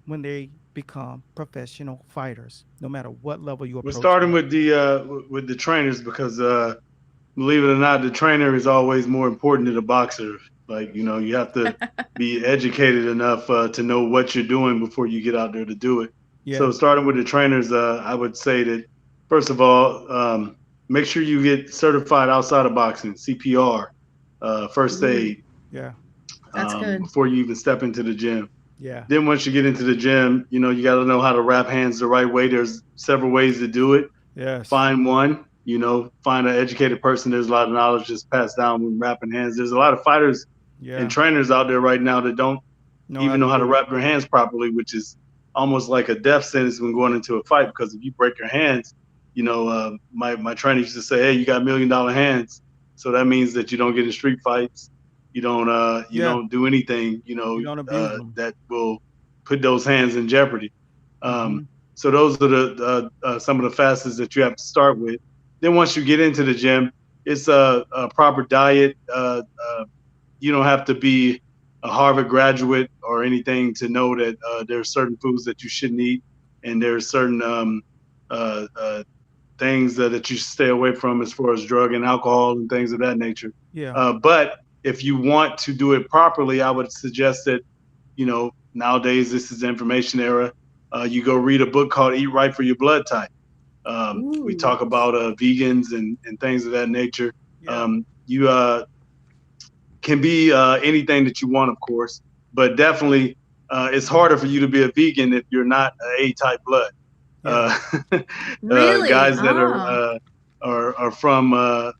S1: when they become professional fighters, no matter what level you approach?
S4: We're starting with the trainers, because believe it or not, the trainer is always more important than the boxer. Like, you have to be educated enough to know what you're doing before you get out there to do it. Yeah. So starting with the trainers, I would say that, first of all, make sure you get certified outside of boxing, CPR, first aid.
S1: Yeah.
S2: That's good.
S4: Before you even step into the gym.
S1: Yeah.
S4: Then once you get into the gym, you got to know how to wrap hands the right way. There's several ways to do it.
S1: Yes.
S4: Find one, find an educated person. There's a lot of knowledge just passed down when wrapping hands. There's a lot of fighters and trainers out there right now that don't even know how to wrap their hands properly, which is almost like a death sentence when going into a fight, because if you break your hands, my trainer used to say, hey, you got $1 million hands. So that means that you don't get in street fights. You don't do anything, that will put those hands in jeopardy. So those are the some of the facets that you have to start with. Then once you get into the gym, it's a proper diet. You don't have to be a Harvard graduate or anything to know that there are certain foods that you shouldn't eat, and there are certain things that you should stay away from as far as drug and alcohol and things of that nature.
S1: Yeah.
S4: But if you want to do it properly, I would suggest that, nowadays this is the information era. You go read a book called Eat Right for Your Blood Type. We talk about vegans and things of that nature.
S1: Yeah.
S4: You can be anything that you want, of course, but definitely it's harder for you to be a vegan if you're not A-type blood.
S1: Yeah.
S2: Really?
S4: Guys that are from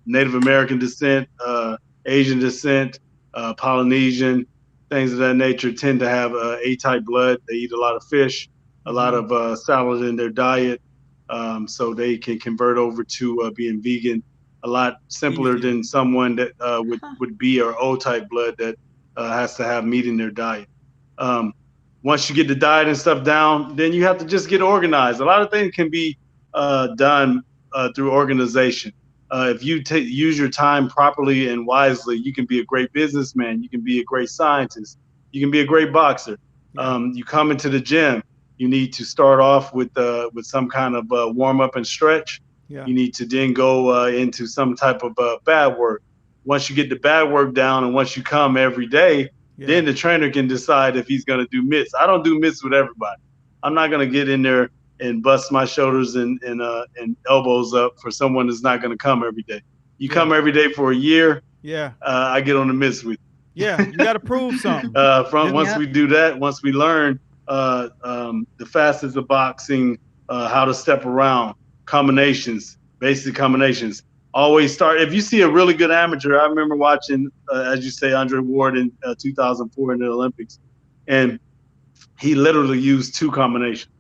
S4: Native American descent, Asian descent, Polynesian, things of that nature tend to have A-type blood. They eat a lot of fish, a lot of salad in their diet, so they can convert over to being vegan a lot simpler than someone that would be or O-type blood that has to have meat in their diet. Once you get the diet and stuff down, then you have to just get organized. A lot of things can be done through organization. If you use your time properly and wisely, you can be a great businessman. You can be a great scientist. You can be a great boxer. You come into the gym, you need to start off with some kind of warm up and stretch.
S1: Yeah.
S4: You need to then go into some type of bad work. Once you get the bad work down, and once you come every day, then the trainer can decide if he's going to do mitts. I don't do mitts with everybody. I'm not going to get in there and bust my shoulders and elbows up for someone that's not going to come every day. You come every day for a year.
S1: Yeah.
S4: I get on the mitts with you.
S1: Yeah, you got to prove something.
S4: Once we do that, once we learn the facets of boxing, how to step around, combinations, basic combinations, always start. If you see a really good amateur, I remember watching, as you say, Andre Ward in 2004 in the Olympics, and he literally used two combinations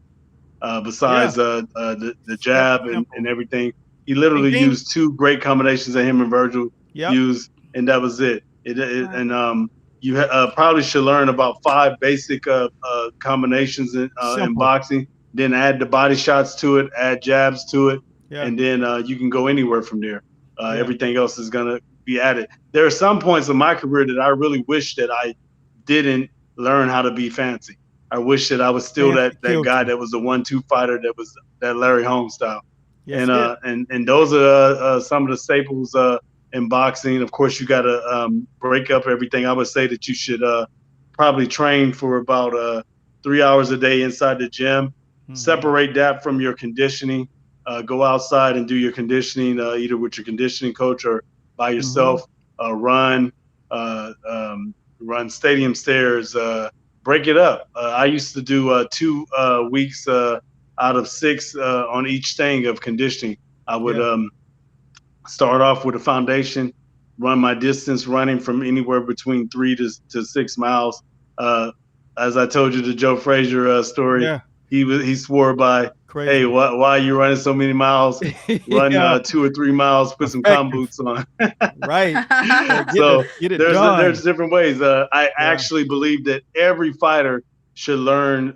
S4: besides the
S1: Simple,
S4: jab and
S1: simple.
S4: everything. He
S1: And
S4: literally
S1: then,
S4: used two great combinations that him and Virgil
S1: yep,
S4: used, and that was it.
S2: Wow.
S4: And you probably should learn about 5 basic combinations in
S1: simple.
S4: boxing. Then add the body shots to it, add jabs to it,
S1: Yeah,
S4: and then you can go anywhere from there.
S1: yeah.
S4: Everything else is gonna be added. There are some points in my career that I really wish that I didn't learn how to be fancy. I wish that I was still
S1: Fancy
S4: that
S1: killed
S4: guy
S1: you.
S4: that was the 1-2 fighter, that was that Larry Holmes style.
S1: That's it.
S4: And those are some of the staples in boxing. Of course, you got to break up everything. I would say that you should probably train for about 3 hours a day inside the gym. Separate that from your conditioning. Go outside and do your conditioning, either with your conditioning coach or by yourself. Run, run stadium stairs. Break it up. I used to do 2 weeks out of 6 on each thing of conditioning. I would
S1: Yeah.
S4: start off with a foundation, run my distance running from anywhere between 3 to 6 miles. As I told you the Joe Frazier story,
S1: Yeah.
S4: he swore by,
S1: Crazy.
S4: hey, why are you running so many miles? Run
S1: Yeah.
S4: 2 or 3 miles, put some com
S1: Effective.
S4: boots on.
S1: Right.
S4: So
S1: Get it done.
S4: there's different ways. I actually believe that every fighter should learn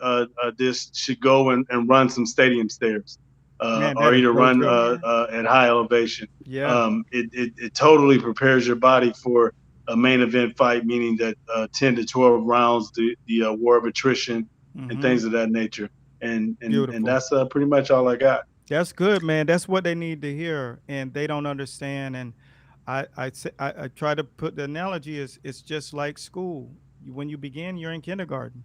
S4: this, should go and run some stadium stairs,
S1: Man, that
S4: or
S1: is
S4: either
S1: so
S4: run
S1: true.
S4: at high elevation.
S1: Yeah.
S4: It totally prepares your body for a main event fight, meaning that 10 to 12 rounds, the war of attrition and things of that nature. And
S1: Beautiful.
S4: that's pretty much all I got.
S1: That's good, man. That's what they need to hear, and they don't understand. And I try to put the analogy is it's just like school. When you begin, you're in kindergarten.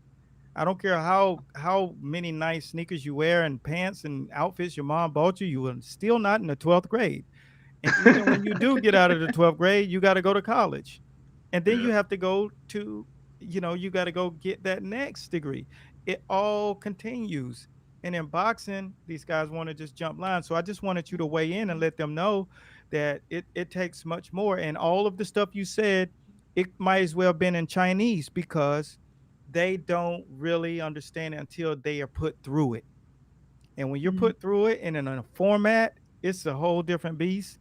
S1: I don't care how many nice sneakers you wear and pants and outfits your mom bought you, you are still not in the 12th grade. And even when you do get out of the 12th grade, you got to go to college. And then
S4: Yeah.
S1: you have to go to, you got to go get that next degree. It all continues. And in boxing, these guys want to just jump lines. So I just wanted you to weigh in and let them know that it takes much more. And all of the stuff you said, it might as well have been in Chinese because they don't really understand it until they are put through it. And when you're put through it and in a format, it's a whole different beast.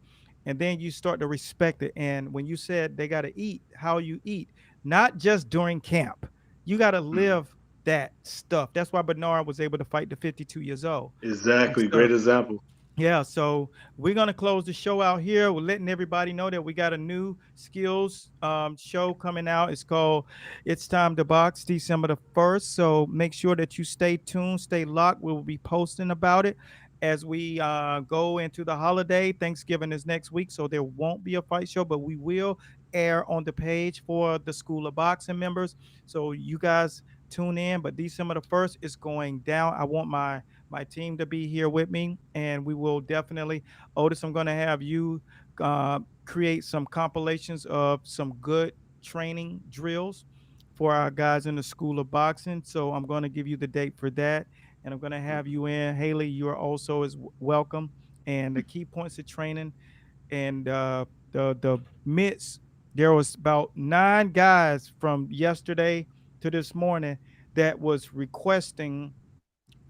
S1: And then you start to respect it. And when you said they got to eat, how you eat, not just during camp, you got to live that stuff. That's why Bernard was able to fight to 52 years old. And
S4: Exactly.
S1: so
S4: Great example.
S1: yeah, so we're gonna close the show out here. We're letting everybody know that we got a new skills show coming out. It's called "It's Time to Box," December the 1st. So make sure that you stay tuned, stay locked. We'll be posting about it as we go into the holiday. Thanksgiving is next week, so there won't be a fight show, but we will air on the page for the School of Boxing members. So you guys tune in. But December the 1st is going down. I want my team to be here with me, and we will definitely. Otis, I'm going to have you create some compilations of some good training drills for our guys in the School of Boxing. So I'm going to give you the date for that, and I'm going to have you in. Haley, you are also as welcome. And the key points of training and the mitts. There was about 9 guys from yesterday to this morning that was requesting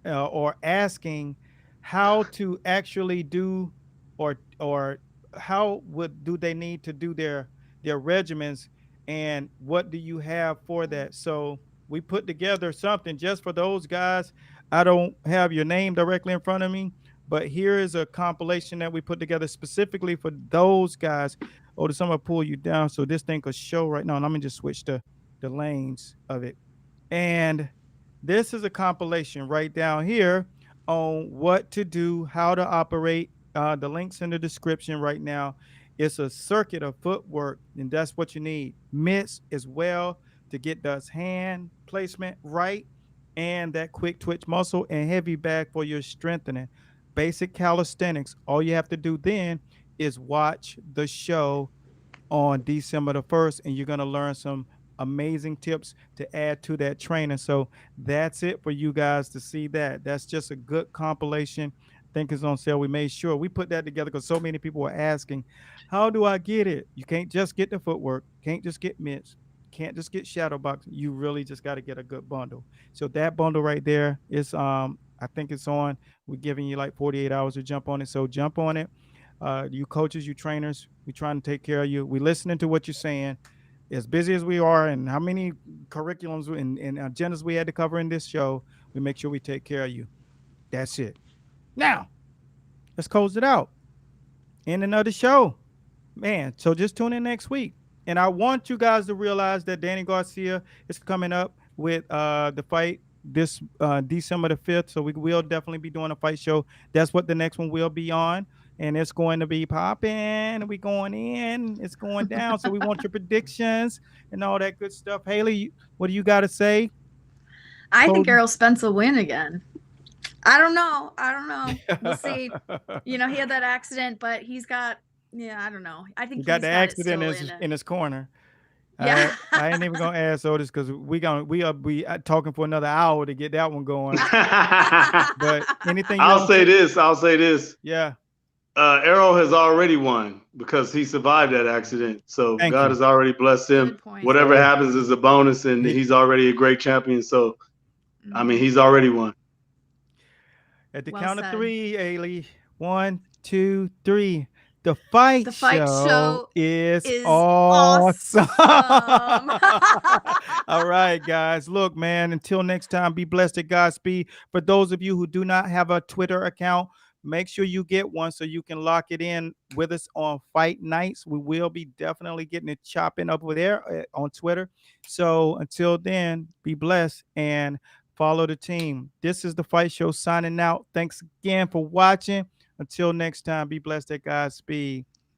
S1: or asking how to actually do or how would do they need to do their regimens and what do you have for that. So we put together something just for those guys. I don't have your name directly in front of me, but here is a compilation that we put together specifically for those guys. Oh, I'm gonna pull you down so this thing could show right now, and I'm gonna just switch the lanes of it. And this is a compilation right down here on what to do, how to operate. The links in the description right now. It's a circuit of footwork, and that's what you need. Mitts as well to get those hand placement right, and that quick twitch muscle and heavy bag for your strengthening. Basic calisthenics. All you have to do then is watch the show on December the 1st, and you're going to learn some amazing tips to add to that training. So that's it for you guys to see that. That's just a good compilation. think it's on sale. We made sure we put that together because so many people were asking, how do I get it? You can't just get the footwork, can't just get mitts, can't just get shadow boxing. You really just got to get a good bundle. So that bundle right there is I think it's on. We're giving you like 48 hours to jump on it. So jump on it. You coaches, you trainers, we trying to take care of you. We listening to what you're saying. As busy as we are and how many curriculums and agendas we had to cover in this show, we make sure we take care of you. That's it. Now, let's close it out. In another show. Man, so just tune in next week. And I want you guys to realize that Danny Garcia is coming up with the fight this December the 5th. So we will definitely be doing a fight show. That's what the next one will be on. And it's going to be popping. We going in. It's going down. So we want your predictions and all that good stuff. Haley, what do you got to say?
S2: I think Errol Spence will win again. I don't know. We'll see. He had that accident, but he's got, I don't know. I think
S1: he got the accident in his corner.
S2: Yeah.
S1: I ain't even going to ask Otis because we'll be talking for another hour to get that one going. But anything
S4: I'll say this.
S1: Yeah.
S4: Errol has already won because he survived that accident. So God has already blessed him. Whatever happens is a bonus, and he's already a great champion. So, I mean, he's already won.
S1: At the count of three, Ailey. 1, 2, 3. The fight show is awesome. All right, guys. Look, man, until next time, be blessed at Godspeed. For those of you who do not have a Twitter account, make sure you get one so you can lock it in with us on fight nights. We will be definitely getting it chopping up with there on Twitter. So until then, be blessed and follow the team. This is the Fight Show signing out. Thanks again for watching. Until next time, be blessed at Godspeed.